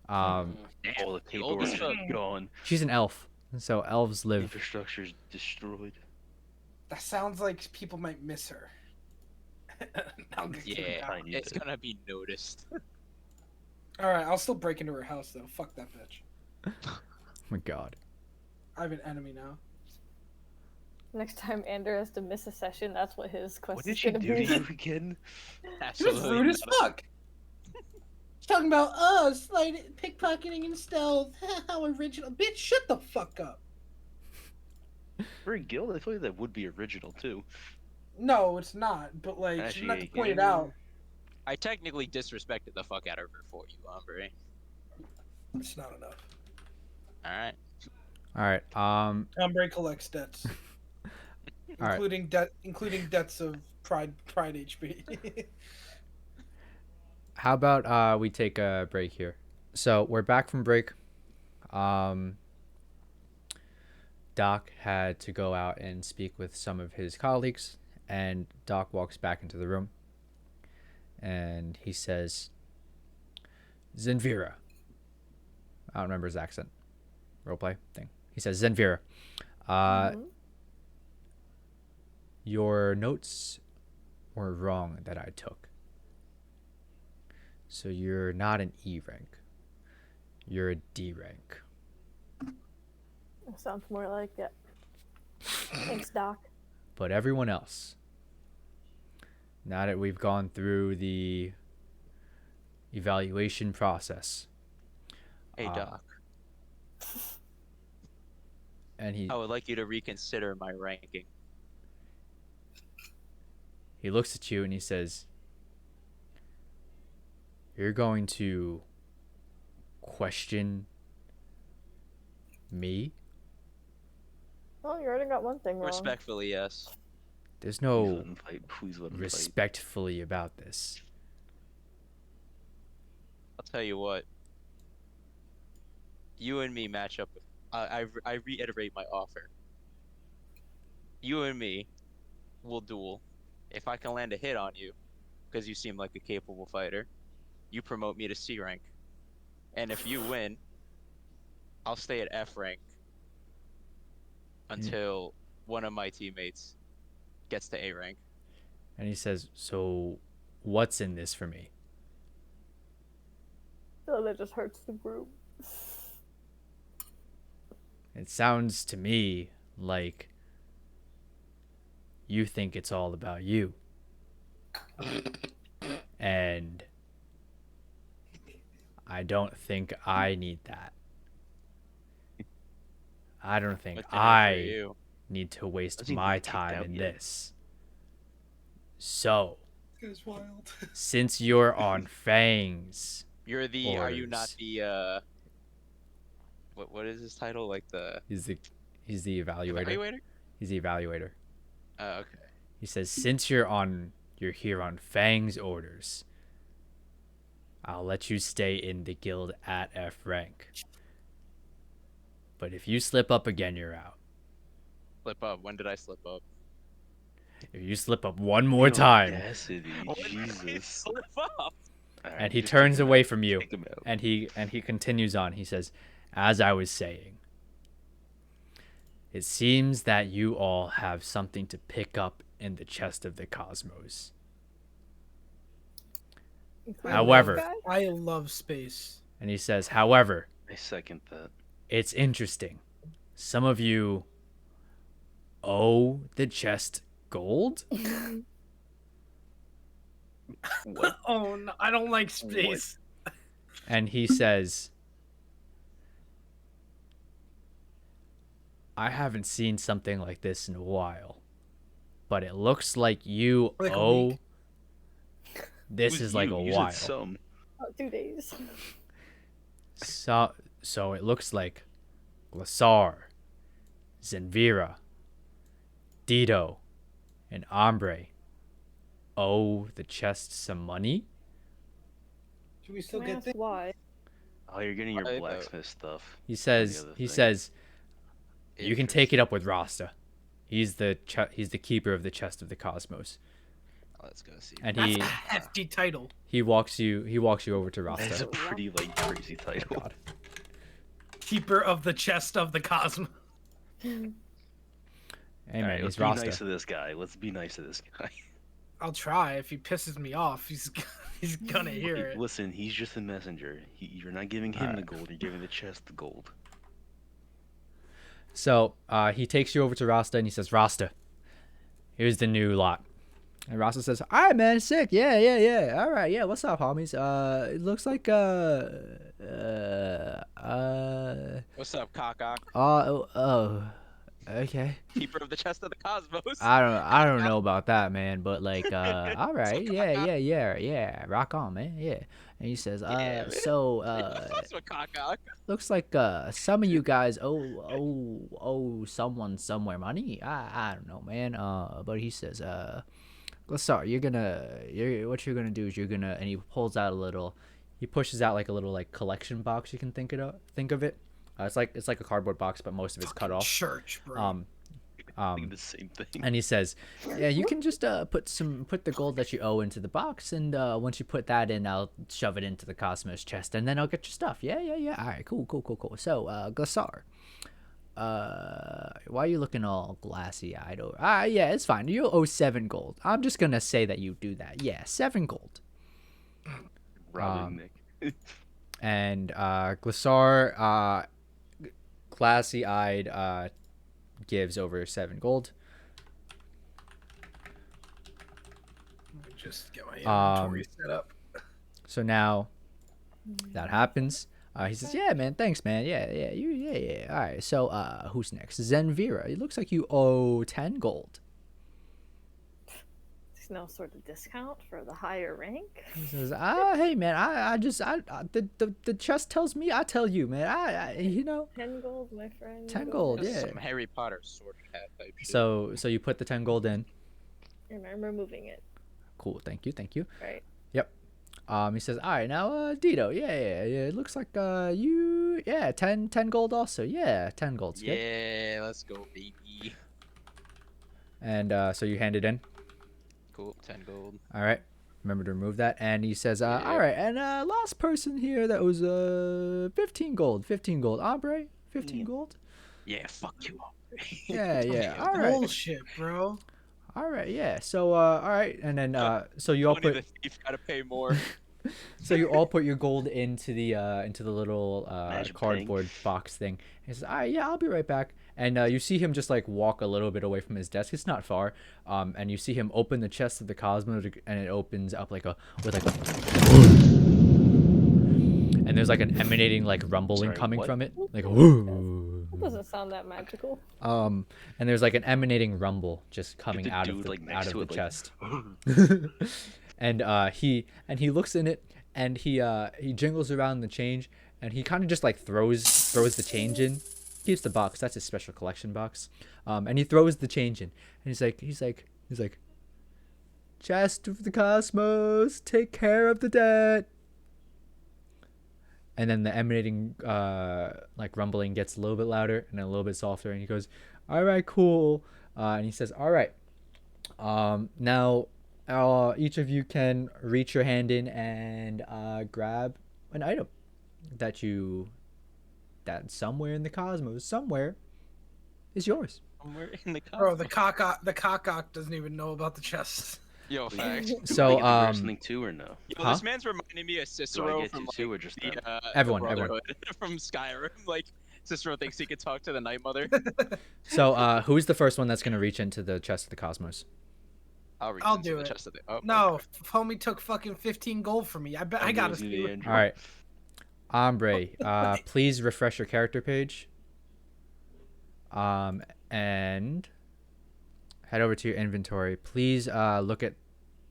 Speaker 2: All the
Speaker 5: the oldest
Speaker 2: paperwork is
Speaker 5: fuck.
Speaker 2: gone.
Speaker 1: She's an elf, so elves live.
Speaker 2: Infrastructure's destroyed.
Speaker 3: That sounds like people might miss her. I'll get kicked
Speaker 5: Yeah,
Speaker 3: out.
Speaker 2: Tiny
Speaker 5: it's
Speaker 2: bit.
Speaker 5: gonna be noticed.
Speaker 3: All right, I'll still break into her house though. Fuck that bitch.
Speaker 1: Oh my god.
Speaker 3: I have an enemy now.
Speaker 4: Next time Andrew has to miss a session, that's what his quest
Speaker 2: What did
Speaker 4: is
Speaker 2: she
Speaker 4: gonna
Speaker 2: do to
Speaker 4: be.
Speaker 2: you again?
Speaker 3: She was
Speaker 5: Absolutely
Speaker 3: rude as
Speaker 5: not a-
Speaker 3: fuck. She's talking about pickpocketing and stealth. How original, bitch! Shut the fuck up.
Speaker 2: For a guild, I feel like that would be original too.
Speaker 3: No, it's not. But like, she
Speaker 2: Actually,
Speaker 3: didn't have to
Speaker 2: yeah,
Speaker 3: point it
Speaker 2: yeah.
Speaker 3: out.
Speaker 5: I technically disrespected the fuck out of her for you, Hombre.
Speaker 3: It's not enough.
Speaker 5: Alright.
Speaker 1: All right.
Speaker 3: Hombre collects debts,
Speaker 1: All right.
Speaker 3: including debts of pride HP.
Speaker 1: How about we take a break here? So we're back from break. Doc had to go out and speak with some of his colleagues, and Doc walks back into the room. and he says, Zenvira. I don't remember his accent. Roleplay thing. He says, Zenvira, your notes were wrong that I took. So you're not an E rank. You're a D rank.
Speaker 4: Sounds more like it. Thanks, Doc.
Speaker 1: But everyone else, now that we've gone through the evaluation process,
Speaker 5: Hey, Doc.
Speaker 1: and
Speaker 5: I would like you to reconsider my ranking.
Speaker 1: he looks at you and he says, you're going to question me?
Speaker 4: Well, you already got one thing wrong.
Speaker 5: Respectfully, yes.
Speaker 1: There's
Speaker 2: Please
Speaker 1: no
Speaker 2: let him fight. Please let him fight.
Speaker 1: respectfully about this.
Speaker 5: I'll tell you what. You and me match up. I reiterate my offer. You and me will duel. If I can land a hit on you, because you seem like a capable fighter, you promote me to C rank. And if you win, I'll stay at F rank until one of my teammates gets to A rank.
Speaker 1: And he says, so what's in this for me?
Speaker 4: So that just hurts the group.
Speaker 1: It sounds to me like you think it's all about you. And I don't think I need that. I don't think
Speaker 5: What's in it for
Speaker 1: I
Speaker 5: you?
Speaker 1: need to waste
Speaker 2: Doesn't
Speaker 1: my
Speaker 2: get kicked
Speaker 1: time
Speaker 2: out
Speaker 1: in
Speaker 2: yet.
Speaker 1: this. So,
Speaker 3: This guy's wild.
Speaker 1: since you're on Fangs,
Speaker 5: You're the. Are you not
Speaker 1: Orders.
Speaker 5: the? What is his title? Like the
Speaker 1: he's the evaluator.
Speaker 5: evaluator?
Speaker 1: He's the evaluator.
Speaker 5: Oh, okay.
Speaker 1: He says, since you're here on Fang's orders, I'll let you stay in the guild at F rank. But if you slip up again, you're out.
Speaker 5: Slip up. When did I slip up?
Speaker 1: If you slip up one more time,
Speaker 2: Audacity,
Speaker 5: When did I
Speaker 2: Jesus.
Speaker 5: slip up?
Speaker 2: Alright,
Speaker 1: and he
Speaker 2: just
Speaker 1: turns
Speaker 2: kick him
Speaker 1: away
Speaker 2: out.
Speaker 1: from you,
Speaker 2: Kick him out.
Speaker 1: and he continues on. He says, as I was saying, it seems that you all have something to pick up in the chest of the cosmos. However-
Speaker 3: I love space.
Speaker 1: And he says, however,
Speaker 2: I second that.
Speaker 1: it's interesting. Some of you owe the chest gold?
Speaker 2: What?
Speaker 3: Oh no, I don't like space.
Speaker 1: And he says, I haven't seen something like this in a while, but it looks like you
Speaker 3: Like a
Speaker 1: owe.
Speaker 3: week.
Speaker 1: This
Speaker 2: Who's
Speaker 1: is like
Speaker 2: you?
Speaker 1: a
Speaker 2: You
Speaker 1: while.
Speaker 2: said some.
Speaker 4: Oh, 2 days.
Speaker 1: So it looks like Glascor, Zenvira, Dido, and Ombre owe the chest some money.
Speaker 3: Should we still
Speaker 4: Can I
Speaker 3: get
Speaker 4: ask
Speaker 3: things?
Speaker 4: why?
Speaker 2: Oh, you're getting your
Speaker 5: I know.
Speaker 2: blacksmith stuff.
Speaker 1: He says
Speaker 2: other
Speaker 1: he
Speaker 2: thing.
Speaker 1: says you can take it
Speaker 5: Interesting.
Speaker 1: up with Rasta. He's the keeper of the chest of the cosmos.
Speaker 5: Let's go see.
Speaker 1: And
Speaker 3: That's a hefty title.
Speaker 1: he walks you over to
Speaker 2: That's a
Speaker 1: Rasta.
Speaker 2: pretty crazy title.
Speaker 1: God.
Speaker 3: Keeper of the chest of the cosmos.
Speaker 1: Hey man,
Speaker 2: Alright, let's
Speaker 1: he's
Speaker 2: be
Speaker 1: Rasta.
Speaker 2: nice to this guy. Let's be nice to this guy.
Speaker 3: I'll try. If he pisses me off, he's gonna hear it.
Speaker 2: Listen, he's just a messenger. You're not giving him the
Speaker 1: Alright.
Speaker 2: gold. You're giving the chest the gold.
Speaker 1: So he takes you over to Rasta and he says, Rasta, here's the new lot. And Rasta says, all right, man, sick. Yeah. All right, yeah. What's up, homies? It looks like
Speaker 5: What's up, cock?
Speaker 1: okay.
Speaker 5: Keeper of the chest of the cosmos.
Speaker 1: I don't know about that, man, but like, all right, yeah. Rock on, man, yeah. And he says,
Speaker 5: man.
Speaker 1: so
Speaker 5: That's what cock.
Speaker 1: looks like some of you guys owe someone somewhere money. I don't know, man. But he says, Glascor, what you're gonna do is and he pulls out he pushes out like a little like collection box. You can think of it. It's like a cardboard box, but most of it's cut off.
Speaker 3: Church, bro.
Speaker 2: Thinking the same thing.
Speaker 1: And he says, "Yeah, you can just put the gold that you owe into the box, and once you put that in, I'll shove it into the Cosmos chest, and then I'll get your stuff." Yeah. All right, cool. So, Glascor, why are you looking all glassy-eyed? Yeah, it's fine. You owe 7 gold. I'm just gonna say that you do that. Yeah, 7 gold.
Speaker 2: Robbing Nick.
Speaker 1: And Glasar, glassy-eyed, gives over 7 gold.
Speaker 3: Let me just get my inventory
Speaker 1: Um,
Speaker 3: set up.
Speaker 1: So now that happens. He says, "Yeah, man, thanks, man. Yeah. All right. So, who's next? Zenvira. It looks like you owe 10 gold."
Speaker 4: There's no sort of discount for the higher rank.
Speaker 1: He says, hey, man, the chest tells me, I tell you, man.
Speaker 4: 10 gold, my friend.
Speaker 1: 10
Speaker 4: Go
Speaker 1: gold,
Speaker 4: ahead.
Speaker 1: yeah.
Speaker 5: Some Harry Potter sword hat type shit.
Speaker 1: So you put the 10 gold in.
Speaker 4: And I'm removing it.
Speaker 1: Cool. Thank you.
Speaker 4: Right.
Speaker 1: Yep. He says, "All right, now, Dito. Yeah. It looks like 10 gold also. Yeah, 10 gold's good."
Speaker 5: Yeah, let's go, baby.
Speaker 1: And so you hand it in.
Speaker 5: Cool, 10 gold.
Speaker 1: All right. Remember to remove that. And he says, "All right, and last person here that was 15 gold. 15 gold. Ombre, 15 gold."
Speaker 5: Yeah, fuck you.
Speaker 1: Yeah. All right.
Speaker 3: Bullshit, bro.
Speaker 1: All right, yeah. So, all right, and then so you all
Speaker 5: Money
Speaker 1: put
Speaker 5: the thief gotta pay more.
Speaker 1: your gold into the little
Speaker 2: Magic
Speaker 1: cardboard box thing. He says, "All right, yeah, I'll be right back." And you see him just like walk a little bit away from his desk. It's not far. And you see him open the chest of the Cosmos, and it opens up with and there's like an emanating like rumbling
Speaker 2: Sorry,
Speaker 1: coming
Speaker 2: what?
Speaker 1: from it, like whoo.
Speaker 4: That doesn't sound that magical.
Speaker 1: And there's like an emanating rumble just coming
Speaker 2: the
Speaker 1: out of
Speaker 2: dude,
Speaker 1: the
Speaker 2: like, next to it, like,
Speaker 1: chest. And he looks in it, and he jingles around the change, and he kind of just like throws the change in. Keeps the box. That's his special collection box. And he throws the change in, and he's like, "Chest of the Cosmos, take care of the debt." And then the emanating like rumbling gets a little bit louder and then a little bit softer, and he goes, "All right, cool." And he says, "All right, now each of you can reach your hand in and grab an item that somewhere in the Cosmos, somewhere, is yours."
Speaker 5: Somewhere in the
Speaker 3: Bro, the cock doesn't even know about the chest.
Speaker 5: Yo, facts.
Speaker 1: So
Speaker 2: listening to or no?
Speaker 5: Yo,
Speaker 1: Huh?
Speaker 5: this man's reminding me of
Speaker 2: Do I
Speaker 5: Cicero
Speaker 2: get
Speaker 5: from
Speaker 2: to too, or
Speaker 5: like,
Speaker 2: just
Speaker 5: the,
Speaker 2: them?
Speaker 1: Everyone.
Speaker 5: Brotherhood from Skyrim. Like, Cicero thinks he could talk to the Night Mother.
Speaker 1: So who's the first one that's gonna reach into the chest of the Cosmos?
Speaker 5: I'll
Speaker 3: do
Speaker 5: the
Speaker 3: it.
Speaker 5: chest of the... Oh,
Speaker 3: No,
Speaker 5: okay.
Speaker 3: homie took fucking 15 gold from me. I bet I gotta
Speaker 2: Losing
Speaker 3: see
Speaker 2: the
Speaker 3: what...
Speaker 2: Andrew.
Speaker 1: All right, Ombre, please refresh your character page. And head over to your inventory. Please look at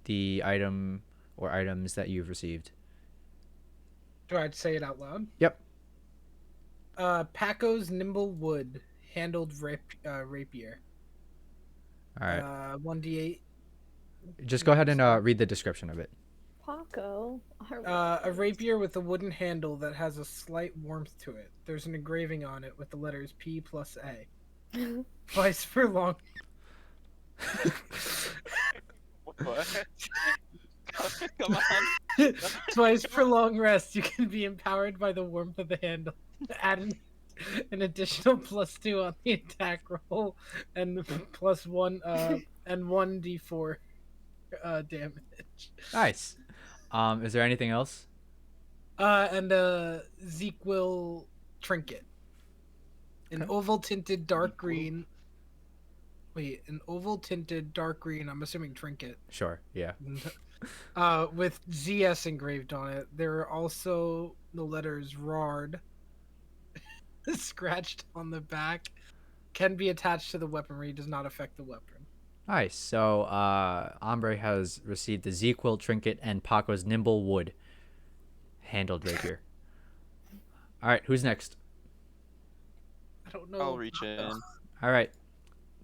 Speaker 1: the item or items that you've received.
Speaker 3: Do I say it out loud?
Speaker 1: Yep.
Speaker 3: Paco's nimble wood handled rapier.
Speaker 1: All right.
Speaker 3: 1d8.
Speaker 1: Just go ahead and read the description of it.
Speaker 4: Paco.
Speaker 3: A rapier with a wooden handle that has a slight warmth to it. There's an engraving on it with the letters P plus A. Twice per long.
Speaker 5: What? Come on.
Speaker 3: Twice per long rest, you can be empowered by the warmth of the handle. Add an additional +2 on the attack roll, and +1 and 1d4 damage.
Speaker 1: Nice. Is there anything else?
Speaker 3: And a Zequil trinket. An
Speaker 1: Okay.
Speaker 3: oval tinted dark green. Wait, an oval tinted dark green. I'm assuming trinket.
Speaker 1: Sure. Yeah.
Speaker 3: With ZS engraved on it. There are also the letters RARD scratched on the back. Can be attached to the weaponry. Does not affect the weapon.
Speaker 1: Nice. So, Ombre has received the Zequil trinket and Paco's nimble wood handled rapier. All right. Who's next?
Speaker 3: I don't know.
Speaker 5: I'll reach in.
Speaker 1: All right.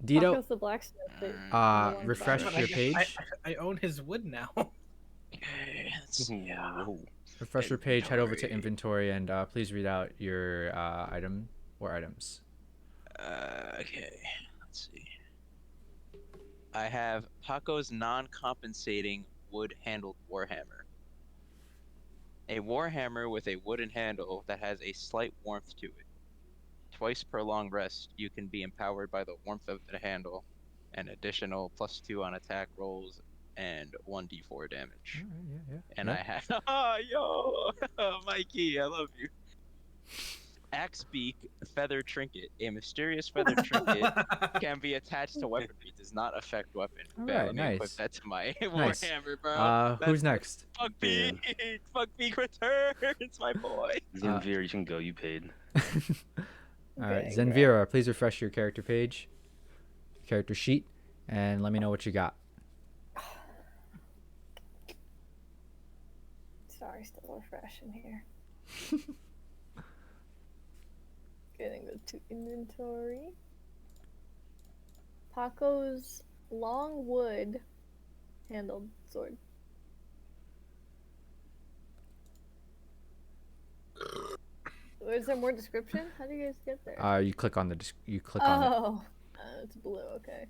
Speaker 1: Dito,
Speaker 4: Paco's the blacksmith. that-
Speaker 1: refresh
Speaker 3: But
Speaker 1: your page.
Speaker 3: I own his wood now.
Speaker 5: Okay, let's see.
Speaker 2: Whoa.
Speaker 1: Refresh your page. Head over to inventory and please read out your item or items.
Speaker 5: Okay, let's see. I have Paco's non-compensating wood-handled warhammer. A warhammer with a wooden handle that has a slight warmth to it. Twice per long rest, you can be empowered by the warmth of the handle, an additional +2 on attack rolls, and 1d4 damage.
Speaker 1: All right, yeah.
Speaker 5: And I have, oh, yo, Mikey, I love you. Axebeak feather trinket. A mysterious feather trinket can be attached to weaponry. Does not affect weapon.
Speaker 1: All
Speaker 5: Bet,
Speaker 1: right,
Speaker 5: let me equip
Speaker 1: nice.
Speaker 5: that to my
Speaker 1: Nice.
Speaker 5: warhammer, bro.
Speaker 1: Who's next?
Speaker 5: Fuck
Speaker 2: Damn.
Speaker 5: Beak! Fuck Beak returns, my boy.
Speaker 2: Zenvir, you can go. You paid.
Speaker 1: All right,
Speaker 4: Okay,
Speaker 1: Zenvira, please refresh your character page, character sheet, and let me know what you got.
Speaker 4: Sorry, still refreshing here. Getting to inventory. Paco's long wood handled sword. Is there more description? How do you guys get there?
Speaker 1: You click on the you click on it.
Speaker 4: Oh, it's blue. Okay.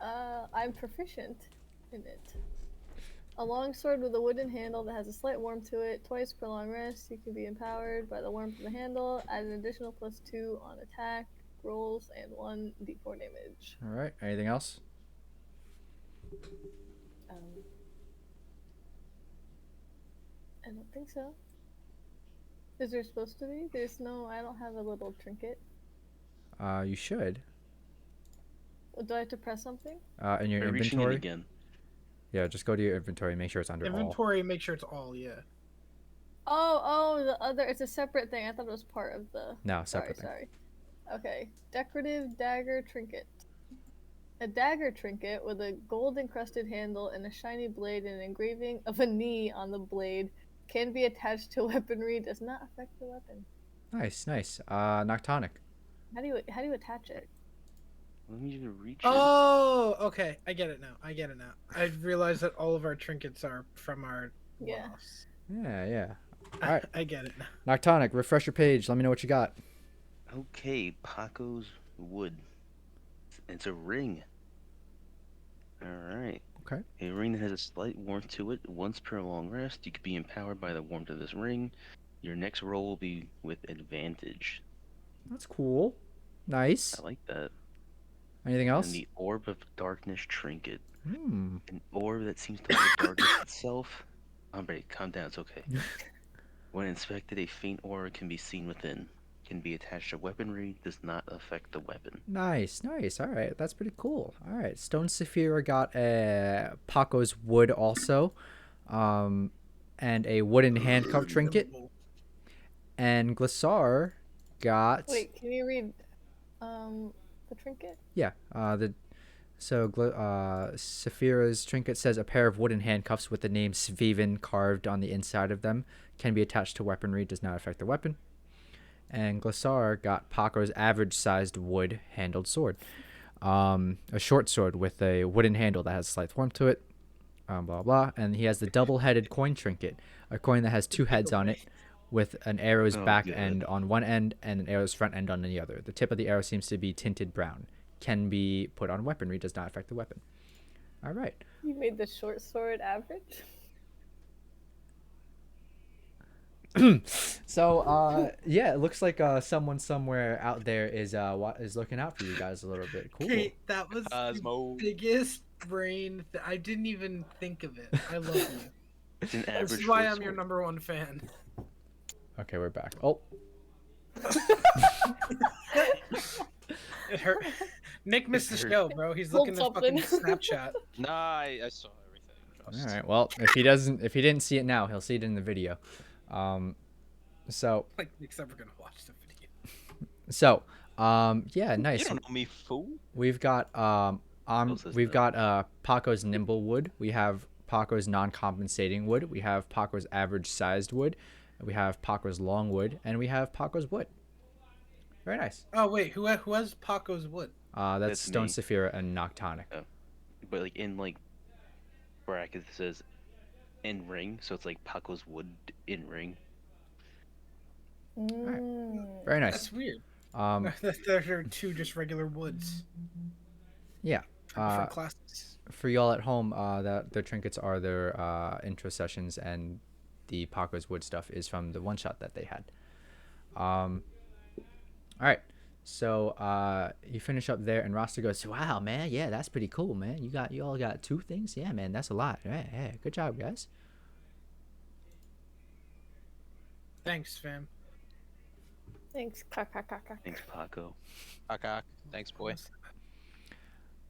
Speaker 4: I'm proficient in it. A long sword with a wooden handle that has a slight warmth to it. Twice per long rest, you can be empowered by the warmth of the handle. Add an additional +2 on attack rolls and 1d4 damage.
Speaker 1: All right. Anything else?
Speaker 4: I don't think so. Is there supposed to be? There's no. I don't have a little trinket.
Speaker 1: You should.
Speaker 4: Do I have to press something?
Speaker 1: In your
Speaker 2: Are you reaching in
Speaker 1: inventory.
Speaker 2: again?
Speaker 1: Yeah, just go to your inventory and make sure it's under all.
Speaker 3: Inventory, make sure it's all, yeah.
Speaker 4: Oh, the other. It's a separate thing. I thought it was part of the.
Speaker 1: No, separate thing.
Speaker 4: Sorry. Okay. Decorative dagger trinket. A dagger trinket with a gold encrusted handle and a shiny blade and an engraving of a knee on the blade can be attached to weaponry. Does not affect the weapon.
Speaker 1: Nice. Noctonic.
Speaker 4: How do you attach it?
Speaker 2: Let me even reach.
Speaker 3: Oh, okay. I get it now. I realized that all of our trinkets are from our
Speaker 4: Yeah.
Speaker 3: loss.
Speaker 1: Yeah. All right.
Speaker 3: I get it now.
Speaker 1: Noctonic, refresh your page. Let me know what you got.
Speaker 2: Okay, Paco's wood. It's a ring. Alright.
Speaker 1: Okay.
Speaker 2: A ring that has a slight warmth to it. Once per long rest, you can be empowered by the warmth of this ring. Your next roll will be with advantage.
Speaker 1: That's cool. Nice.
Speaker 2: I like that.
Speaker 1: Anything else?
Speaker 2: And the Orb of Darkness trinket.
Speaker 1: Hmm.
Speaker 2: An orb that seems to hold darkness itself. Hombre, calm down, it's okay. When inspected, a faint aura can be seen within. Can be attached to weaponry, does not affect the weapon.
Speaker 1: Nice. All right, that's pretty cool. All right, Stone Saphira got Paco's wood also, and a wooden handcuff trinket, and Glascor got.
Speaker 4: Wait, can you read the trinket?
Speaker 1: Yeah. Saphira's trinket says a pair of wooden handcuffs with the name Sveven carved on the inside of them can be attached to weaponry, does not affect the weapon. And Glascor got Paco's average-sized wood-handled sword. A short sword with a wooden handle that has slight warmth to it. Blah, blah. And he has the double-headed coin trinket, a coin that has two heads on it, with an arrow's back end on one end and an arrow's front end on the other. The tip of the arrow seems to be tinted brown. Can be put on weaponry, does not affect the weapon. All right.
Speaker 4: You made the short sword average?
Speaker 1: So yeah, it looks like someone somewhere out there is looking out for you guys a little bit. Cool.
Speaker 3: Kate, that was
Speaker 5: Cosmo.
Speaker 3: the biggest brain. I didn't even think of it. I love you.
Speaker 2: It's an average.
Speaker 3: This is why
Speaker 2: short
Speaker 3: I'm your
Speaker 2: sword.
Speaker 3: #1 fan.
Speaker 1: Okay, we're back. Oh.
Speaker 3: It hurt. Nick missed the
Speaker 2: hurt.
Speaker 3: show, bro. He's
Speaker 4: Hold
Speaker 3: looking at fucking
Speaker 4: something.
Speaker 3: Snapchat.
Speaker 5: Nah, I saw everything. Trust.
Speaker 1: All right. Well, if he didn't see it now, he'll see it in the video. So
Speaker 3: Like Nick's ever gonna watch the video.
Speaker 1: yeah,
Speaker 5: You
Speaker 1: nice.
Speaker 5: don't know me, fool.
Speaker 1: We've got
Speaker 2: says
Speaker 1: we've
Speaker 2: that?
Speaker 1: got Paco's nimble wood. We have Paco's non-compensating wood. We have Paco's average-sized wood. We have Paco's long wood, and we have Paco's wood. Very nice.
Speaker 3: Oh wait, who has Paco's wood?
Speaker 1: That's
Speaker 2: That's
Speaker 1: Stone
Speaker 2: me.
Speaker 1: Saphira and Noctonic.
Speaker 2: But like in like brackets it says in ring, so it's like Paco's wood in ring.
Speaker 1: Very nice.
Speaker 3: That's weird.
Speaker 1: Um,
Speaker 3: There are two just regular woods.
Speaker 1: yeah.
Speaker 3: for different classes.
Speaker 1: for y'all at home, that the trinkets are their intro sessions, and the Paco's wood stuff is from the one shot that they had. All right. So you finish up there, and Rasta goes, "Wow, man, yeah, that's pretty cool, man. You all got 2 things, yeah, man, that's a lot. Yeah, good job, guys."
Speaker 3: Thanks, fam.
Speaker 4: Thanks.
Speaker 2: Thanks, Paco.
Speaker 5: Cock. Thanks, boy.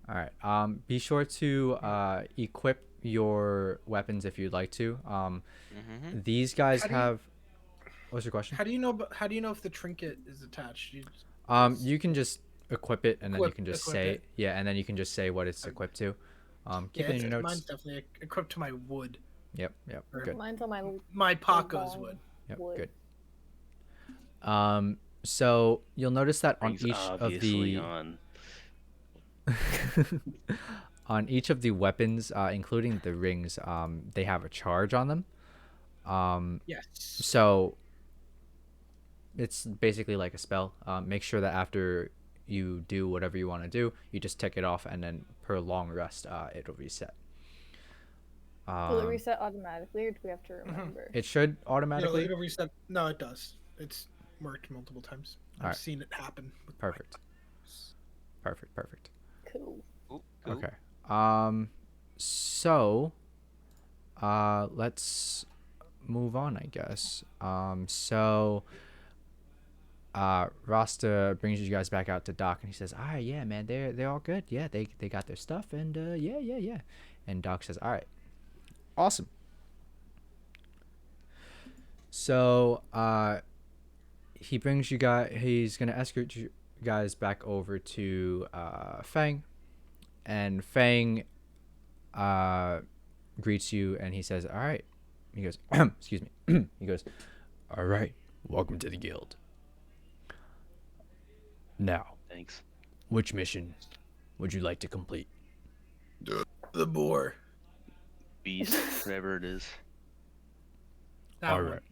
Speaker 1: All right. Be sure to equip your weapons if you'd like to. These guys
Speaker 3: How do you-
Speaker 1: have. What's your question?
Speaker 3: How do you know? How do you know if the trinket is attached?
Speaker 1: You can just equip it, and then you can just
Speaker 3: equip
Speaker 1: say,
Speaker 3: it.
Speaker 1: yeah, and then you can just say what it's equipped to. Keep it in your notes.
Speaker 3: Mine's definitely equipped to my wood.
Speaker 1: Yep. Good.
Speaker 4: Mine's on
Speaker 3: My Paco's
Speaker 4: long
Speaker 3: wood.
Speaker 1: Yep.
Speaker 4: wood.
Speaker 1: Good. So you'll notice that on
Speaker 2: Rings
Speaker 1: each of
Speaker 2: obviously
Speaker 1: the
Speaker 2: on.
Speaker 1: on each of the weapons, including the rings, they have a charge on them.
Speaker 3: Yes.
Speaker 1: So it's basically like a spell. Make sure that after you do whatever you want to do, you just tick it off, and then per long rest, it'll reset.
Speaker 4: Will it reset automatically, or do we have to remember?
Speaker 1: It should
Speaker 3: You know,
Speaker 1: automatically.
Speaker 3: it'll reset. No, it does. It's worked multiple times. I've
Speaker 1: Alright.
Speaker 3: seen it happen. With
Speaker 1: Perfect.
Speaker 4: Cool.
Speaker 5: Ooh, cool.
Speaker 1: Okay. So let's move on, I guess. Rasta brings you guys back out to Doc, and he says, "All right, yeah, man, they're all good. Yeah, they got their stuff, and yeah." And Doc says, "All right, awesome." So he brings you guys. He's gonna escort you guys back over to Fang, and Fang greets you, and he says, "All right." He goes, "Excuse me." He goes, "All right, welcome to the guild. Now,
Speaker 2: Thanks.
Speaker 1: which mission would you like to complete?"
Speaker 3: The boar.
Speaker 2: Beast, whatever it is.
Speaker 3: That
Speaker 1: All
Speaker 3: one.
Speaker 1: right.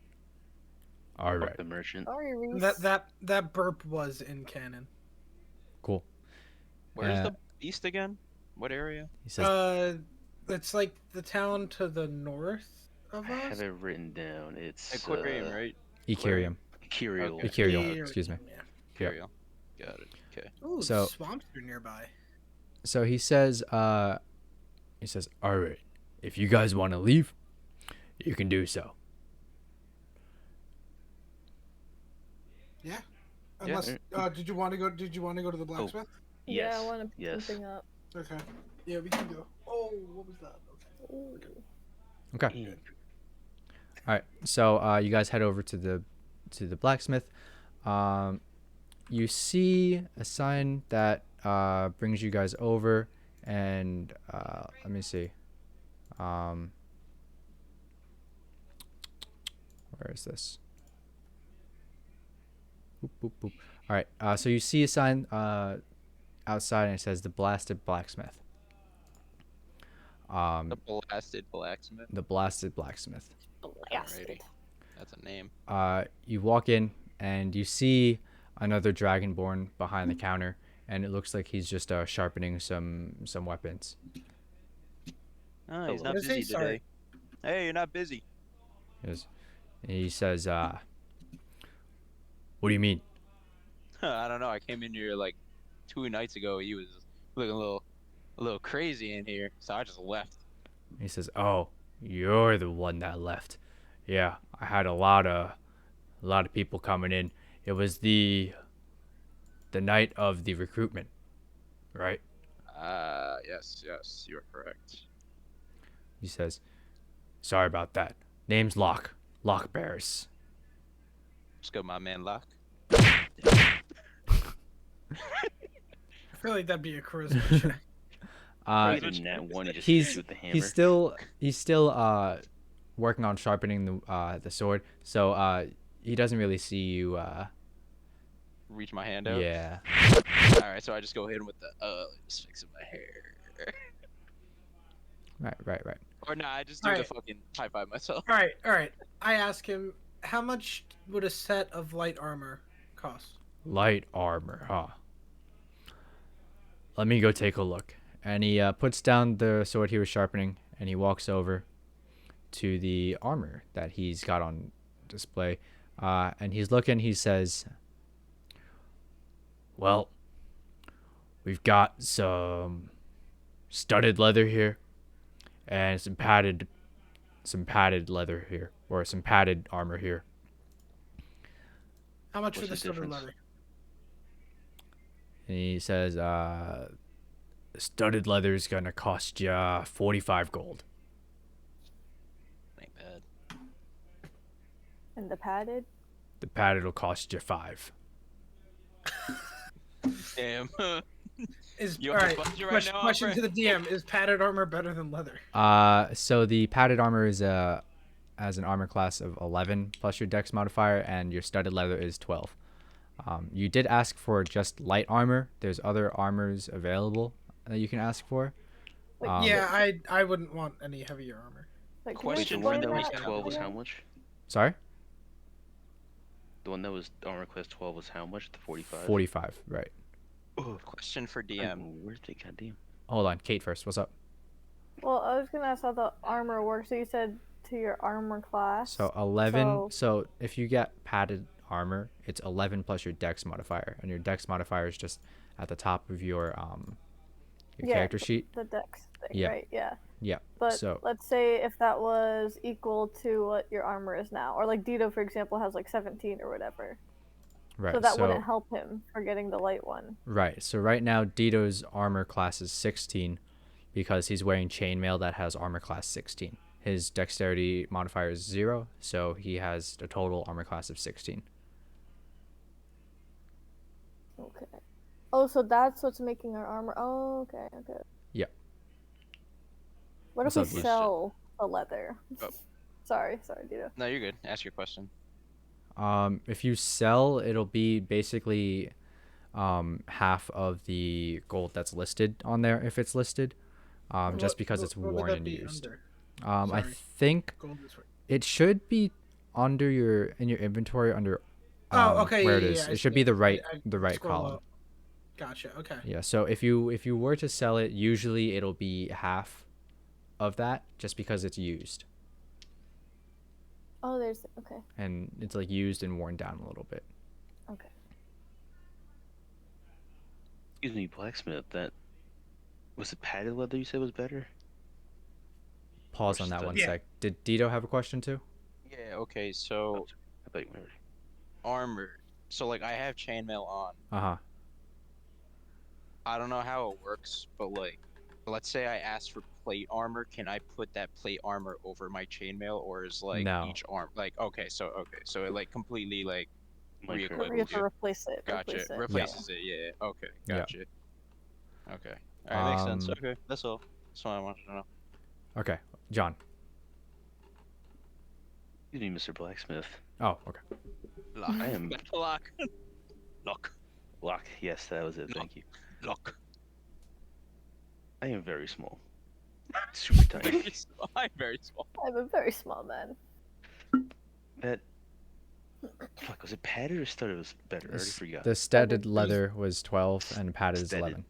Speaker 1: All
Speaker 2: Fuck
Speaker 1: right.
Speaker 2: the merchant.
Speaker 4: Sorry, Reese.
Speaker 3: That burp was in canon.
Speaker 1: Cool.
Speaker 5: Where's the beast again? What area?
Speaker 1: He says,
Speaker 3: It's like the town to the north of
Speaker 2: I have
Speaker 3: us.
Speaker 2: it written down. It's
Speaker 5: Aquarium, right?
Speaker 1: Icarium.
Speaker 2: Curial.
Speaker 5: Okay.
Speaker 1: Icarial, excuse me.
Speaker 3: Yeah.
Speaker 5: Curial. Got it. Okay.
Speaker 3: Ooh,
Speaker 1: So-
Speaker 3: swamps are nearby.
Speaker 1: So he says, "All right, if you guys want to leave, you can do so."
Speaker 3: Yeah.
Speaker 5: Yeah.
Speaker 3: Unless, did you want to go? Did you want to go to the blacksmith?
Speaker 2: Yes.
Speaker 4: Yeah, I want to pick
Speaker 2: yes.
Speaker 4: something up.
Speaker 3: Okay. Yeah, we can go. Oh, what was that? Okay.
Speaker 4: Ooh.
Speaker 1: Okay.
Speaker 2: Mm.
Speaker 1: All right. So you guys head over to the blacksmith. You see a sign that brings you guys over, and let me see. Where is this? Boop, boop, boop. All right. So you see a sign outside, and it says "The Blasted Blacksmith."
Speaker 5: The blasted blacksmith.
Speaker 1: The Blasted Blacksmith.
Speaker 4: Blasted.
Speaker 5: Alrighty. That's a name.
Speaker 1: You walk in, and you see another dragonborn behind the counter, and it looks like he's just sharpening some weapons.
Speaker 5: Oh, he's
Speaker 2: Hello.
Speaker 5: not
Speaker 3: What does he
Speaker 5: busy
Speaker 3: say?
Speaker 5: today. Hey, you're not busy.
Speaker 1: He says, "What do you mean?"
Speaker 5: I don't know. I came in here like 2 nights ago. He was looking a little crazy in here, so I just left.
Speaker 1: He says, "Oh, you're the one that left. Yeah, I had a lot of people coming in. It was the night of the recruitment, right?"
Speaker 5: Yes, you're correct.
Speaker 1: He says, "Sorry about that. Name's Locke Bears."
Speaker 5: Let's go, my man Locke.
Speaker 3: I feel like that'd be a charisma check.
Speaker 2: Right in that one, you just
Speaker 1: he's
Speaker 2: shoot the hammer.
Speaker 1: he's still working on sharpening the sword, so he doesn't really see you.
Speaker 5: Reach my hand out.
Speaker 1: Yeah.
Speaker 5: All right, so I just go hit him with the just fixing my hair.
Speaker 1: Right.
Speaker 5: Or nah, I just do the
Speaker 3: Alright.
Speaker 5: fucking high five myself.
Speaker 3: All right. I ask him, how much would a set of light armor cost?
Speaker 1: Light armor, huh? Let me go take a look. And he puts down the sword he was sharpening, and he walks over to the armor that he's got on display. And he's looking, he says, well, we've got some studded leather here and some padded leather here, or some padded armor here.
Speaker 3: How much
Speaker 2: What's
Speaker 3: for the
Speaker 2: the
Speaker 3: studded
Speaker 2: difference?
Speaker 3: leather?
Speaker 1: And he says, the studded leather is gonna cost you 45 gold.
Speaker 5: Ain't bad.
Speaker 4: And the padded?
Speaker 1: The padded will cost you 5.
Speaker 5: Damn.
Speaker 3: Is
Speaker 5: You
Speaker 3: all
Speaker 5: on a
Speaker 3: right.
Speaker 5: budget right
Speaker 3: Question,
Speaker 5: now,
Speaker 3: question
Speaker 5: Albert?
Speaker 3: to the DM: is padded armor better than leather?
Speaker 1: So the padded armor is as an armor class of 11 plus your dex modifier, and your studded leather is 12. You did ask for just light armor. There's other armors available that you can ask for.
Speaker 4: Wait,
Speaker 3: Yeah, I wouldn't want any heavier armor.
Speaker 4: Wait, can you
Speaker 2: Wait, the
Speaker 5: Question
Speaker 2: one
Speaker 4: explain
Speaker 2: that was
Speaker 4: that?
Speaker 2: 12 was how
Speaker 4: again?
Speaker 2: much?
Speaker 1: Sorry?
Speaker 2: The one that was armor class 12 was how much? The 45?
Speaker 1: 45, right.
Speaker 2: Oh,
Speaker 5: Question for
Speaker 2: I'm
Speaker 5: DM.
Speaker 2: worth it, goddamn.
Speaker 1: Hold on, Kate first. What's up?
Speaker 4: Well, I was gonna ask how the armor works. So you said to your armor class.
Speaker 1: So 11.
Speaker 4: So
Speaker 1: So if you get padded armor, it's 11 plus your dex modifier, and your dex modifier is just at the top of your
Speaker 4: yeah,
Speaker 1: character sheet.
Speaker 4: the dex thing,
Speaker 1: Yeah.
Speaker 4: right? Yeah.
Speaker 1: Yeah.
Speaker 4: But
Speaker 1: So
Speaker 4: let's say if that was equal to what your armor is now, or like Dito, for example, has like 17 or whatever.
Speaker 1: right.
Speaker 4: So that
Speaker 1: So
Speaker 4: wouldn't help him for getting the light one.
Speaker 1: right. So right now Dito's armor class is 16 because he's wearing chainmail that has armor class 16. His dexterity modifier is 0, so he has a total armor class of 16.
Speaker 4: Okay. Oh, so that's what's making our armor. Oh, okay, okay.
Speaker 1: Yeah.
Speaker 4: What
Speaker 1: What's
Speaker 4: if
Speaker 1: up,
Speaker 4: we
Speaker 1: Luis?
Speaker 4: sell the leather?
Speaker 5: Oh.
Speaker 4: sorry, Dito.
Speaker 5: No, you're good. Ask your question.
Speaker 1: If you sell, it'll be basically half of the gold that's listed on there if it's listed, just because it's
Speaker 3: what would
Speaker 1: worn
Speaker 3: that
Speaker 1: and
Speaker 3: be
Speaker 1: used.
Speaker 3: under?
Speaker 1: I
Speaker 3: Sorry.
Speaker 1: think
Speaker 3: Gold is right.
Speaker 1: it should be under in your inventory under
Speaker 3: Okay,
Speaker 1: where
Speaker 3: yeah,
Speaker 1: it is.
Speaker 3: I
Speaker 1: It should
Speaker 3: see
Speaker 1: be the
Speaker 3: it.
Speaker 1: right
Speaker 3: I
Speaker 1: the right
Speaker 3: scroll
Speaker 1: column.
Speaker 3: up. Gotcha. Okay.
Speaker 1: Yeah. So if you were to sell it, usually it'll be half of that, just because it's used
Speaker 4: Oh, there's okay,
Speaker 1: and it's like used and worn down a little bit.
Speaker 4: okay.
Speaker 2: Excuse me, blacksmith. That was it. Padded leather you said was better.
Speaker 1: Pause
Speaker 2: Or
Speaker 1: on that one
Speaker 2: studded.
Speaker 1: sec. Did Dito have a question too?
Speaker 5: Yeah, okay, so
Speaker 2: I bet you were.
Speaker 5: armor. So like I have chainmail on.
Speaker 1: Uh-huh.
Speaker 5: I don't know how it works, but like let's say I ask for plate armor, can I put that plate armor over my chainmail, or is like
Speaker 1: No.
Speaker 5: each arm like okay, so it like completely like
Speaker 2: Mike
Speaker 4: You
Speaker 5: re-equips
Speaker 4: have to
Speaker 5: you.
Speaker 4: replace it.
Speaker 5: Gotcha.
Speaker 4: Replace it.
Speaker 5: Replaces it, yeah. Okay,
Speaker 1: Yeah.
Speaker 5: gotcha. Okay. Alright, makes sense.
Speaker 1: Um,
Speaker 5: Okay, that's all. That's all I wanted to know.
Speaker 1: Okay. John.
Speaker 2: Excuse me, Mr. Blacksmith.
Speaker 1: Oh, okay.
Speaker 5: Lock.
Speaker 2: I am-
Speaker 5: Lock. Lock.
Speaker 2: Lock. Yes, that was it. Thank you.
Speaker 5: Lock.
Speaker 2: I am very small. Super tiny.
Speaker 5: Very small. I'm very small.
Speaker 4: I'm a very small man.
Speaker 2: That. Fuck, was it padded or studded was better? I already
Speaker 1: This-
Speaker 2: forgot.
Speaker 1: The studded leather was 12 and padded is
Speaker 2: Studded.
Speaker 1: 11.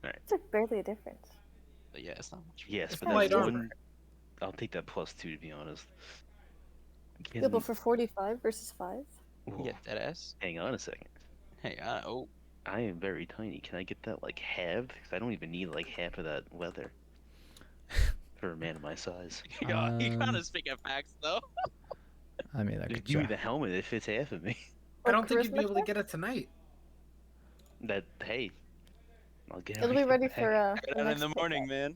Speaker 4: It's like barely a difference.
Speaker 5: But yeah, it's not much.
Speaker 2: Yes,
Speaker 3: It's
Speaker 2: but
Speaker 3: light
Speaker 2: that
Speaker 3: armor.
Speaker 2: one. I'll take that +2 to be honest.
Speaker 4: Yeah, but for 45 versus 5?
Speaker 2: Whoa,
Speaker 5: Yeah, that ass.
Speaker 2: hang on a second.
Speaker 5: Hey, oh.
Speaker 2: I am very tiny. Can I get that like halved? Because I don't even need like half of that leather for a man of my size.
Speaker 5: You kind
Speaker 1: Um,
Speaker 5: of speaking facts though.
Speaker 1: I mean, that
Speaker 2: Just
Speaker 1: could
Speaker 2: give me
Speaker 1: try.
Speaker 2: the helmet. It fits half of me.
Speaker 3: I don't think you'd be
Speaker 4: charisma
Speaker 3: able to
Speaker 4: check?
Speaker 3: get it tonight.
Speaker 2: That hey, I'll get.
Speaker 4: It'll be ready for
Speaker 5: Get
Speaker 4: the
Speaker 5: out in
Speaker 4: next
Speaker 5: the morning,
Speaker 4: paycheck.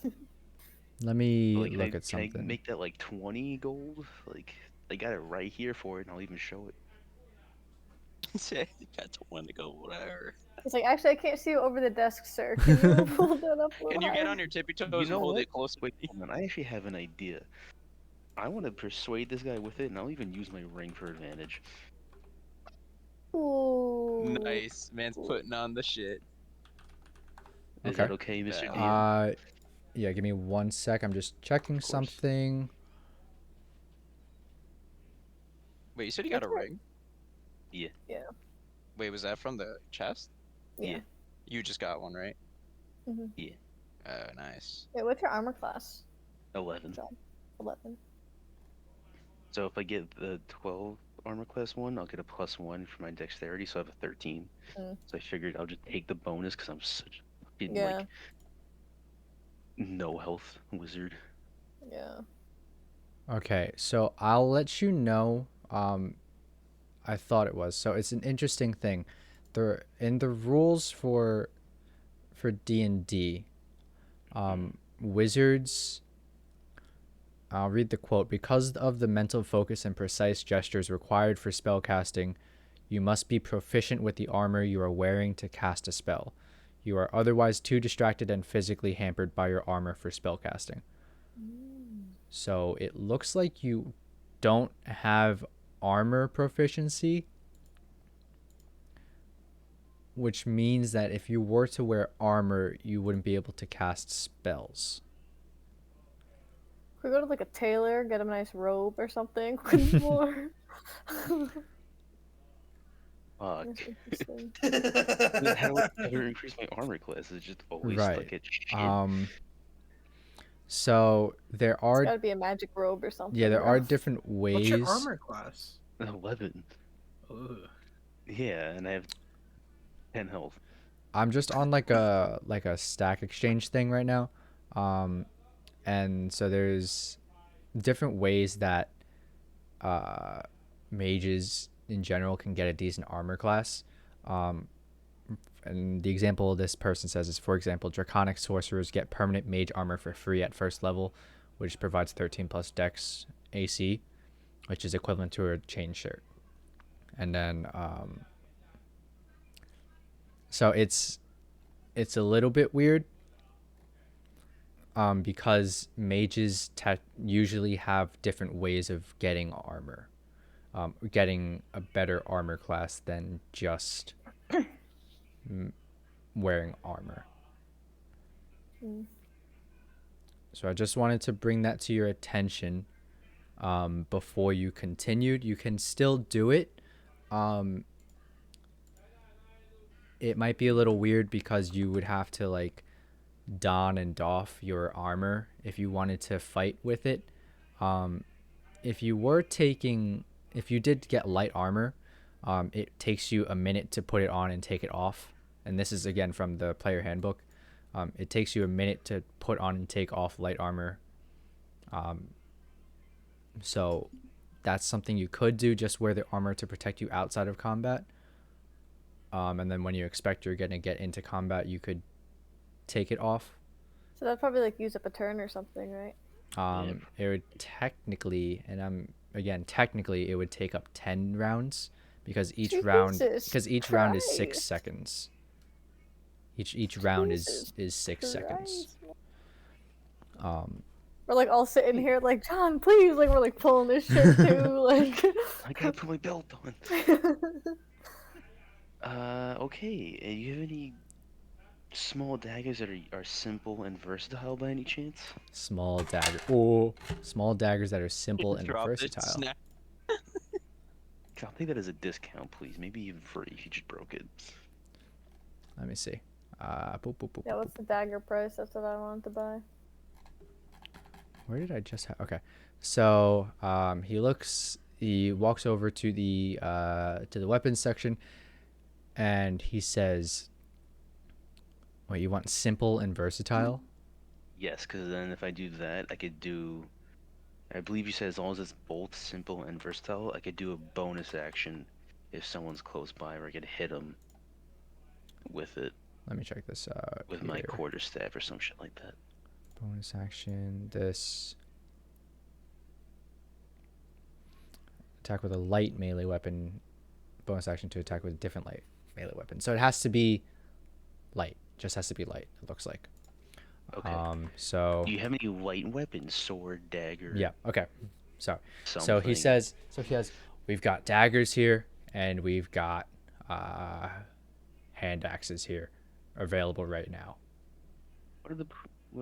Speaker 5: man.
Speaker 1: Let me
Speaker 2: Like,
Speaker 1: look
Speaker 2: can
Speaker 1: at
Speaker 2: I
Speaker 1: something.
Speaker 2: make that like 20 gold? Like, they got it right here for it, and I'll even show it.
Speaker 5: Say you got to one to go, whatever.
Speaker 4: It's like, actually, I can't see you over the desk, sir. Can you hold that up a little
Speaker 5: Can you get
Speaker 4: higher?
Speaker 5: on your tippy toes
Speaker 2: You
Speaker 5: and
Speaker 2: know
Speaker 5: hold
Speaker 2: what?
Speaker 5: it close?
Speaker 2: Wait, hold on. I actually have an idea. I want to persuade this guy with it, and I'll even use my ring for advantage.
Speaker 4: Ooh.
Speaker 5: Nice, man's putting on the shit.
Speaker 2: Is
Speaker 1: Okay.
Speaker 2: that okay, Mr.
Speaker 5: Yeah.
Speaker 2: DM?
Speaker 1: Yeah, give me 1 sec. I'm just checking
Speaker 2: Of course.
Speaker 1: something.
Speaker 5: Wait, you said you got a
Speaker 4: That's right.
Speaker 5: ring?
Speaker 2: Yeah.
Speaker 4: Yeah.
Speaker 5: Wait, was that from the chest?
Speaker 4: Yeah.
Speaker 2: Yeah.
Speaker 5: You just got one, right?
Speaker 4: Mhm.
Speaker 2: Yeah,
Speaker 5: Oh, nice.
Speaker 4: Wait, what's your armor class?
Speaker 2: 11.
Speaker 4: John? 11.
Speaker 2: So if I get the 12 armor class one, I'll get a +1 for my dexterity, so I have a 13.
Speaker 4: Mm.
Speaker 2: So I figured I'll just take the bonus because I'm such a fucking
Speaker 4: Yeah.
Speaker 2: like no health wizard.
Speaker 4: Yeah.
Speaker 1: Okay, so I'll let you know. I thought it was. So it's an interesting thing. In the rules for D&D, wizards. I'll read the quote. Because of the mental focus and precise gestures required for spellcasting, you must be proficient with the armor you are wearing to cast a spell. You are otherwise too distracted and physically hampered by your armor for spellcasting. So it looks like you don't have armor proficiency, which means that if you were to wear armor, you wouldn't be able to cast spells.
Speaker 4: Could we go to like a tailor, get him a nice robe or something with more?
Speaker 2: Fuck.
Speaker 4: That's interesting.
Speaker 2: How do I ever increase my armor class? It's just always
Speaker 1: Right.
Speaker 2: stuck at shit.
Speaker 1: So there
Speaker 4: It's
Speaker 1: are
Speaker 4: gotta be a magic robe or something.
Speaker 1: there are
Speaker 4: Bro.
Speaker 1: different
Speaker 3: What's your
Speaker 1: ways.
Speaker 3: armor class?
Speaker 2: 11.
Speaker 3: Ugh.
Speaker 2: Yeah, and I have 10 health.
Speaker 1: I'm just on like a stack exchange thing right now. And so there's different ways that mages in general can get a decent armor class. And the example this person says is, for example, draconic sorcerers get permanent mage armor for free at first level, which provides 13 plus dex AC, which is equivalent to a chain shirt. And then so it's a little bit weird because mages usually have different ways of getting armor, getting a better armor class than just wearing armor. So I just wanted to bring that to your attention before you continued. You can still do it. It might be a little weird because you would have to like don and doff your armor if you wanted to fight with it. If you did get light armor, it takes you a minute to put it on and take it off. And this is again from the player handbook. It takes you a minute to put on and take off light armor. So that's something you could do, just wear the armor to protect you outside of combat. And then when you expect you're going to get into combat, you could take it off.
Speaker 4: So that'd probably like use up a turn or something, right?
Speaker 1: It would technically, technically, it would take up 10 rounds because each round is 6 seconds. Each round is 6 seconds.
Speaker 4: We're like all sitting here like, John, please, like we're like pulling this shit too, like.
Speaker 2: I gotta put my belt on. Okay. You have any small daggers that are simple and versatile by any chance?
Speaker 1: Small daggers that are simple and
Speaker 5: Drop it,
Speaker 1: versatile.
Speaker 5: snap.
Speaker 2: I'll take that as a discount, please. Maybe even free if you just broke it.
Speaker 1: Let me see.
Speaker 4: Yeah, what's the dagger price? That's what I wanted to buy.
Speaker 1: Where did I just have? Okay, so he walks over to the weapons section, and he says, "Wait, you want simple and versatile?"
Speaker 2: Yes, because then if I do that, I could do. I believe you said as long as it's both simple and versatile, I could do a bonus action if someone's close by, or I could hit them with it
Speaker 1: Let me check this out.
Speaker 2: with my quarterstaff or some shit like that.
Speaker 1: Bonus action. This attack with a light melee weapon. Bonus action to attack with a different light melee weapon. So it has to be light. Just has to be light. It looks like.
Speaker 2: Okay.
Speaker 1: So.
Speaker 2: Do you have any light weapons? Sword, dagger?
Speaker 1: Yeah. Okay. So he
Speaker 2: something?
Speaker 1: says. We've got daggers here, and we've got hand axes here, available right now.
Speaker 2: What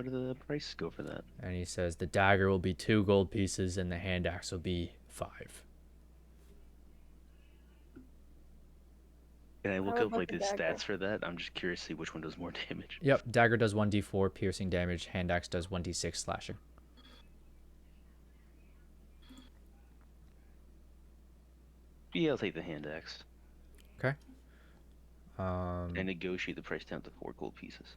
Speaker 2: do the prices go for that?
Speaker 1: And he says the dagger will be 2 gold pieces, and the hand axe will be 5.
Speaker 2: Can I look
Speaker 4: would
Speaker 2: up
Speaker 4: like
Speaker 2: like
Speaker 4: the
Speaker 2: the
Speaker 4: dagger.
Speaker 2: stats for that? I'm just curious to see which one does more damage.
Speaker 1: Yep, dagger does 1d4 piercing damage. Hand axe does 1d6 slashing.
Speaker 2: Yeah, I'll take the hand axe.
Speaker 1: Okay.
Speaker 2: I negotiate the price down to 4 gold pieces.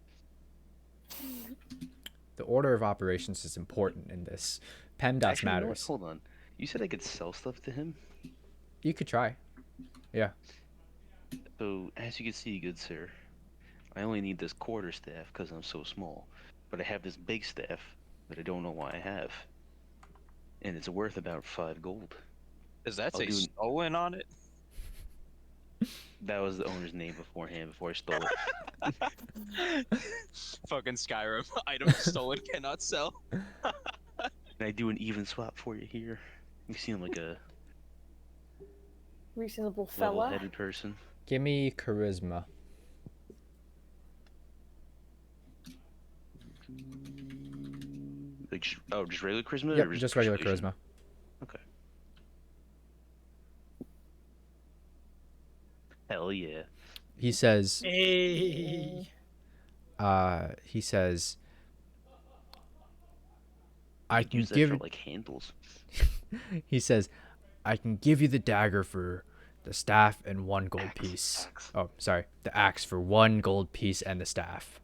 Speaker 1: The order of operations is important in this. PEMDAS
Speaker 2: Actually, you know what?
Speaker 1: matters.
Speaker 2: Hold on. You said I could sell stuff to him?
Speaker 1: You could try. Yeah.
Speaker 2: So, as you can see, good sir, I only need this quarter staff because I'm so small. But I have this big staff that I don't know why I have. And it's worth about 5 gold.
Speaker 5: Does that
Speaker 2: I'll
Speaker 5: say
Speaker 2: do-
Speaker 5: stolen on it?
Speaker 2: That was the owner's name beforehand, before I stole it.
Speaker 5: Fucking Skyrim. Item stolen cannot sell.
Speaker 2: And I do an even swap for you here. You seem like a
Speaker 4: Reasonable fella.
Speaker 2: level-headed person.
Speaker 1: Give me charisma.
Speaker 2: Like, just regular charisma?
Speaker 1: Yep,
Speaker 2: or
Speaker 1: just regular
Speaker 2: persuasion?
Speaker 1: charisma.
Speaker 2: Okay. Hell yeah.
Speaker 1: He says,
Speaker 6: Hey.
Speaker 1: he says, I can
Speaker 2: Use that
Speaker 1: give
Speaker 2: for
Speaker 1: it,
Speaker 2: like handles.
Speaker 1: he says, I can give you the dagger for the staff and 1 gold piece.
Speaker 2: Axe.
Speaker 1: Oh, sorry. The axe for 1 gold piece and the staff.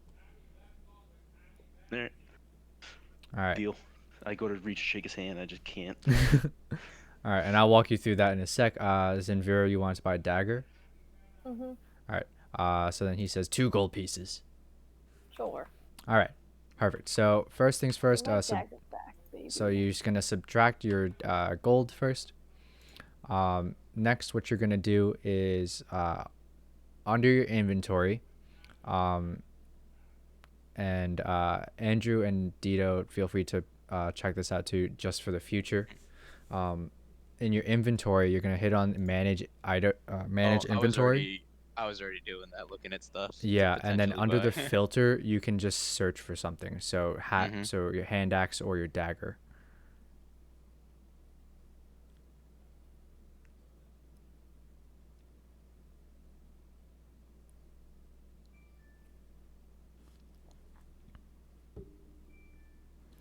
Speaker 2: Alright,
Speaker 1: All right.
Speaker 2: deal. I go to reach to shake his hand, I just can't.
Speaker 1: All right, and I'll walk you through that in a sec. Zenvira, you want to buy a dagger?
Speaker 4: Mm-hmm.
Speaker 1: All right. So then he says 2 gold pieces.
Speaker 4: Sure.
Speaker 1: All right. Perfect. So first things first.
Speaker 4: My dagger back, baby.
Speaker 1: So you're just gonna subtract your gold first. Next, what you're gonna do is under your inventory, and Andrew and Dito, feel free to check this out too, just for the future. In your inventory, you're gonna hit on manage manage inventory.
Speaker 5: I was already doing that, looking at stuff. to
Speaker 1: Yeah, and then
Speaker 5: potentially
Speaker 1: under the
Speaker 5: buy.
Speaker 1: filter, you can just search for something. So
Speaker 5: Mhm.
Speaker 1: so your hand axe or your dagger.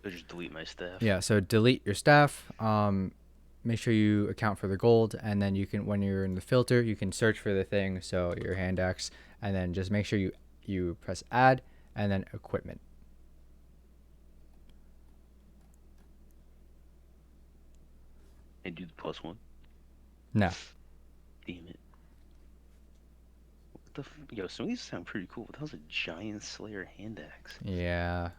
Speaker 2: So just delete my staff.
Speaker 1: Yeah, so delete your staff. Make sure you account for the gold, and then you can, when you're in the filter, you can search for the thing. So your hand axe, and then just make sure you press add, and then equipment.
Speaker 2: And do the +1.
Speaker 1: No.
Speaker 2: Damn it. What the Yo, some of these sound pretty cool, but that was a giant slayer hand axe.
Speaker 1: Yeah.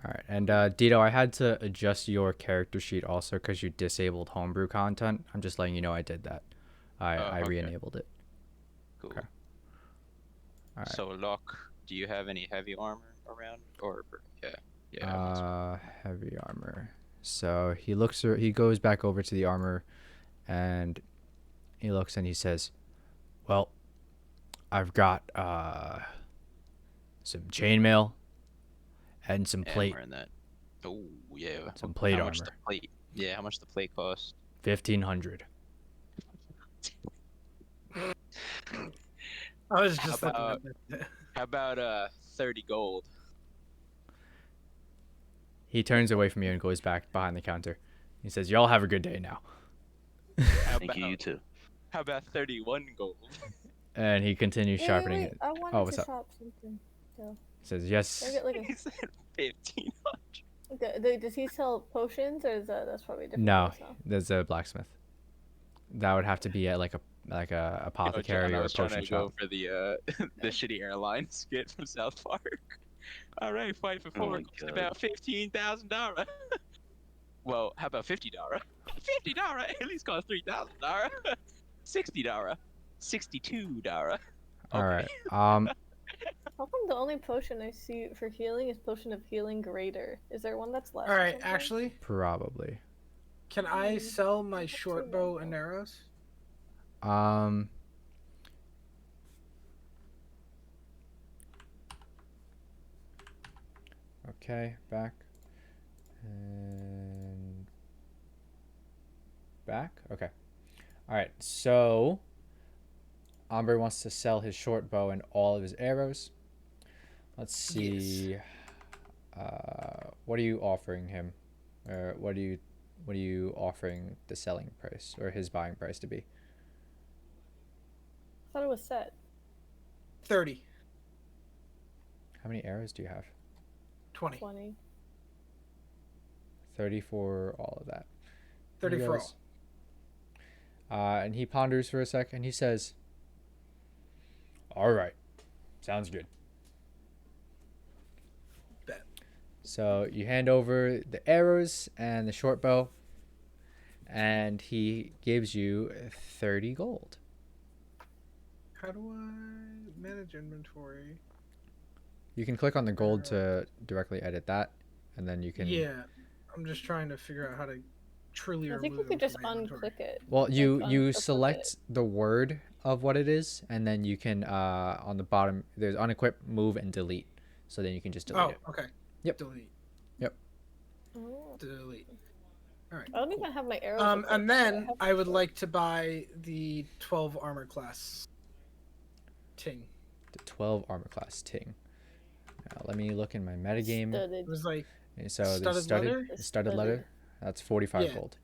Speaker 1: All right, and Dito, I had to adjust your character sheet also because you disabled homebrew content. I'm just letting you know I did that. I
Speaker 5: okay.
Speaker 1: re-enabled it.
Speaker 5: Cool.
Speaker 1: Okay. All right.
Speaker 5: So, Locke, do you have any heavy armor around? Or yeah.
Speaker 1: Heavy armor. So he goes back over to the armor, and he looks and he says, "Well, I've got some chainmail and some plate.
Speaker 5: Wearing that. Oh yeah.
Speaker 1: Some plate
Speaker 5: how much
Speaker 1: armor.
Speaker 5: the plate? Yeah, how much the plate cost?
Speaker 1: 1,500.
Speaker 6: I was just
Speaker 5: How
Speaker 6: looking
Speaker 5: about-
Speaker 6: at that.
Speaker 5: How about 30 gold?
Speaker 1: He turns away from you and goes back behind the counter. He says, "Y'all have a good day now."
Speaker 5: How
Speaker 2: Thank
Speaker 5: about,
Speaker 2: you, you too.
Speaker 5: How about 31 gold?
Speaker 1: And he continues sharpening
Speaker 4: wait.
Speaker 1: it.
Speaker 4: I wanted
Speaker 1: what's
Speaker 4: to
Speaker 1: up?
Speaker 4: shop something.
Speaker 1: He says,
Speaker 4: Can I
Speaker 1: "Yes."
Speaker 4: get like
Speaker 5: He said 1500.
Speaker 4: does he sell potions or is that's probably a different?
Speaker 1: No,
Speaker 4: place, huh?
Speaker 1: there's a blacksmith. That would have to be at like a apothecary
Speaker 5: I
Speaker 1: or a
Speaker 5: was trying
Speaker 1: potion
Speaker 5: to
Speaker 1: shop.
Speaker 5: go for the the shitty airline skit from South Park. All right, 5 for
Speaker 2: Oh
Speaker 5: 4
Speaker 2: my
Speaker 5: costs
Speaker 2: God.
Speaker 5: about $15,000. Well, how about $50? $50 at least costs $3,000. $60. $62.
Speaker 1: All right.
Speaker 4: How come the only potion I see for healing is potion of healing greater? Is there one that's less?
Speaker 6: All
Speaker 4: or
Speaker 6: right,
Speaker 4: something?
Speaker 6: actually,
Speaker 1: Probably.
Speaker 6: can I sell my short bow and arrows?
Speaker 1: Okay, back. And back. Okay. All right. So Ombre wants to sell his short bow and all of his arrows. Let's
Speaker 3: Yes.
Speaker 1: see. What are you offering him? Or what are you offering the selling price or his buying price to be?
Speaker 4: I thought it was set.
Speaker 3: 30,
Speaker 1: How many arrows do you have?
Speaker 3: 20,
Speaker 4: 20.
Speaker 1: 30 for all of that.
Speaker 3: 30
Speaker 1: He
Speaker 3: for
Speaker 1: goes,
Speaker 3: all.
Speaker 1: and he ponders for a sec and he says, "All right, sounds good."
Speaker 3: Bet.
Speaker 1: So you hand over the arrows and the short bow, and he gives you 30 gold.
Speaker 3: How do I manage inventory?
Speaker 1: You can click on the gold to directly edit that, and then you can.
Speaker 3: Yeah, I'm just trying to figure out how to truly
Speaker 4: I
Speaker 3: remove
Speaker 4: think you
Speaker 3: them
Speaker 4: could just
Speaker 3: from my inventory.
Speaker 4: unclick it.
Speaker 1: Well, you
Speaker 4: Like,
Speaker 1: you
Speaker 4: unclick
Speaker 1: select
Speaker 4: it.
Speaker 1: the word of what it is, and then you can on the bottom there's unequip, move, and delete. So then you can just delete
Speaker 3: Oh,
Speaker 1: it.
Speaker 3: okay.
Speaker 1: Yep.
Speaker 3: Delete.
Speaker 4: Oh.
Speaker 3: Delete. All right.
Speaker 4: I don't
Speaker 3: cool.
Speaker 4: even have my arrows.
Speaker 3: And
Speaker 4: equipped,
Speaker 3: then
Speaker 4: so
Speaker 3: I would
Speaker 4: to-
Speaker 3: like to buy the 12 armor class ting.
Speaker 1: The 12 armor class ting. Now, let me look in my metagame.
Speaker 4: studded.
Speaker 3: It was like
Speaker 1: So the
Speaker 3: studded leather?
Speaker 1: the studded leather, that's 45
Speaker 3: Yeah.
Speaker 1: gold.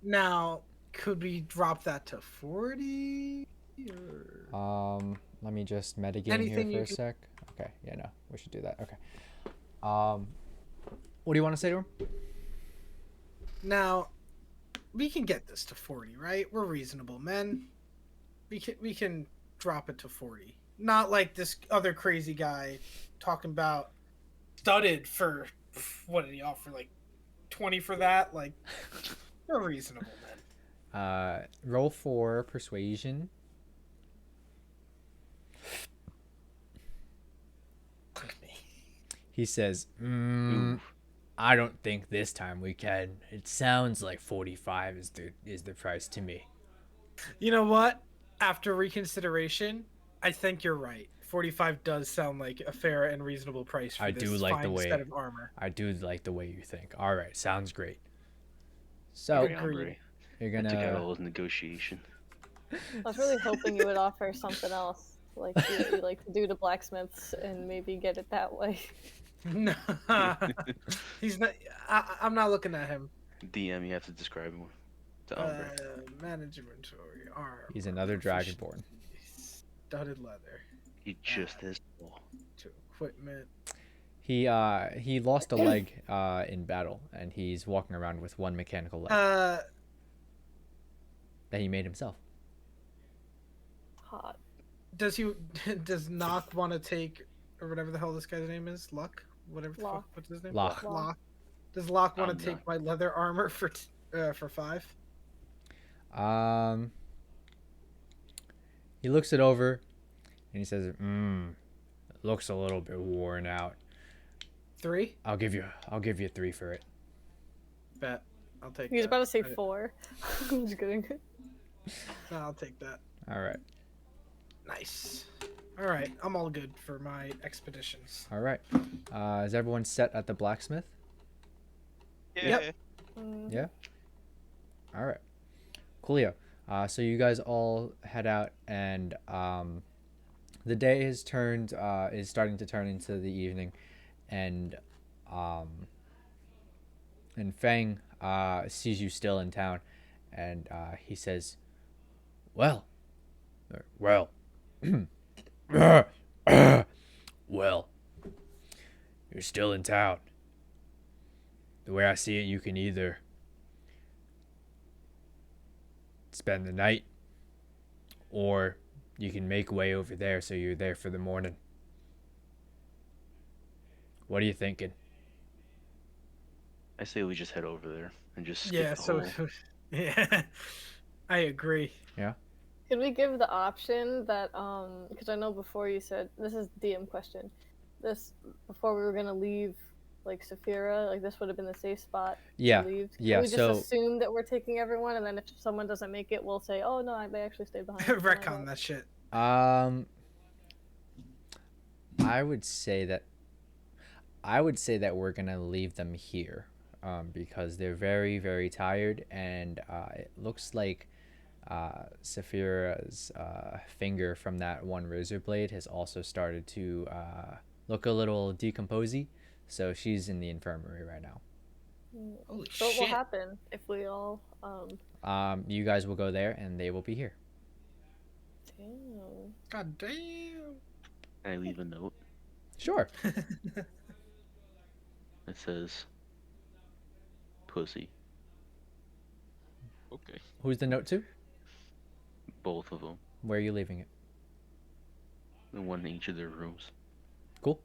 Speaker 3: Now, could we drop that to 40? Or...
Speaker 1: Let me just metagame
Speaker 3: Anything
Speaker 1: here
Speaker 3: you
Speaker 1: for a
Speaker 3: can-
Speaker 1: sec. Okay, yeah, no, we should do that. Okay. What do you want to say to him?
Speaker 3: Now, we can get this to 40, right? We're reasonable men. We can drop it to 40. Not like this other crazy guy talking about studded for what did he offer, like 20 for that? Like, we're reasonable men.
Speaker 1: Roll for persuasion. He says,
Speaker 2: Ooh.
Speaker 1: "I don't think this time we can. It sounds like 45 is the price to me."
Speaker 3: You know what? After reconsideration, I think you're right. 45 does sound like a fair and reasonable price for
Speaker 1: I
Speaker 3: this
Speaker 1: do like the
Speaker 3: fine
Speaker 1: way
Speaker 3: set of armor.
Speaker 1: I do like the way you think. All right, sounds great. So
Speaker 2: Sorry,
Speaker 3: Agreed.
Speaker 2: Ombre.
Speaker 1: you're
Speaker 2: I took out
Speaker 1: gonna.
Speaker 2: all his negotiation.
Speaker 4: I was really hoping you would offer something else, like you like to do to blacksmiths, and maybe get it that way.
Speaker 3: No, he's not. I'm not looking at him.
Speaker 2: DM, you have to describe him to Ombre.
Speaker 3: Manage inventory. Armor,
Speaker 1: He's another
Speaker 3: proficiency,
Speaker 1: dragonborn.
Speaker 3: Studded leather
Speaker 2: He just is tall.
Speaker 3: to equipment.
Speaker 1: He lost a leg in battle, and he's walking around with one mechanical leg that he made himself.
Speaker 4: Hot.
Speaker 3: Does Nock want to take, or whatever the hell this guy's name is? Luck? Whatever the fuck,
Speaker 4: Locke.
Speaker 3: what's his name?
Speaker 1: Locke.
Speaker 3: Locke. Does Locke want
Speaker 2: I'm
Speaker 3: to take
Speaker 2: not.
Speaker 3: my leather armor for 5?
Speaker 1: He looks it over, and he says, "It looks a little bit worn out.
Speaker 3: 3?
Speaker 1: I'll give you 3 for it."
Speaker 3: Bet. I'll take
Speaker 4: He was
Speaker 3: that.
Speaker 4: about to say
Speaker 3: I-
Speaker 4: 4. I'm just kidding.
Speaker 3: No, I'll take that.
Speaker 1: All right.
Speaker 3: Nice. All right, I'm all good for my expeditions.
Speaker 1: All right. Is everyone set at the blacksmith?
Speaker 3: Yep.
Speaker 4: Mm,
Speaker 1: Yeah. All right. Coolio. So you guys all head out, and the day is starting to turn into the evening, and Fang sees you still in town, and he says, "Well, well, well, you're still in town. The way I see it, you can either spend the night, or you can make way over there so you're there for the morning. What are you thinking?"
Speaker 2: I say we just head over there and just skip
Speaker 3: Yeah,
Speaker 2: the
Speaker 3: so
Speaker 2: whole...
Speaker 3: yeah, I agree.
Speaker 4: Could we give the option that because I know before you said this is DM question, this before we were gonna leave like Saphira, like this would have been the safe spot
Speaker 1: Yeah,
Speaker 4: to leave.
Speaker 1: yeah,
Speaker 4: Can we just
Speaker 1: so-
Speaker 4: assume that we're taking everyone, and then if someone doesn't make it, we'll say, oh no, they actually stayed behind.
Speaker 3: Retcon that shit.
Speaker 1: I would say that we're gonna leave them here, because they're very, very tired, and it looks like Saphira's finger from that one razor blade has also started to look a little decomposy, so she's in the infirmary right now.
Speaker 3: Holy
Speaker 4: So what will
Speaker 3: shit.
Speaker 4: happen if we all
Speaker 1: You guys will go there, and they will be here.
Speaker 4: damn.
Speaker 3: God damn.
Speaker 2: Can I leave a note
Speaker 1: Sure.
Speaker 2: that says pussy?
Speaker 5: Okay.
Speaker 1: Who's the note to?
Speaker 2: Both of them.
Speaker 1: Where are you leaving it?
Speaker 2: In one in each of their rooms.
Speaker 1: Cool.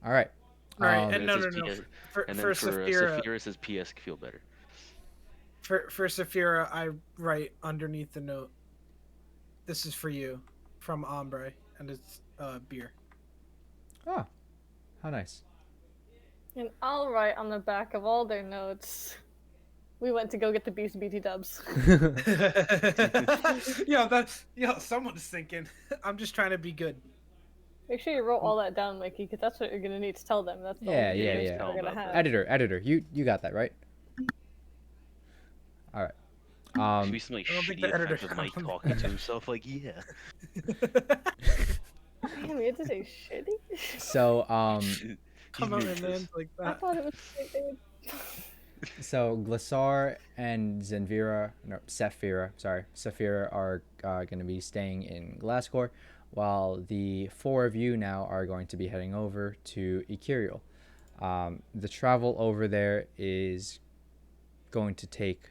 Speaker 1: All right.
Speaker 3: Right,
Speaker 1: Um,
Speaker 3: and
Speaker 2: it
Speaker 3: no,
Speaker 2: says
Speaker 3: no, no.
Speaker 2: PS
Speaker 3: For,
Speaker 2: and
Speaker 3: for
Speaker 2: then for
Speaker 3: Saphira,
Speaker 2: Saphira, it says PS feel better.
Speaker 3: for Saphira, I write underneath the note. This is for you, from Ombre, and it's beer.
Speaker 1: Oh, how nice.
Speaker 4: And I'll write on the back of all their notes. We went to go get the Beast BT dubs.
Speaker 3: Someone's thinking. I'm just trying to be good.
Speaker 4: Make sure you wrote all that down, Mikey, because that's what you're gonna need to tell them. That's the
Speaker 1: Yeah,
Speaker 4: only
Speaker 1: yeah,
Speaker 4: information
Speaker 1: yeah.
Speaker 2: Tell
Speaker 4: we're
Speaker 2: 'em
Speaker 4: gonna
Speaker 2: about
Speaker 4: have.
Speaker 2: that.
Speaker 1: Editor, you got that right? All right.
Speaker 2: Should be some like
Speaker 3: I don't think
Speaker 2: shitty
Speaker 3: the editor
Speaker 2: effect of Mike
Speaker 3: found
Speaker 2: talking to himself, like, yeah.
Speaker 4: Damn, you had to say shitty?
Speaker 1: So
Speaker 2: He's
Speaker 3: Come on,
Speaker 2: nervous.
Speaker 3: man, like
Speaker 4: I
Speaker 3: that.
Speaker 4: thought it was straight, dude.
Speaker 1: So Glascor and Saphira are going to be staying in Glascor, while the four of you now are going to be heading over to Ikiriel. The travel over there is going to take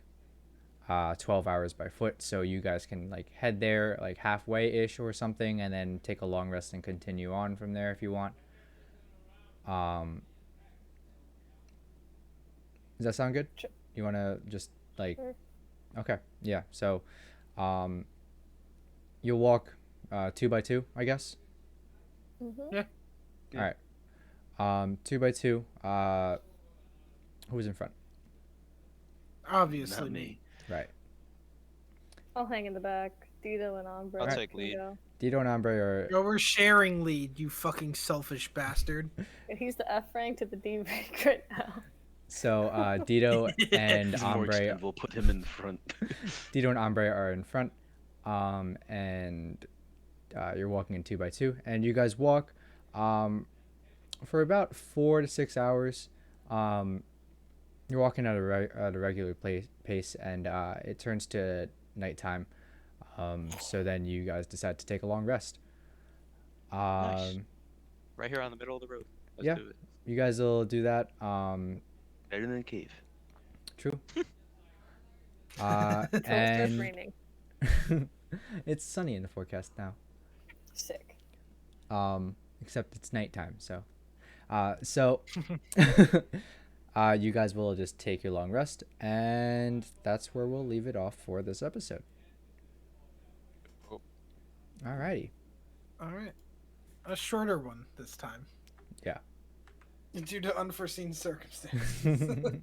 Speaker 1: 12 hours by foot, so you guys can like head there like halfway-ish or something, and then take a long rest and continue on from there if you want. Does that sound good?
Speaker 4: Sure.
Speaker 1: You want to just like
Speaker 4: Sure.
Speaker 1: Okay, yeah. So, you'll walk 2 by 2, I guess.
Speaker 4: Mm-hmm.
Speaker 3: Yeah.
Speaker 2: Yeah.
Speaker 1: All right. 2 by 2. Who's in front?
Speaker 3: Obviously
Speaker 2: Not
Speaker 3: me.
Speaker 2: me.
Speaker 1: Right.
Speaker 4: I'll hang in the back. Dito and Ombre.
Speaker 5: I'll
Speaker 1: Alright.
Speaker 5: take
Speaker 4: can
Speaker 5: lead.
Speaker 4: go.
Speaker 1: Dito and Ombre are.
Speaker 3: Yo, we're sharing lead, you fucking selfish bastard.
Speaker 4: And he's the F rank to the D rank right now.
Speaker 1: So, Dito and
Speaker 2: He's more
Speaker 1: Ombre.
Speaker 2: expensive. We'll put him in front.
Speaker 1: Dito and Ombre are in front. And you're walking in 2 by 2, and you guys walk for about 4 to 6 hours. You're walking at a regular pace, and it turns to nighttime. So then you guys decide to take a long rest.
Speaker 5: Nice. Right here on the middle of the road. Let's
Speaker 1: Yeah.
Speaker 5: do it.
Speaker 1: You guys will do that.
Speaker 2: Better than a cave.
Speaker 1: True.
Speaker 4: Until it starts
Speaker 1: And
Speaker 4: raining.
Speaker 1: it's sunny in the forecast now.
Speaker 4: Sick.
Speaker 1: Except it's nighttime, so you guys will just take your long rest, and that's where we'll leave it off for this episode.
Speaker 5: Cool.
Speaker 1: Alrighty.
Speaker 3: Alright. A shorter one this time.
Speaker 1: Yeah.
Speaker 3: Due to unforeseen circumstances.